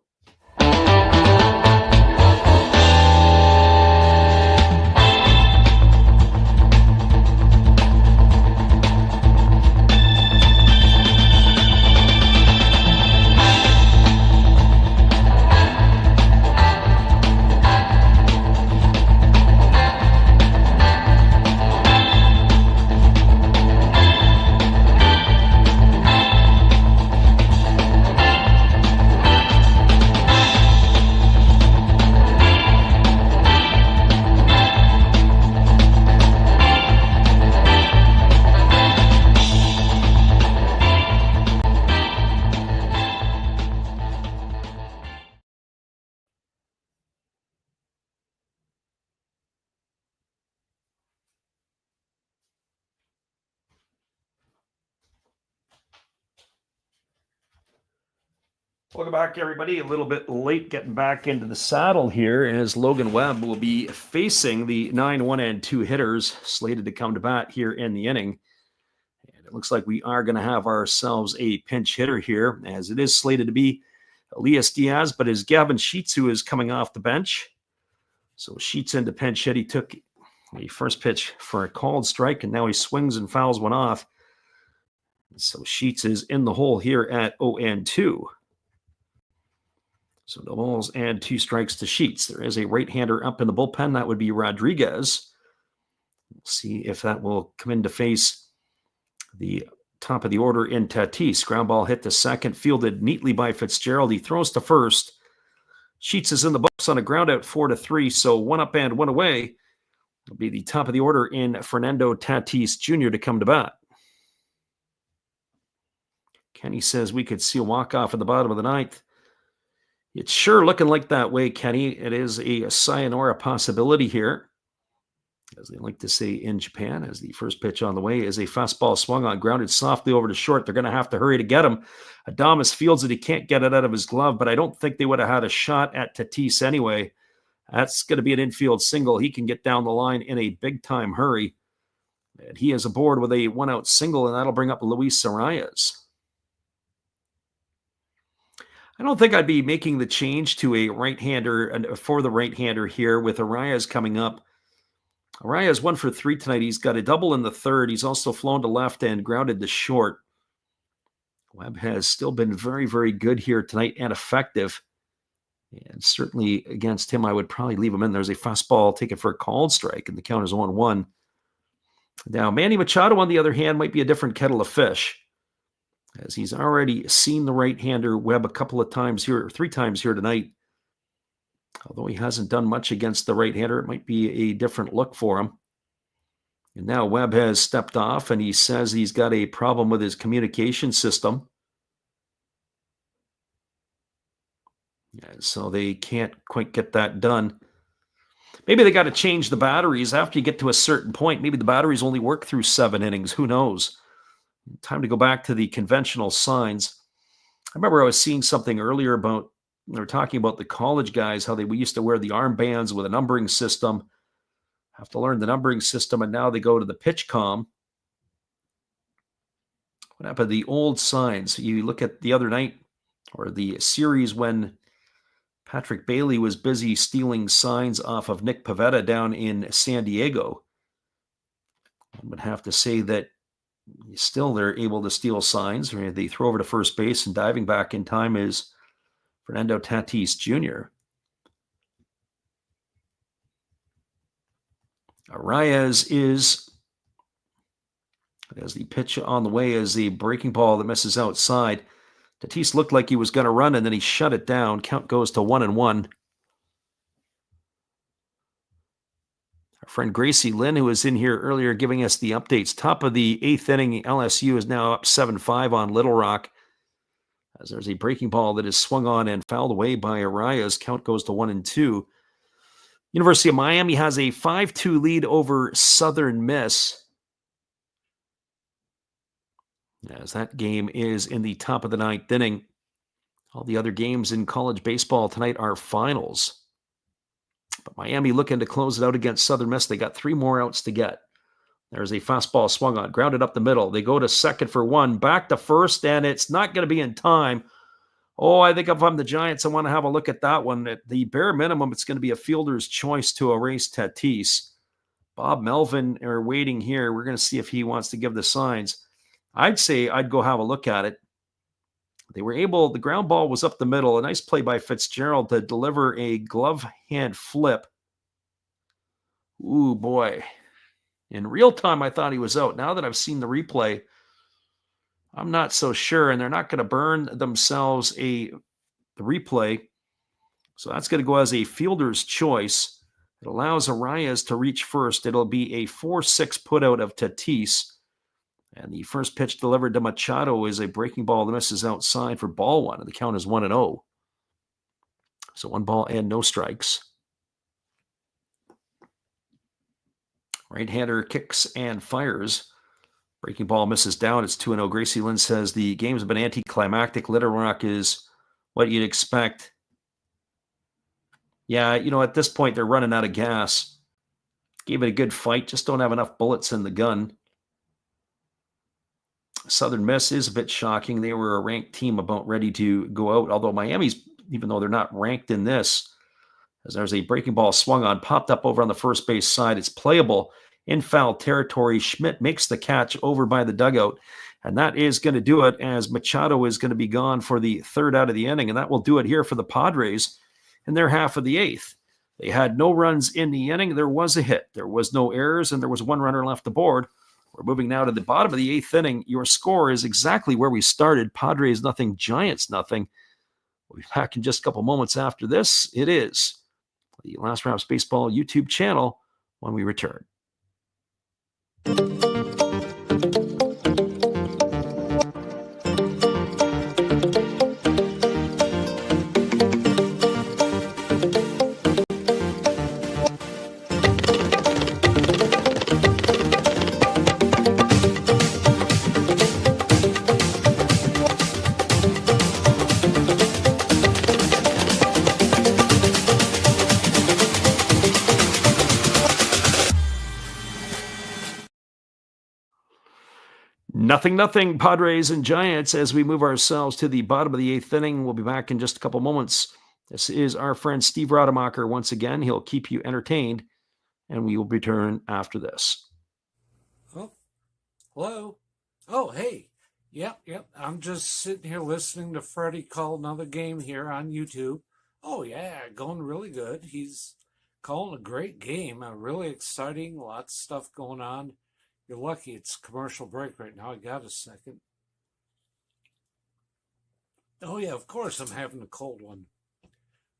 A: Welcome back, everybody. A little bit late getting back into the saddle here, as Logan Webb will be facing the 9-1-2 hitters slated to come to bat here in the inning. And it looks like we are going to have ourselves a pinch hitter here, as it is slated to be Elias Diaz, but is Gavin Sheets, who is coming off the bench. So Sheets into pinch hit. He took the first pitch for a called strike, and now he swings and fouls one off. So Sheets is in the hole here at 0-2. So no balls and 2 strikes to Sheets. There is a right-hander up in the bullpen. That would be Rodriguez. We'll see if that will come in to face the top of the order in Tatis. Ground ball hit to second, fielded neatly by Fitzgerald. He throws to first. Sheets is in the books on a ground out 4-3, so 1 up and 1 away. It'll be the top of the order in Fernando Tatis Jr. to come to bat. Kenny says we could see a walk-off at the bottom of the 9th. It's sure looking like that way, Kenny. It is a sayonara possibility here, as they like to say in Japan, as the first pitch on the way is a fastball swung on, grounded softly over to short. They're going to have to hurry to get him. Adames fields it. He can't get it out of his glove, but I don't think they would have had a shot at Tatis anyway. That's going to be an infield single. He can get down the line in a big-time hurry. And he is aboard with a 1-out single, and that'll bring up Luis Arias. I don't think I'd be making the change to a right-hander for the right-hander here with Arias coming up. Arias 1 for 3 tonight. He's got a double in the 3rd. He's also flown to left and grounded to short. Webb has still been very, very good here tonight and effective. And certainly against him, I would probably leave him in. There's a fastball taken for a called strike, and the count is 1-1. Now, Manny Machado, on the other hand, might be a different kettle of fish, as he's already seen the right-hander Webb a couple of times here, 3 times here tonight. Although he hasn't done much against the right-hander, it might be a different look for him. And now Webb has stepped off, and he says he's got a problem with his communication system. So they can't quite get that done. Maybe they got to change the batteries after you get to a certain point. Maybe the batteries only work through 7 innings. Who knows? Time to go back to the conventional signs. I remember I was seeing something earlier about, they were talking about the college guys, how we used to wear the armbands with a numbering system, have to learn the numbering system, and now they go to the pitch comm. What happened to the old signs? You look at the other night, or the series when Patrick Bailey was busy stealing signs off of Nick Pivetta down in San Diego. I would have to say that still they're able to steal signs. They throw over to first base, and diving back in time is Fernando Tatis Jr. Arias is, as the pitch on the way, is the breaking ball that misses outside. Tatis looked like he was going to run, and then he shut it down. Count goes to 1-1. Our friend Gracie Lynn, who was in here earlier giving us the updates. Top of the 8th inning, LSU is now up 7-5 on Little Rock, as there's a breaking ball that is swung on and fouled away by Arias. Count goes to 1-2. University of Miami has a 5-2 lead over Southern Miss, as that game is in the top of the 9th inning. All the other games in college baseball tonight are finals. But Miami looking to close it out against Southern Miss. They got 3 more outs to get. There's a fastball swung on, grounded up the middle. They go to second for 1, back to first, and it's not going to be in time. Oh, I think if I'm the Giants, I want to have a look at that one. At the bare minimum, it's going to be a fielder's choice to erase Tatis. Bob Melvin are waiting here. We're going to see if he wants to give the signs. I'd say I'd go have a look at it. They were able, the ground ball was up the middle. A nice play by Fitzgerald to deliver a glove hand flip. Ooh, boy. In real time, I thought he was out. Now that I've seen the replay, I'm not so sure, and they're not going to burn themselves the replay. So that's going to go as a fielder's choice. It allows Arias to reach first. It'll be a 4-6 putout of Tatis. And the first pitch delivered to Machado is a breaking ball that misses outside for ball 1, and the count is 1-0. So 1 ball and no strikes. Right-hander kicks and fires. Breaking ball misses down. It's 2-0. Gracie Lynn says the games have been anticlimactic. Little Rock is what you'd expect. Yeah, at this point, they're running out of gas. Gave it a good fight. Just don't have enough bullets in the gun. Southern Miss is a bit shocking. They were a ranked team about ready to go out, although Miami's even though they're not ranked in this. As there's a breaking ball swung on, popped up over on the first base side. It's playable in foul territory. Schmidt makes the catch over by the dugout, and that is going to do it, as Machado is going to be gone for the third out of the inning, and that will do it here for the Padres in their half of the eighth. They had no runs in the inning. There was a hit. There was no errors, and there was one runner left aboard. We're moving now to the bottom of the eighth inning. Your score is exactly where we started. Padres nothing, Giants nothing. We'll be back in just a couple moments after this. It is the Last Raps Baseball YouTube channel when we return. Nothing, Padres and Giants, as we move ourselves to the bottom of the eighth inning. We'll be back in just a couple moments. This is our friend Steve Rademacher once again. He'll keep you entertained, and we will return after this.
C: Oh, hello. Oh, hey. Yep. I'm just sitting here listening to Freddie call another game here on YouTube. Oh, yeah, going really good. He's calling a great game. Really exciting. Lots of stuff going on. You're lucky it's commercial break right now. I got a second. Oh, yeah, of course I'm having a cold one.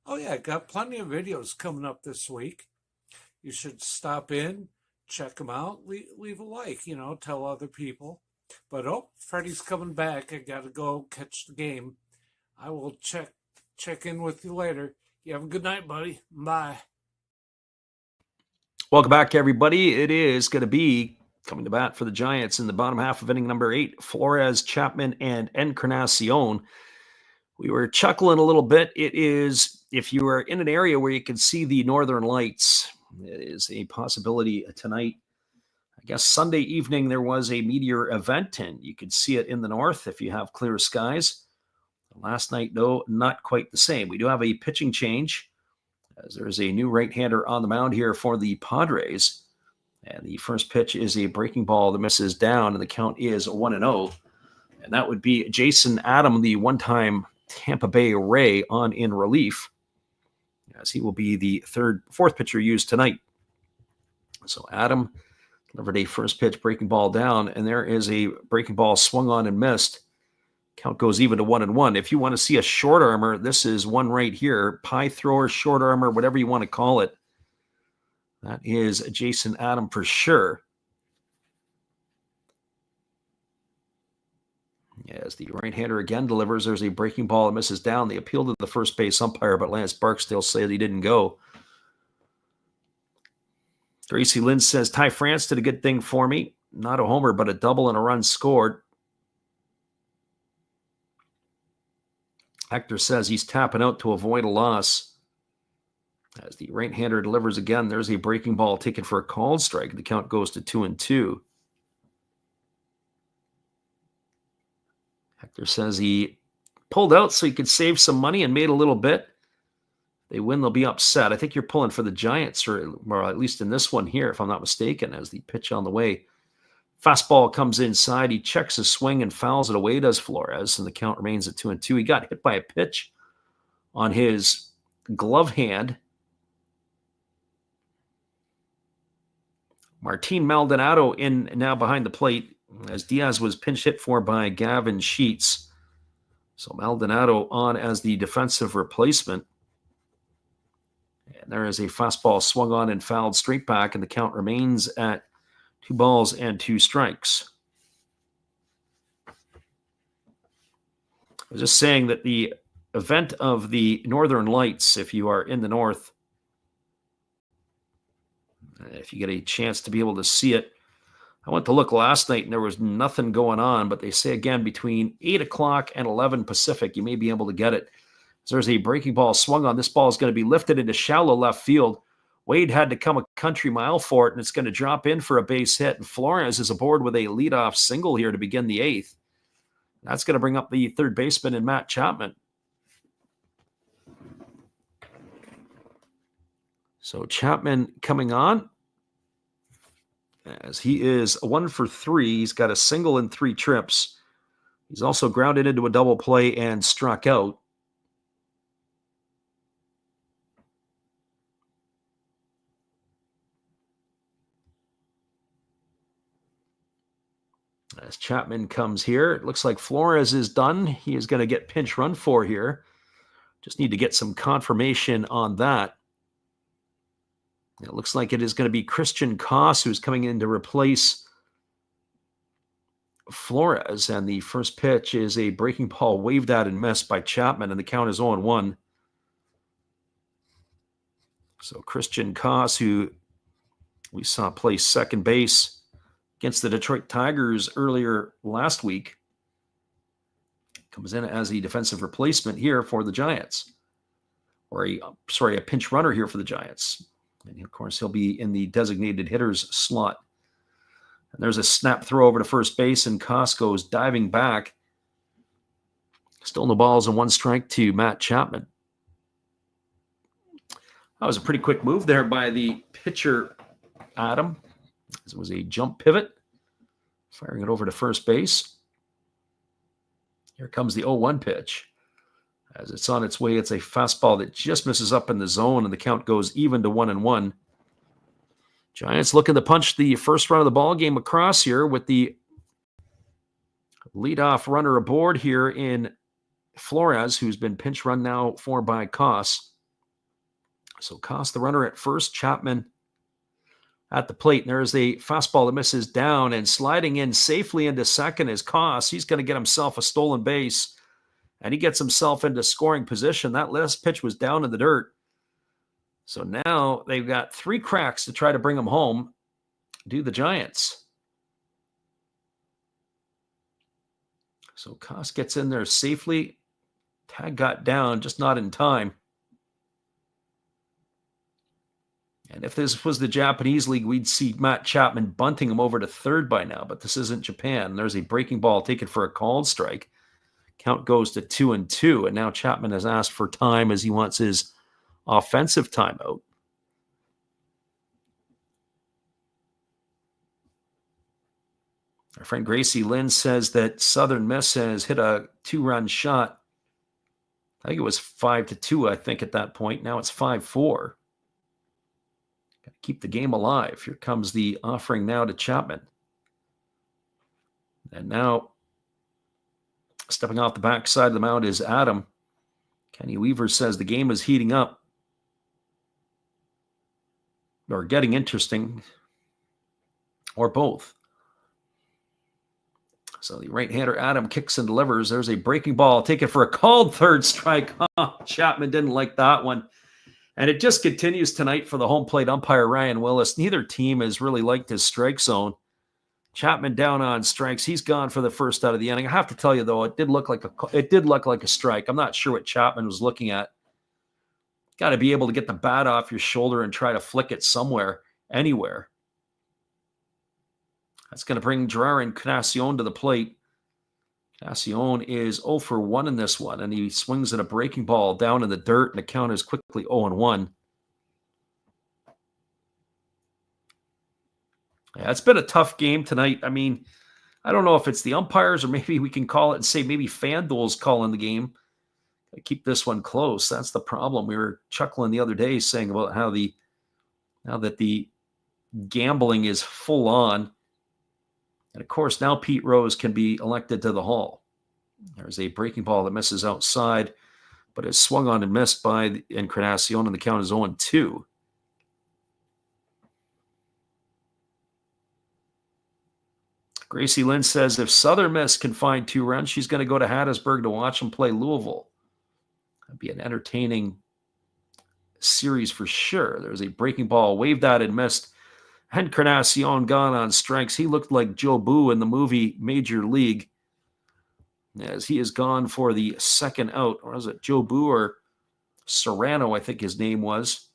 C: Oh, yeah, got plenty of videos coming up this week. You should stop in, check them out, leave a like, tell other people. But, Freddie's coming back. I got to go catch the game. I will check in with you later. You have a good night, buddy. Bye.
A: Welcome back, everybody. It is going to be coming to bat for the Giants in the bottom half of inning number 8, Flores, Chapman, and Encarnacion. We were chuckling a little bit. It is, if you are in an area where you can see the northern lights, it is a possibility tonight. I guess Sunday evening there was a meteor event, and you could see it in the north if you have clear skies. Last night, though, not quite the same. We do have a pitching change, as there's a new right-hander on the mound here for the Padres. And the first pitch is a breaking ball that misses down, and the count is 1-0. And that would be Jason Adam, the one-time Tampa Bay Ray, on in relief, as he will be the fourth pitcher used tonight. So Adam delivered a first pitch breaking ball down, and there is a breaking ball swung on and missed. Count goes even to 1-1. If you want to see a short armor, this is one right here. Pie thrower, short armor, whatever you want to call it. That is Jason Adam for sure. As the right-hander again delivers, there's a breaking ball that misses down. They appeal to the first base umpire, but Lance Barksdale said he didn't go. Gracie Lynn says, Ty France did a good thing for me. Not a homer, but a double and a run scored. Hector says he's tapping out to avoid a loss. As the right-hander delivers again, there's a breaking ball taken for a called strike. The count goes to 2-2. Hector says he pulled out so he could save some money and made a little bit. They win, they'll be upset. I think you're pulling for the Giants, or at least in this one here, if I'm not mistaken, as the pitch on the way. Fastball comes inside. He checks his swing and fouls it away, does Flores, and the count remains at 2-2. He got hit by a pitch on his glove hand. Martin Maldonado in now behind the plate, as Diaz was pinch hit for by Gavin Sheets. So Maldonado on as the defensive replacement. And there is a fastball swung on and fouled straight back, and the count remains at 2-2. I was just saying that the event of the Northern Lights, if you are in the north, if you get a chance to be able to see it. I went to look last night and there was nothing going on, but they say again between 8 o'clock and 11 Pacific, you may be able to get it. So there's a breaking ball swung on. This ball is going to be lifted into shallow left field. Wade had to come a country mile for it, and it's going to drop in for a base hit. And Flores is aboard with a leadoff single here to begin the 8th. That's going to bring up the third baseman in Matt Chapman. So Chapman coming on as he is 1 for 3. He's got a single and 3 trips. He's also grounded into a double play and struck out. As Chapman comes here, it looks like Flores is done. He is going to get pinch run for here. Just need to get some confirmation on that. It looks like it is going to be Christian Koss who's coming in to replace Flores. And the first pitch is a breaking ball waved at and missed by Chapman, and the count is 0-1. So Christian Koss, who we saw play second base against the Detroit Tigers earlier last week, comes in as a defensive replacement here for the Giants. Or a pinch runner here for the Giants. And of course, he'll be in the designated hitters slot. And there's a snap throw over to first base, and Koss goes diving back. Still no balls and 1 strike to Matt Chapman. That was a pretty quick move there by the pitcher, Adam. It was a jump pivot, firing it over to first base. Here comes the 0-1 pitch. As it's on its way, it's a fastball that just misses up in the zone, and the count goes even to 1-1. Giants looking to punch the first run of the ball game across here with the leadoff runner aboard here in Flores, who's been pinch run now for by Koss. So Koss, the runner at first, Chapman at the plate. And there's a fastball that misses down, and sliding in safely into second is Koss. He's going to get himself a stolen base, and he gets himself into scoring position. That last pitch was down in the dirt. So now they've got 3 cracks to try to bring him home. Do the Giants. So Koss gets in there safely. Tag got down, just not in time. And if this was the Japanese league, we'd see Matt Chapman bunting him over to third by now. But this isn't Japan. There's a breaking ball taken for a called strike. Count goes to 2-2. And now Chapman has asked for time as he wants his offensive timeout. Our friend Gracie Lynn says that Southern Miss has hit a 2-run shot. I think it was 5-2, I think, at that point. Now it's 5-4. Got to keep the game alive. Here comes the offering now to Chapman. And now, stepping off the backside of the mound is Adam. Kenny Weaver says the game is heating up. Or getting interesting. Or both. So the right-hander Adam kicks and delivers. There's a breaking ball taken for a called third strike. Chapman didn't like that one. And it just continues tonight for the home plate umpire, Ryan Willis. Neither team has really liked his strike zone. Chapman down on strikes. He's gone for the first out of the inning. I have to tell you, though, it did look like a strike. I'm not sure what Chapman was looking at. Got to be able to get the bat off your shoulder and try to flick it somewhere, anywhere. That's going to bring Gerard Encarnacion to the plate. Encarnacion is 0 for 1 in this one, and he swings at a breaking ball down in the dirt, and the count is quickly 0-1. Yeah, it's been a tough game tonight. I mean, I don't know if it's the umpires or maybe we can call it and say maybe FanDuel's calling the game. Keep this one close. That's the problem. We were chuckling the other day saying about how now that the gambling is full on. And of course, now Pete Rose can be elected to the Hall. There's a breaking ball that misses outside, but is swung on and missed by Encarnacion, and the count is 0-2. Gracie Lynn says if Southern Miss can find 2 runs, she's going to go to Hattiesburg to watch them play Louisville. That'd be an entertaining series for sure. There's a breaking ball waved at and missed. Encarnacion gone on strikes. He looked like Joe Boo in the movie Major League, as he is gone for the second out. Or was it Joe Boo or Serrano, I think his name was.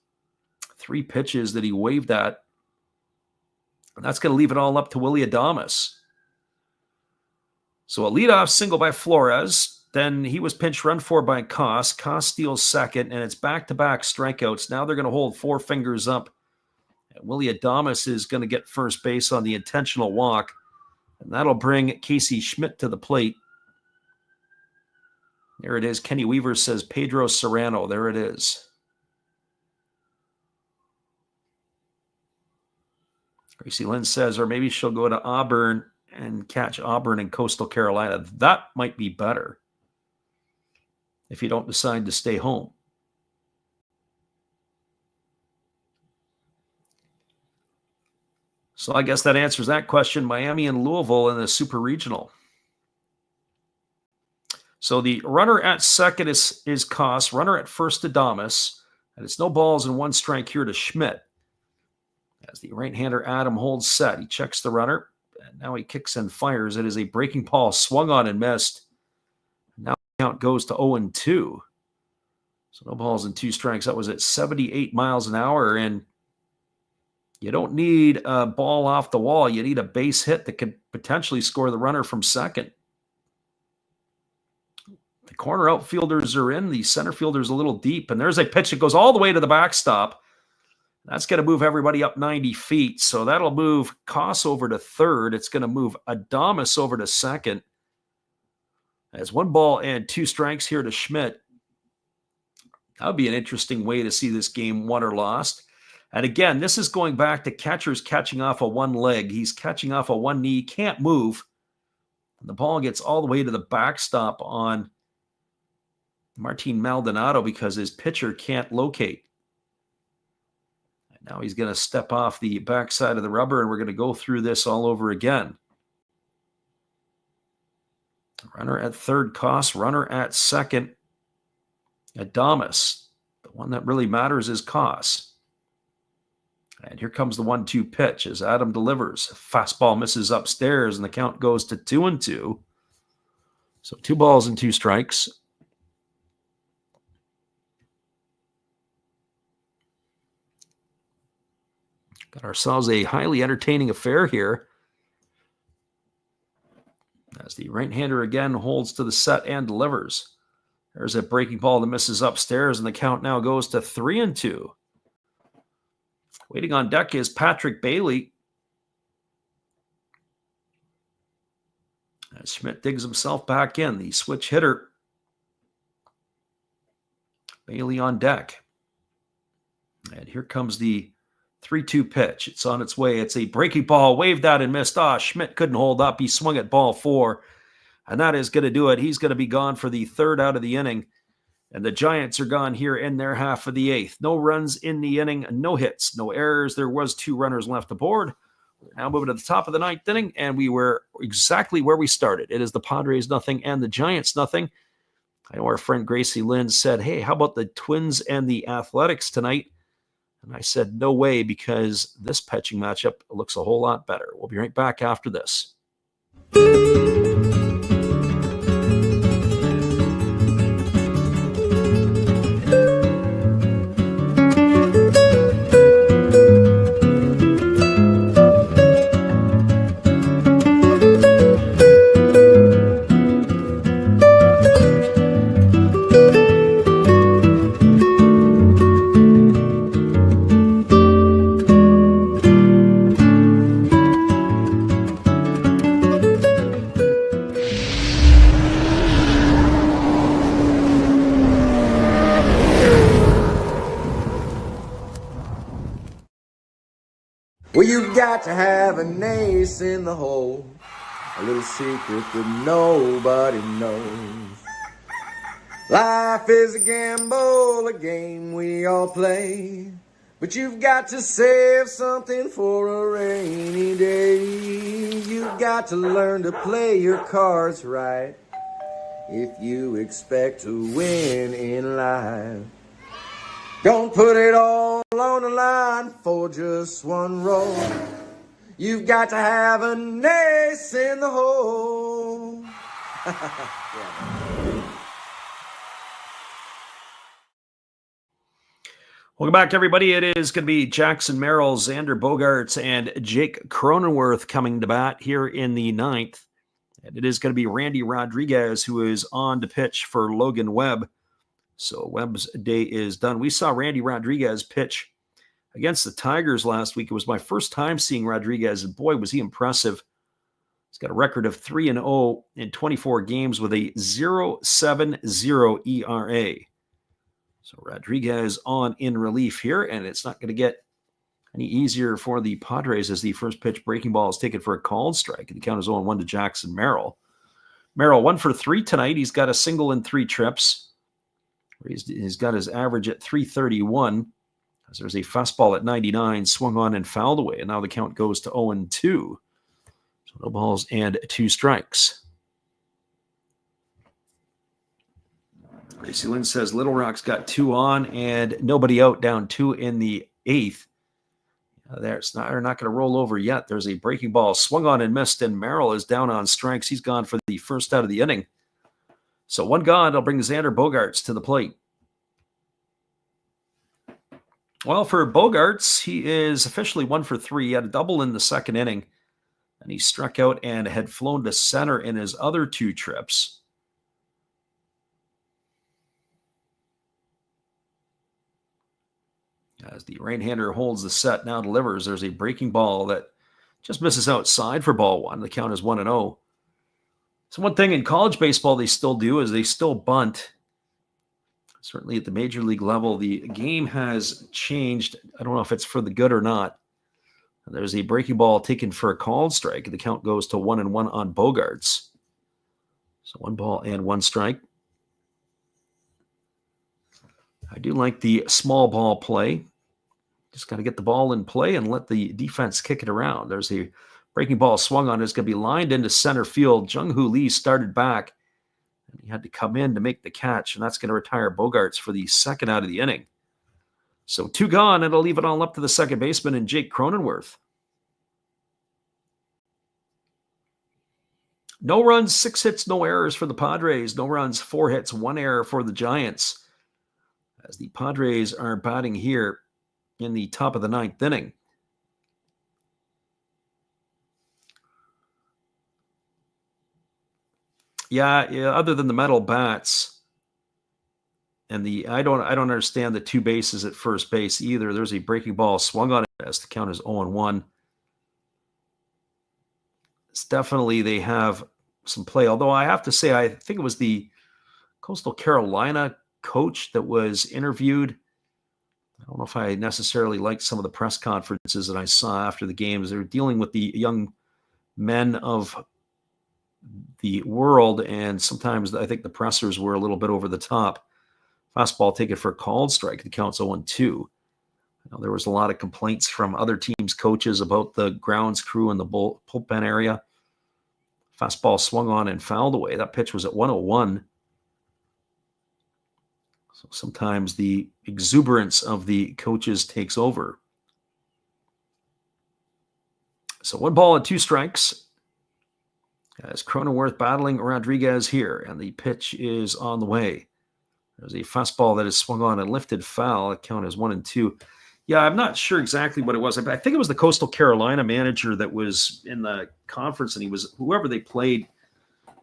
A: 3 pitches that he waved at. And that's going to leave it all up to Willy Adames. So a leadoff single by Flores. then he was pinch run for by Koss. Koss steals second, and it's back-to-back strikeouts. Now they're going to hold 4 fingers up. And Willie Adames is going to get first base on the intentional walk, and that'll bring Casey Schmidt to the plate. There it is. Kenny Weaver says Pedro Serrano. There it is. Gracie Lynn says, or maybe she'll go to Auburn and catch Auburn in Coastal Carolina. That might be better if you don't decide to stay home. So I guess that answers that question. Miami and Louisville in the Super Regional. So the runner at second is Koss, runner at first Adames, and it's no balls and 1 strike here to Schmidt. As the right-hander Adam holds set, he checks the runner, and now he kicks and fires. It is a breaking ball swung on and missed. Now the count goes to 0-2. So no balls and 2 strikes. That was at 78 miles an hour, and you don't need a ball off the wall. You need a base hit that could potentially score the runner from second. The corner outfielders are in. The center fielder's a little deep, and there's a pitch that goes all the way to the backstop. That's going to move everybody up 90 feet. So that'll move Koss over to third. It's going to move Adames over to second. As 1 ball and 2 strikes here to Schmidt. That would be an interesting way to see this game won or lost. And again, this is going back to catchers catching off of 1 leg. He's catching off of 1 knee, can't move. And the ball gets all the way to the backstop on Martin Maldonado because his pitcher can't locate. Now he's going to step off the backside of the rubber, and we're going to go through this all over again. Runner at third, Koss. Runner at second, Adames. The one that really matters is Koss. And here comes the 1-2 pitch as Adam delivers. Fastball misses upstairs, and the count goes to 2-2. So 2 balls and 2 strikes. Got ourselves a highly entertaining affair here. As the right-hander again holds to the set and delivers. There's a breaking ball that misses upstairs, and the count now goes to 3-2. Waiting on deck is Patrick Bailey. As Schmidt digs himself back in, the switch hitter. Bailey on deck. And here comes the 3-2 pitch. It's on its way. It's a breaking ball. Waved out and missed. Schmidt couldn't hold up. He swung at ball 4. And that is going to do it. He's going to be gone for the 3rd out of the inning. And the Giants are gone here in their half of the 8th. No runs in the inning. No hits. No errors. There was 2 runners left aboard. We're now moving to the top of the 9th inning. And we were exactly where we started. It is the Padres nothing and the Giants nothing. I know our friend Gracie Lynn said, hey, how about the Twins and the Athletics tonight? And I said, no way, because this pitching matchup looks a whole lot better. We'll be right back after this.
D: Well, you've got to have an ace in the hole, a little secret that nobody knows. Life is a gamble, a game we all play, but you've got to save something for a rainy day. You've got to learn to play your cards right if you expect to win in life. Don't put it all on the line for just 1 roll. You've got to have an ace in the hole.
A: Welcome back, everybody. It is going to be Jackson Merrill, Xander Bogaerts, and Jake Cronenworth coming to bat here in the 9th. And it is going to be Randy Rodriguez who is on to pitch for Logan Webb. So Webb's day is done. We saw Randy Rodriguez pitch against the Tigers last week. It was my first time seeing Rodriguez, and boy, was he impressive. He's got a record of 3-0 in 24 games with a 0.70 ERA. So Rodriguez on in relief here, and it's not going to get any easier for the Padres as the first pitch breaking ball is taken for a called strike. The count is 0-1 to Jackson Merrill. Merrill 1 for 3 tonight. He's got a single in 3 trips. He's got his average at 331. As there's a fastball at 99, swung on and fouled away. And now the count goes to 0-2. So no balls and 2 strikes. Gracie Lynn says Little Rock's got 2 on and nobody out, down 2 in the 8th. They're not going to roll over yet. There's a breaking ball swung on and missed, and Merrill is down on strikes. He's gone for the first out of the inning. So 1 gone. I'll bring Xander Bogaerts to the plate. Well, for Bogaerts, he is officially 1 for 3. He had a double in the second inning, and he struck out and had flown to center in his other 2 trips. As the right-hander holds the set, now delivers. There's a breaking ball that just misses outside for ball 1. The count is 1-0. So one thing in college baseball they still do is they still bunt. Certainly at the major league level, the game has changed. I don't know if it's for the good or not. There's a breaking ball taken for a called strike. The count goes to 1-1 on Bogaerts. So 1 ball and 1 strike. I do like the small ball play. Just got to get the ball in play and let the defense kick it around. There's a breaking ball swung on. It's going to be lined into center field. Jung-Hoo Lee started back, and he had to come in to make the catch, and that's going to retire Bogaerts for the second out of the inning. So 2 gone, and it'll leave it all up to the second baseman and Jake Cronenworth. No runs, 6 hits, no errors for the Padres. No runs, 4 hits, 1 error for the Giants, as the Padres are batting here in the top of the 9th inning. Yeah, other than the metal bats and I don't understand the 2 bases at first base either. There's a breaking ball swung on it as the count is 0-1. It's definitely they have some play, although I have to say I think it was the Coastal Carolina coach that was interviewed. I don't know if I necessarily liked some of the press conferences that I saw after the games. They're dealing with the young men of the world, and sometimes I think the pressers were a little bit over the top. Fastball taken for a called strike. The count's 0-2. There was a lot of complaints from other teams' coaches about the grounds crew in the bullpen area. Fastball swung on and fouled away. That pitch was at 101. So sometimes the exuberance of the coaches takes over. So 1 ball and 2 strikes. As Cronenworth battling Rodriguez here, and the pitch is on the way. There's a fastball that is swung on and lifted foul. The count is 1-2. Yeah, I'm not sure exactly what it was. I think it was the Coastal Carolina manager that was in the conference, and he was whoever they played.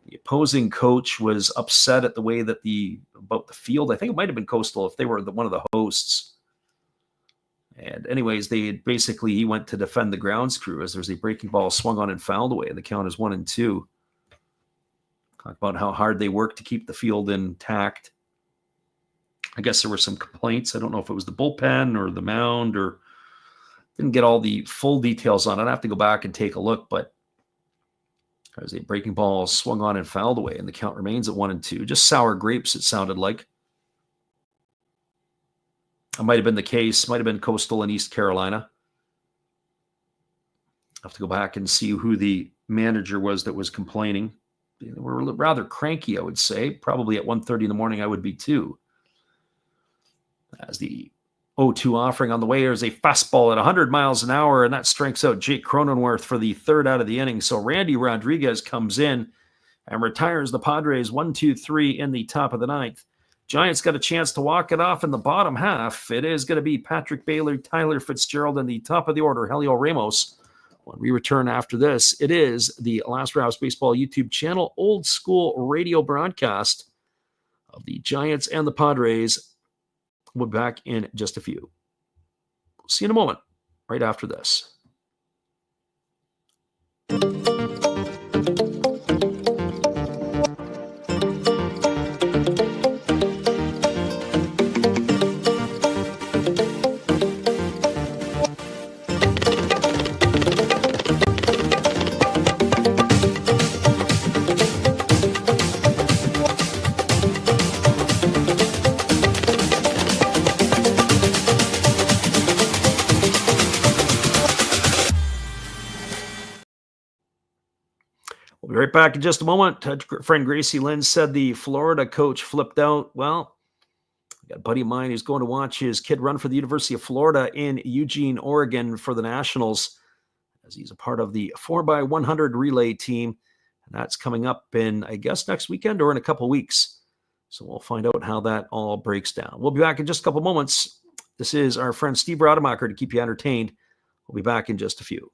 A: The opposing coach was upset at the way that about the field. I think it might have been Coastal if they were one of the hosts. And anyways, he went to defend the grounds crew as there's a breaking ball swung on and fouled away. The count is 1-2. Talk about how hard they worked to keep the field intact. I guess there were some complaints. I don't know if it was the bullpen or the mound, or didn't get all the full details on it. I have to go back and take a look, but there's a breaking ball swung on and fouled away, and the count remains at 1-2. Just sour grapes, it sounded like. It might have been the case. Might have been Coastal in East Carolina. I have to go back and see who the manager was that was complaining. They were rather cranky, I would say. Probably at 1:30 in the morning, I would be too. As the 0-2 offering on the way, there's a fastball at 100 miles an hour, and that strikes out Jake Cronenworth for the third out of the inning. So Randy Rodriguez comes in and retires the Padres 1-2-3 in the top of the 9th. Giants got a chance to walk it off in the bottom half. It is going to be Patrick Baylor, Tyler Fitzgerald in the top of the order, Helio Ramos, When we return after this, it is the Last Raps Baseball YouTube channel, old school radio broadcast of the Giants and the Padres. We'll be back in just a few. See you in a moment, right after this. We'll be right back in just a moment. Friend Gracie Lynn said the Florida coach flipped out. Well, I got a buddy of mine who's going to watch his kid run for the University of Florida in Eugene, Oregon for the Nationals, as he's a part of the 4x100 relay team. And that's coming up in, I guess, next weekend or in a couple weeks. So we'll find out how that all breaks down. We'll be back in just a couple moments. This is our friend Steve Rademacher to keep you entertained. We'll be back in just a few.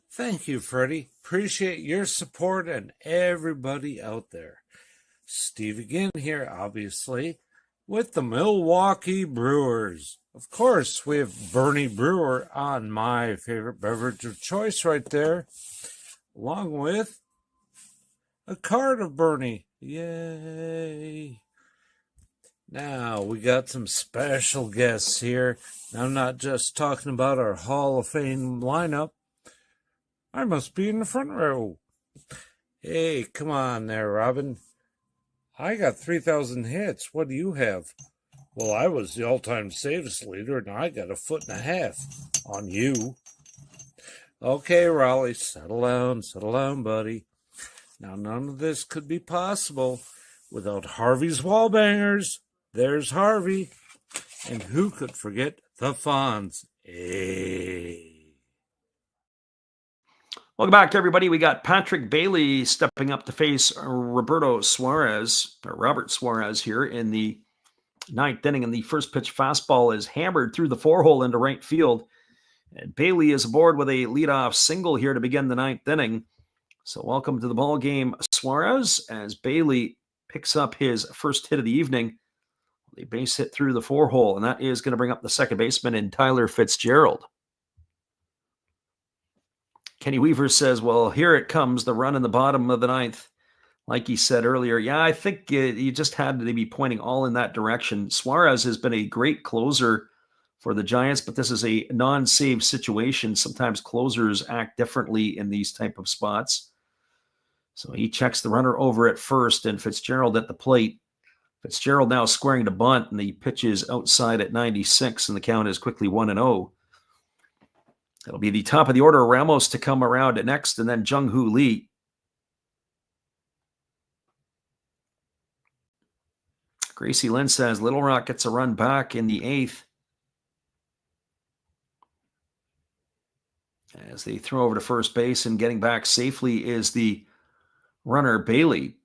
C: Thank you, Freddie. Appreciate your support and everybody out there. Steve again here, obviously, with the Milwaukee Brewers. Of course, we have Bernie Brewer on my favorite beverage of choice right there, along with a card of Bernie. Yay! Now, we got some special guests here. I'm not just talking about our Hall of Fame lineup. I must be in the front row. Hey, come on there, Robin. I got 3,000 hits. What do you have? Well, I was the all-time saves leader, and I got 1.5 feet on you. Okay, Raleigh, settle down, buddy. Now, none of this could be possible without Harvey's Wallbangers. There's Harvey. And who could forget the Fonz? Hey.
A: Welcome back, everybody. We got Patrick Bailey stepping up to face Robert Suarez here in the ninth inning. And the first pitch fastball is hammered through the 4-hole into right field. And Bailey is aboard with a leadoff single here to begin the ninth inning. So welcome to the ball game, Suarez, as Bailey picks up his first hit of the evening. A base hit through the 4-hole, and that is going to bring up the second baseman in Tyler Fitzgerald. Kenny Weaver says, well, here it comes, the run in the bottom of the ninth. Like he said earlier, yeah, I think you just had to be pointing all in that direction. Suarez has been a great closer for the Giants, but this is a non-save situation. Sometimes closers act differently in these type of spots. So he checks the runner over at first, and Fitzgerald at the plate. Fitzgerald now squaring to bunt, and the pitch is outside at 96, and the count is quickly 1-0. It'll be the top of the order, Ramos to come around at next, and then Jung-Hoo Lee. Gracie Lynn says Little Rock gets a run back in the 8th. As they throw over to first base, and getting back safely is the runner Bailey.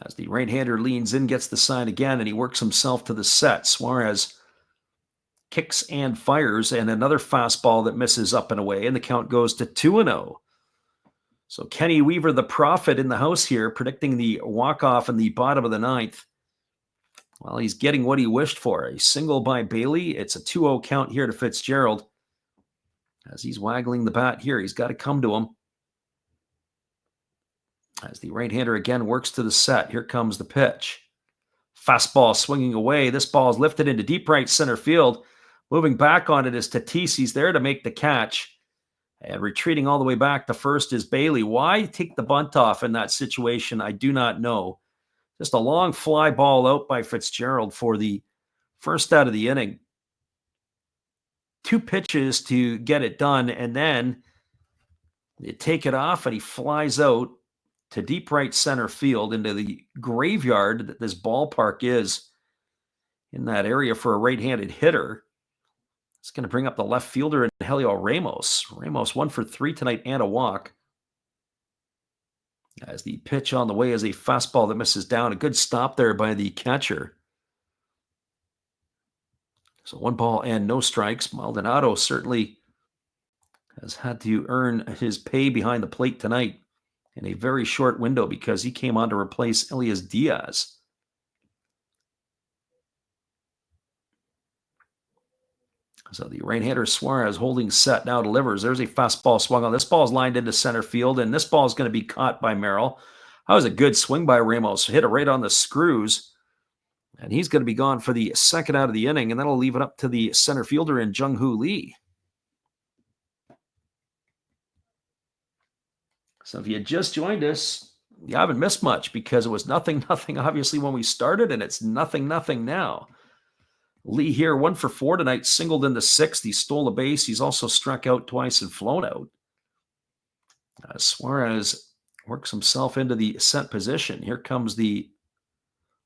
A: As the right-hander leans in, gets the sign again, and he works himself to the set. Suarez kicks and fires, and another fastball that misses up and away, and the count goes to 2-0. So Kenny Weaver, the prophet in the house here, predicting the walk-off in the bottom of the ninth. Well, he's getting what he wished for. A single by Bailey. It's a 2-0 count here to Fitzgerald. As he's waggling the bat here, he's got to come to him. As the right-hander again works to the set. Here comes the pitch. Fastball swinging away. This ball is lifted into deep right center field. Moving back on it is Tatis. He's there to make the catch. And retreating all the way back to first is Bailey. Why take the bunt off in that situation? I do not know. Just a long fly ball out by Fitzgerald for the first out of the inning. 2 pitches to get it done, and then you take it off, and he flies out to deep right center field into the graveyard that this ballpark is in that area for a right-handed hitter. It's going to bring up the left fielder in Helio Ramos. Ramos 1 for 3 tonight and a walk. As the pitch on the way is a fastball that misses down. A good stop there by the catcher. So 1 ball and no strikes. Maldonado certainly has had to earn his pay behind the plate tonight in a very short window because he came on to replace Elias Diaz. So the right-hander Suarez holding set now delivers. There's a fastball swung on. This ball is lined into center field, and this ball is going to be caught by Merrill. That was a good swing by Ramos. Hit it right on the screws. And he's going to be gone for the second out of the inning, and that'll leave it up to the center fielder in Jung-Hoo Lee. So if you just joined us, you haven't missed much because it was 0-0 obviously when we started, and it's 0-0 now. Lee here, 1 for 4 tonight, singled in the 6th. He stole a base. He's also struck out twice and flown out. Suarez works himself into the set position. Here comes the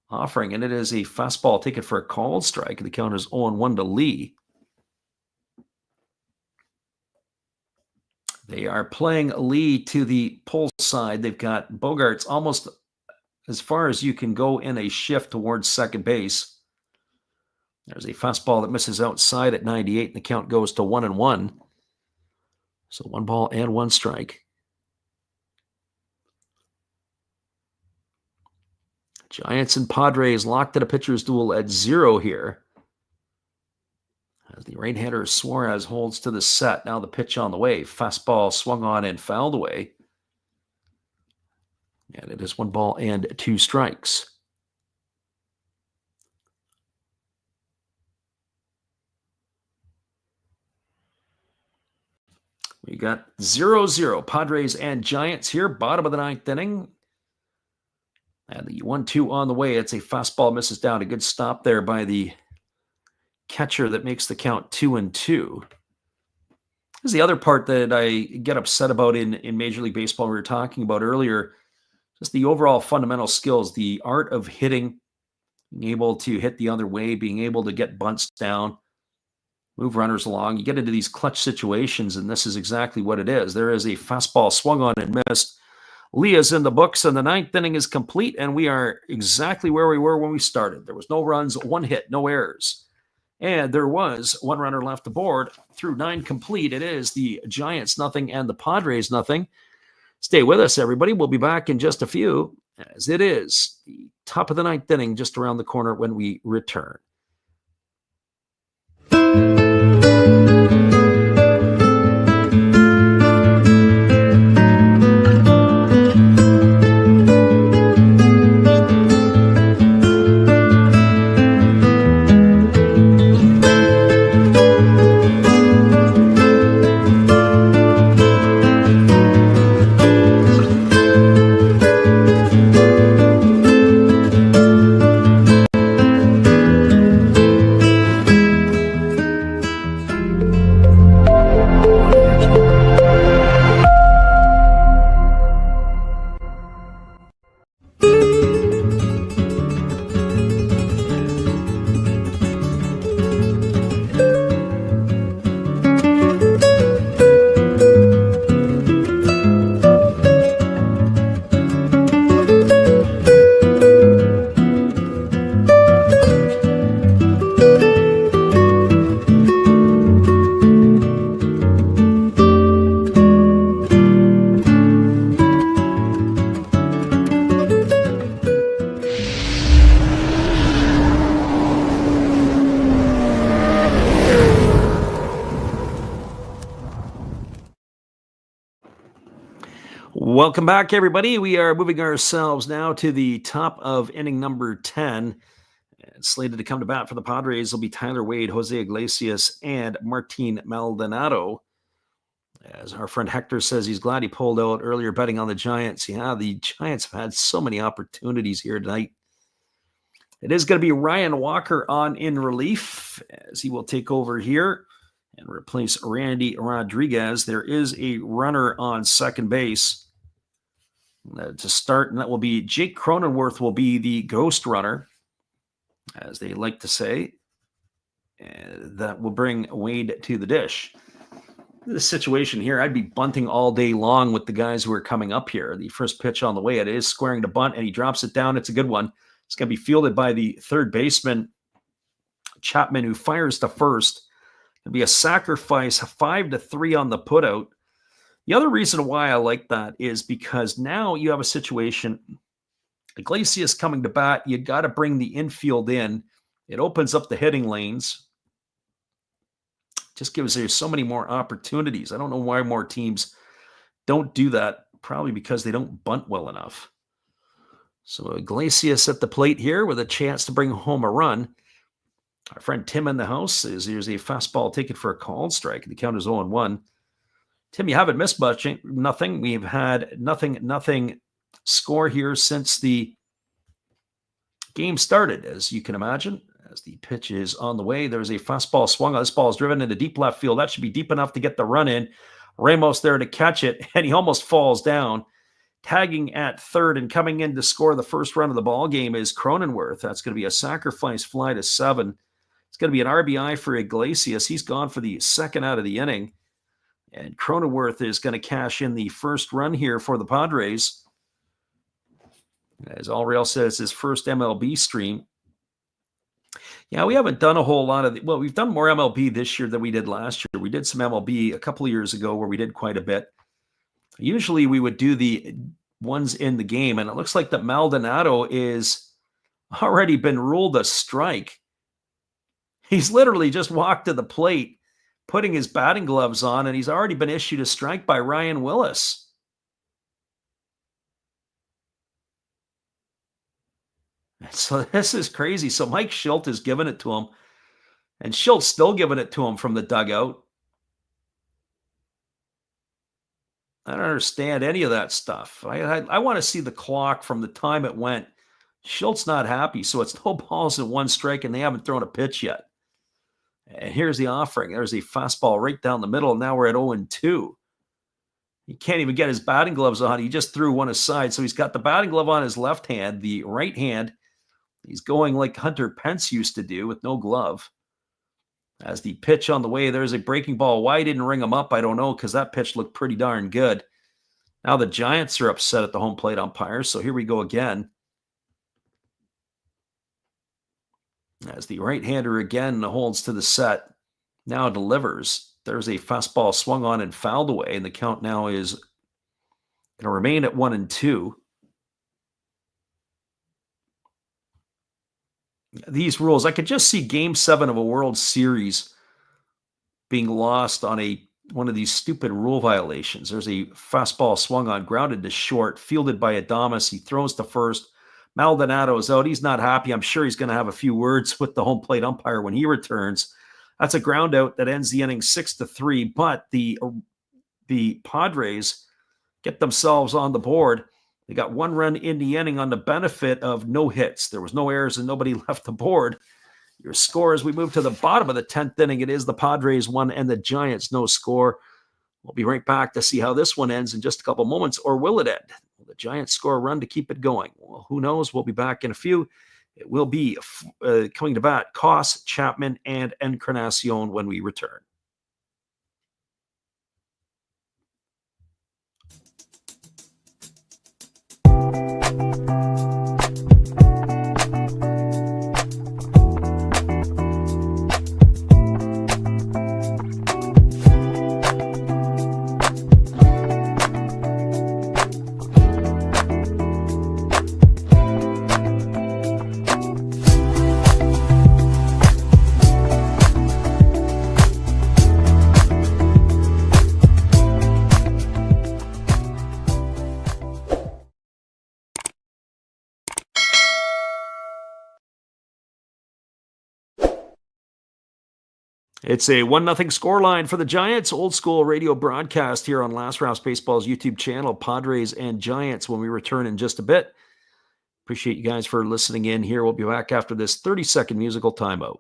A: offering, and it is a fastball taken for a called strike. The count is 0-1 to Lee. They are playing Lee to the pull side. They've got Bogaerts almost as far as you can go in a shift towards second base. There's a fastball that misses outside at 98, and the count goes to 1-1. So 1 ball and 1 strike. Giants and Padres locked at a pitcher's duel at 0 here. As the right-hander Suarez holds to the set. Now the pitch on the way. Fastball swung on and fouled away. And it is 1 ball and 2 strikes. We got 0-0. Padres and Giants here. Bottom of the 9th inning. And the 1-2 on the way. It's a fastball misses down. A good stop there by the catcher that makes the count 2-2. This is the other part that I get upset about in Major League Baseball we were talking about earlier. Just the overall fundamental skills, the art of hitting, being able to hit the other way, being able to get bunts down, move runners along. You get into these clutch situations, and this is exactly what it is. There is a fastball swung on and missed. Lee is in the books, and the 9th inning is complete, and we are exactly where we were when we started. There was no runs, 1 hit, no errors. And there was 1 runner left aboard through 9 complete. It is the Giants 0 and the Padres 0. Stay with us, everybody. We'll be back in just a few, as it is the top of the 9th inning just around the corner when we return. Welcome back, everybody. We are moving ourselves now to the top of inning number 10. And slated to come to bat for the Padres will be Tyler Wade, Jose Iglesias, and Martin Maldonado. As our friend Hector says, he's glad he pulled out earlier betting on the Giants. Yeah, the Giants have had so many opportunities here tonight. It is going to be Ryan Walker on in relief as he will take over here and replace Randy Rodriguez. There is a runner on second base to start, and that will be Jake Cronenworth will be the ghost runner, as they like to say. That will bring Wade to the dish. this situation here, I'd be bunting all day long with the guys who are coming up here. The first pitch on the way, it is squaring to bunt, and he drops it down. It's a good one. It's going to be fielded by the third baseman, Chapman, who fires to first. It'll be a sacrifice, 5-3 on the putout. The other reason why I like that is because now you have a situation, Iglesias coming to bat, you got to bring the infield in. It opens up the hitting lanes. Just gives you so many more opportunities. I don't know why more teams don't do that. Probably because they don't bunt well enough. So Iglesias at the plate here with a chance to bring home a run. Our friend Tim in the house here's a fastball taken for a called strike. The count is 0-1. Tim, you haven't missed much. Nothing. We've had nothing score here since the game started, as you can imagine. As the pitch is on the way, there's a fastball swung on. This ball is driven into deep left field. That should be deep enough to get the run in. Ramos there to catch it, and he almost falls down. Tagging at third and coming in to score the first run of the ball game is Cronenworth. That's going to be a sacrifice fly to 7. It's going to be an RBI for Iglesias. He's gone for the second out of the inning. And Cronenworth is going to cash in the first run here for the Padres. As Alreal says, his first MLB stream. Yeah, we haven't done a whole lot of we've done more MLB this year than we did last year. We did some MLB a couple of years ago where we did quite a bit. Usually we would do the ones in the game, and it looks like that Maldonado is already been ruled a strike. He's literally just walked to the plate, putting his batting gloves on, and he's already been issued a strike by Ryan Willis. So this is crazy. So Mike Schilt is giving it to him, and Schilt's still giving it to him from the dugout. I don't understand any of that stuff. I want to see the clock from the time it went. Schilt's not happy, so it's no balls and 1 strike, and they haven't thrown a pitch yet. And here's the offering. There's a fastball right down the middle. Now we're at 0-2. He can't even get his batting gloves on. He just threw one aside. So he's got the batting glove on his left hand. The right hand, he's going like Hunter Pence used to do with no glove. As the pitch on the way, there's a breaking ball. Why he didn't ring him up, I don't know, because that pitch looked pretty darn good. Now the Giants are upset at the home plate umpires. So here we go again. As the right-hander again holds to the set, now delivers. There's a fastball swung on and fouled away, and the count now is going to remain at 1-2. These rules, I could just see Game 7 of a World Series being lost on one of these stupid rule violations. There's a fastball swung on, grounded to short, fielded by Adames. He throws to first. Maldonado is out. He's not happy. I'm sure he's going to have a few words with the home plate umpire when he returns. That's a ground out that ends the inning 6-3, but the Padres get themselves on the board. They got 1 run in the inning on the benefit of no hits. There was no errors and nobody left the board. Your score as we move to the bottom of the 10th inning, it is the Padres 1 and the Giants no score. We'll be right back to see how this one ends in just a couple moments, or will it end? Will the Giants score a run to keep it going? Well, who knows? We'll be back in a few. It will be coming to bat, Koss, Chapman, and Encarnacion when we return. It's a 1-0 scoreline for the Giants. Old school radio broadcast here on Last Raps Baseball's YouTube channel, Padres and Giants, when we return in just a bit. Appreciate you guys for listening in here. We'll be back after this 30-second musical timeout.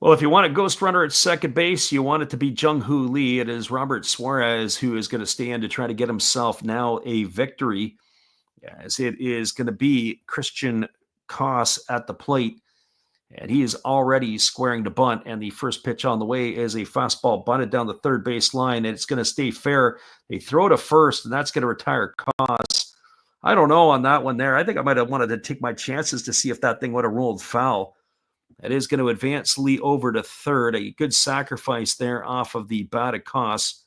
A: Well, if you want a ghost runner at second base, you want it to be Jung-Hoo Lee. It is Robert Suarez who is going to stand to try to get himself now a victory, as it is going to be Christian Koss at the plate. And he is already squaring to bunt, and the first pitch on the way is a fastball bunted down the third base line, and it's going to stay fair. They throw to first, and that's going to retire Koss. I don't know on that one there. I think I might have wanted to take my chances to see if that thing would have rolled foul. That is going to advance Lee over to third. A good sacrifice there off of the bat of Koss.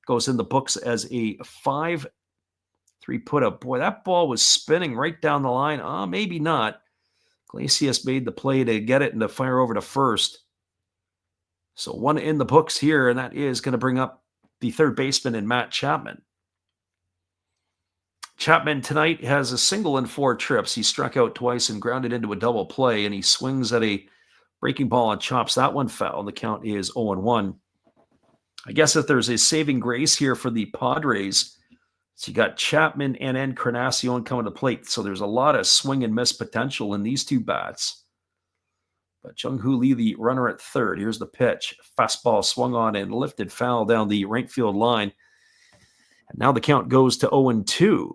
A: Goes in the books as a 5-3 put-up. Boy, that ball was spinning right down the line. Maybe not. Iglesias made the play to get it and to fire over to first. So one in the books here, and that is going to bring up the third baseman in Matt Chapman. Chapman tonight has a single in 4 trips. He struck out twice and grounded into a double play, and he swings at a breaking ball and chops that one foul. The count is 0-1. I guess if there's a saving grace here for the Padres, so you got Chapman and Encarnacion coming to plate. So there's a lot of swing and miss potential in these two bats. But Jung-Hoo Lee, the runner at third. Here's the pitch. Fastball swung on and lifted foul down the right field line. And now the count goes to 0-2.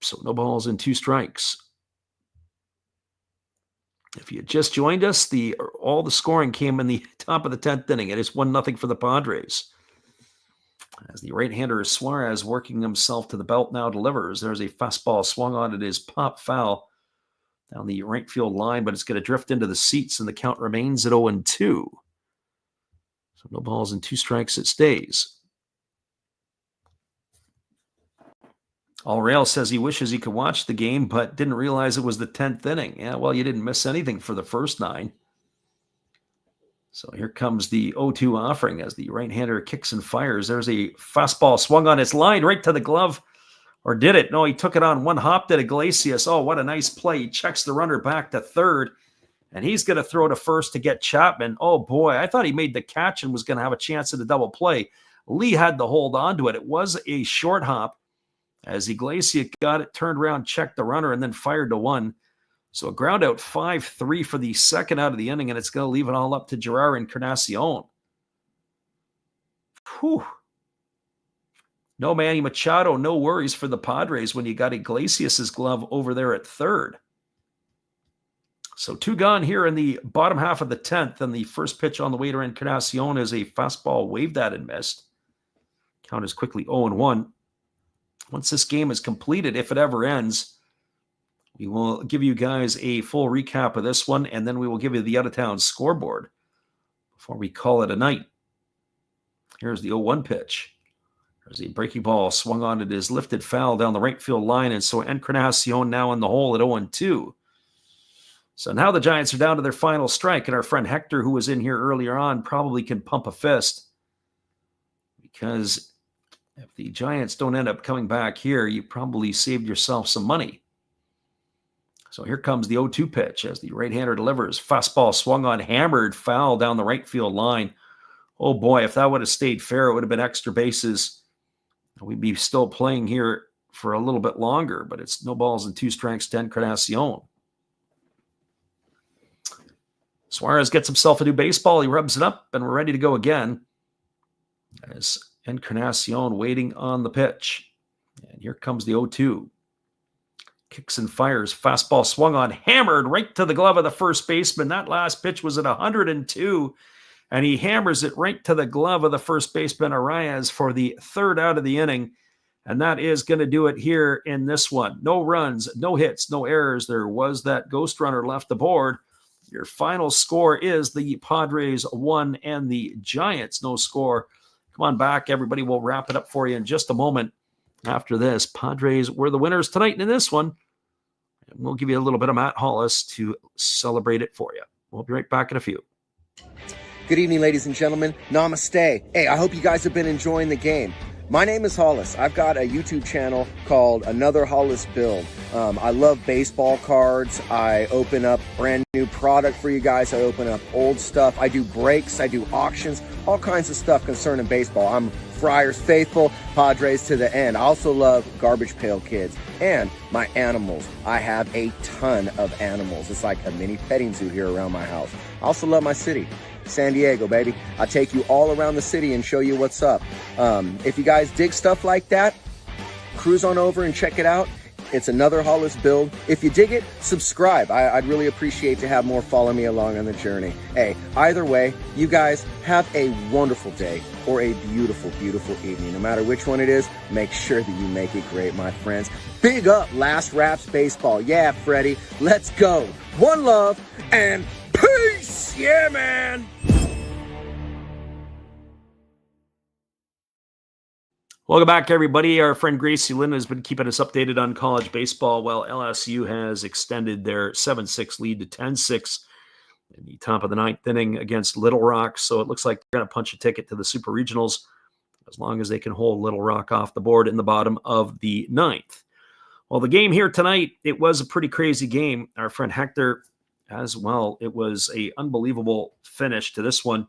A: So no balls and 2 strikes. If you just joined us, all the scoring came in the top of the 10th inning. It is 1-0 for the Padres. As the right-hander Suarez working himself to the belt now delivers. There's a fastball swung on. It is pop foul down the right field line, but it's going to drift into the seats, and the count remains at 0-2. So no balls and 2 strikes, it stays. Allrail says he wishes he could watch the game, but didn't realize it was the 10th inning. Yeah, well, you didn't miss anything for the first 9. So here comes the 0-2 offering as the right-hander kicks and fires. There's a fastball swung on. It's lined right to the glove. Or did it? No, he took it on one hop to Iglesias. Oh, what a nice play. He checks the runner back to third, and he's going to throw to first to get Chapman. Oh, boy, I thought he made the catch and was going to have a chance at a double play. Lee had to hold on to it. It was a short hop as Iglesias got it, turned around, checked the runner, and then fired to one. So a ground out 5-3 for the second out of the inning, and it's going to leave it all up to Gerard Encarnacion. Whew. No Manny Machado, no worries for the Padres when you got Iglesias' glove over there at third. So 2 gone here in the bottom half of the 10th, and the first pitch on the way to Encarnacion is a fastball waved at and missed. Count is quickly 0-1. Once this game is completed, if it ever ends, we will give you guys a full recap of this one, and then we will give you the out-of-town scoreboard before we call it a night. Here's the 0-1 pitch. There's a breaking ball swung on. It is lifted foul down the right field line, and so Encarnacion now in the hole at 0-2. So now the Giants are down to their final strike, and our friend Hector, who was in here earlier on, probably can pump a fist, because if the Giants don't end up coming back here, you probably saved yourself some money. So here comes the 0-2 pitch as the right-hander delivers. Fastball swung on, hammered foul down the right field line. Oh boy, if that would have stayed fair, it would have been extra bases. We'd be still playing here for a little bit longer, but it's no balls and 2 strikes to Encarnacion. Suarez gets himself a new baseball. He rubs it up, and we're ready to go again. As Encarnacion waiting on the pitch. And here comes the 0-2. Kicks and fires. Fastball swung on, hammered right to the glove of the first baseman. That last pitch was at 102, and he hammers it right to the glove of the first baseman, Arias, for the third out of the inning. And that is going to do it here in this one. No runs, no hits, no errors. There was that ghost runner left aboard. Your final score is the Padres 1 and the Giants no score. Come on back, everybody. We'll wrap it up for you in just a moment. After this, Padres were the winners tonight in this one. And we'll give you a little bit of Matt Hollis to celebrate it for you. We'll be right back in a few.
E: Good evening, ladies and gentlemen. Namaste. Hey, I hope you guys have been enjoying the game. My name is Hollis. I've got a YouTube channel called Another Hollis Build. I love baseball cards. I open up brand new product for you guys. I open up old stuff. I do breaks. I do auctions. All kinds of stuff concerning baseball. I'm Friars faithful, Padres to the end. I also love Garbage Pail Kids and my animals. I have a ton of animals. It's like a mini petting zoo here around my house. I also love my city. San Diego, baby. I'll take you all around the city and show you what's up. If you guys dig stuff like that, cruise on over and check it out. It's another Hollis build. If you dig it, subscribe. I'd really appreciate to have more follow me along on the journey. Hey, either way, you guys have a wonderful day or a beautiful, beautiful evening. No matter which one it is, make sure that you make it great, my friends. Big up Last Raps Baseball. Yeah, Freddie, let's go. One love and peace. Yeah, man.
A: Welcome back, everybody. Our friend Gracie Lynn has been keeping us updated on college baseball, while LSU has extended their 7-6 lead to 10-6 in the top of the ninth inning against Little Rock. So it looks like they're going to punch a ticket to the Super Regionals as long as they can hold Little Rock off the board in the bottom of the ninth. Well, the game here tonight, it was a pretty crazy game. Our friend Hector as well. It was an unbelievable finish to this one.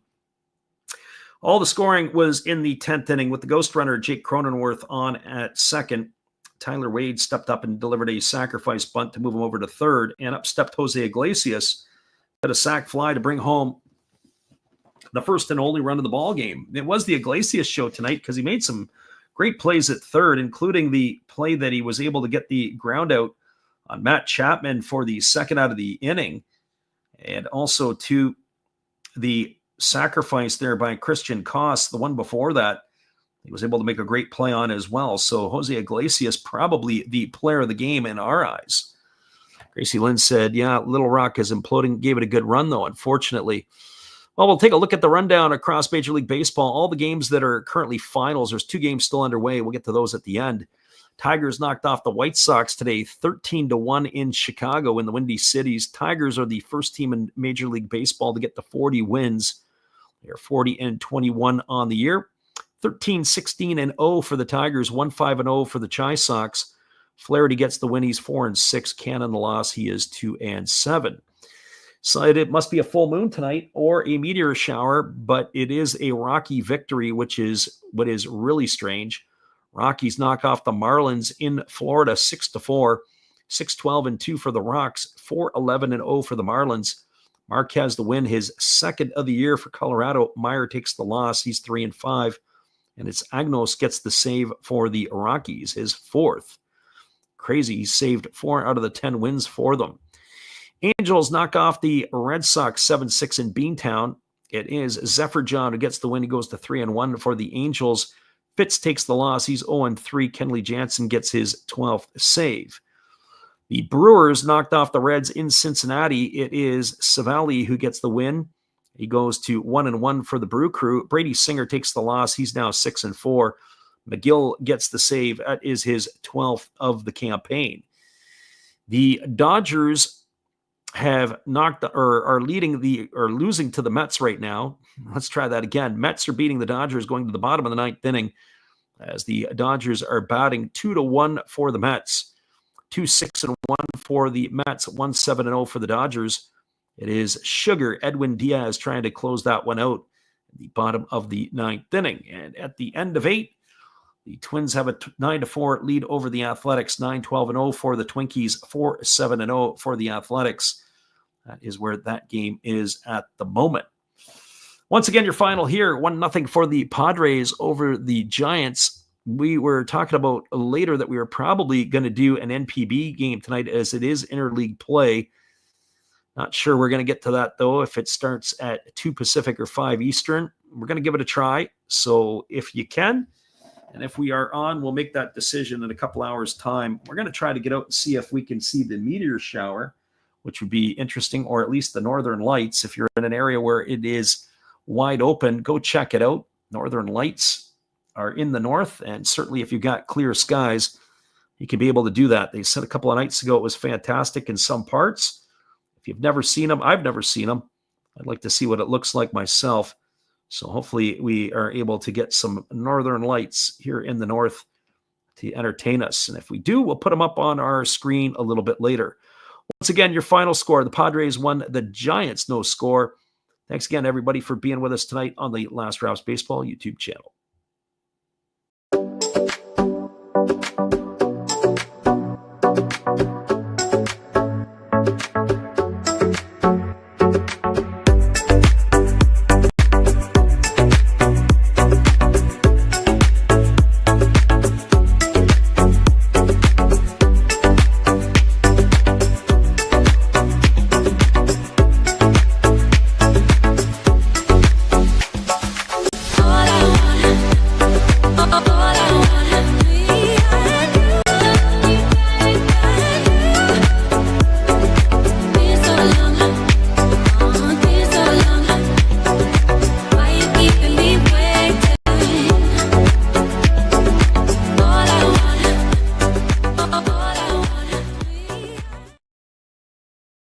A: All the scoring was in the 10th inning with the ghost runner, Jake Cronenworth, on at second. Tyler Wade stepped up and delivered a sacrifice bunt to move him over to third, and up stepped Jose Iglesias, had a sac fly to bring home the first and only run of the ball game. It was the Iglesias show tonight because he made some great plays at third, including the play that he was able to get the ground out on Matt Chapman for the second out of the inning, and also to the sacrifice there by Christian Koss, the one before that, he was able to make a great play on as well. So Jose Iglesias, probably the player of the game in our eyes. Gracie Lynn said, yeah, Little Rock is imploding, gave it a good run though, unfortunately. Well, we'll take a look at the rundown across Major League Baseball. All the games that are currently finals, there's 2 games still underway. We'll get to those at the end. Tigers knocked off the White Sox today, 13-1 in Chicago in the Windy Cities. Tigers are the first team in Major League Baseball to get to 40 wins. They're 40-21 on the year. 13-16-0 for the Tigers, 1-5-0 for the Chi Sox. Flaherty gets the win. He's 4-6. Cannon the loss. He is 2-7. So it must be a full moon tonight or a meteor shower, but it is a Rocky victory, which is what is really strange. Rockies knock off the Marlins in Florida 6-4, 6-12-2 for the Rocks, 4-11-0 for the Marlins. Marquez the win, his second of the year for Colorado. Meyer takes the loss. He's 3-5. And it's Agnos gets the save for the Rockies, his fourth. Crazy. He saved 4 out of the 10 wins for them. Angels knock off the Red Sox 7-6 in Beantown. It is Zephyr John who gets the win. He goes to 3-1 for the Angels. Fitz takes the loss. He's 0-3. Kenley Jansen gets his 12th save. The Brewers knocked off the Reds in Cincinnati. It is Savali who gets the win. He goes to 1-1 for the Brew Crew. Brady Singer takes the loss. He's now 6-4. McGill gets the save. That is his 12th of the campaign. The Dodgers have are losing to the Mets right now. Let's try that again. Mets are beating the Dodgers going to the bottom of the ninth inning as the Dodgers are batting 2-1 for the Mets. 2-6-1 for the Mets, 1-7-0 for the Dodgers. It is Sugar Edwin Diaz trying to close that one out at the bottom of the ninth inning. And at the end of 8, the Twins have a 9-4 lead over the Athletics, 9-12-0 for the Twinkies, 4-7-0 for the Athletics. That is where that game is at the moment. Once again, your final here, 1-0 for the Padres over the Giants. We were talking about later that we were probably going to do an NPB game tonight as it is interleague play. Not sure we're going to get to that, though, if it starts at 2 Pacific or 5 Eastern. We're going to give it a try. So if you can, and if we are on, we'll make that decision in a couple hours' time. We're going to try to get out and see if we can see the meteor shower, which would be interesting, or at least the northern lights. If you're in an area where it is wide open, go check it out. Northern lights are in the north, and certainly if you've got clear skies, you can be able to do that. They said a couple of nights ago it was fantastic in some parts. If you've never seen them, I've never seen them. I'd like to see what it looks like myself. So hopefully we are able to get some northern lights here in the north to entertain us. And if we do, we'll put them up on our screen a little bit later. Once again, your final score, the Padres won, the Giants no score. Thanks again, everybody, for being with us tonight on the Last Raps Baseball YouTube channel.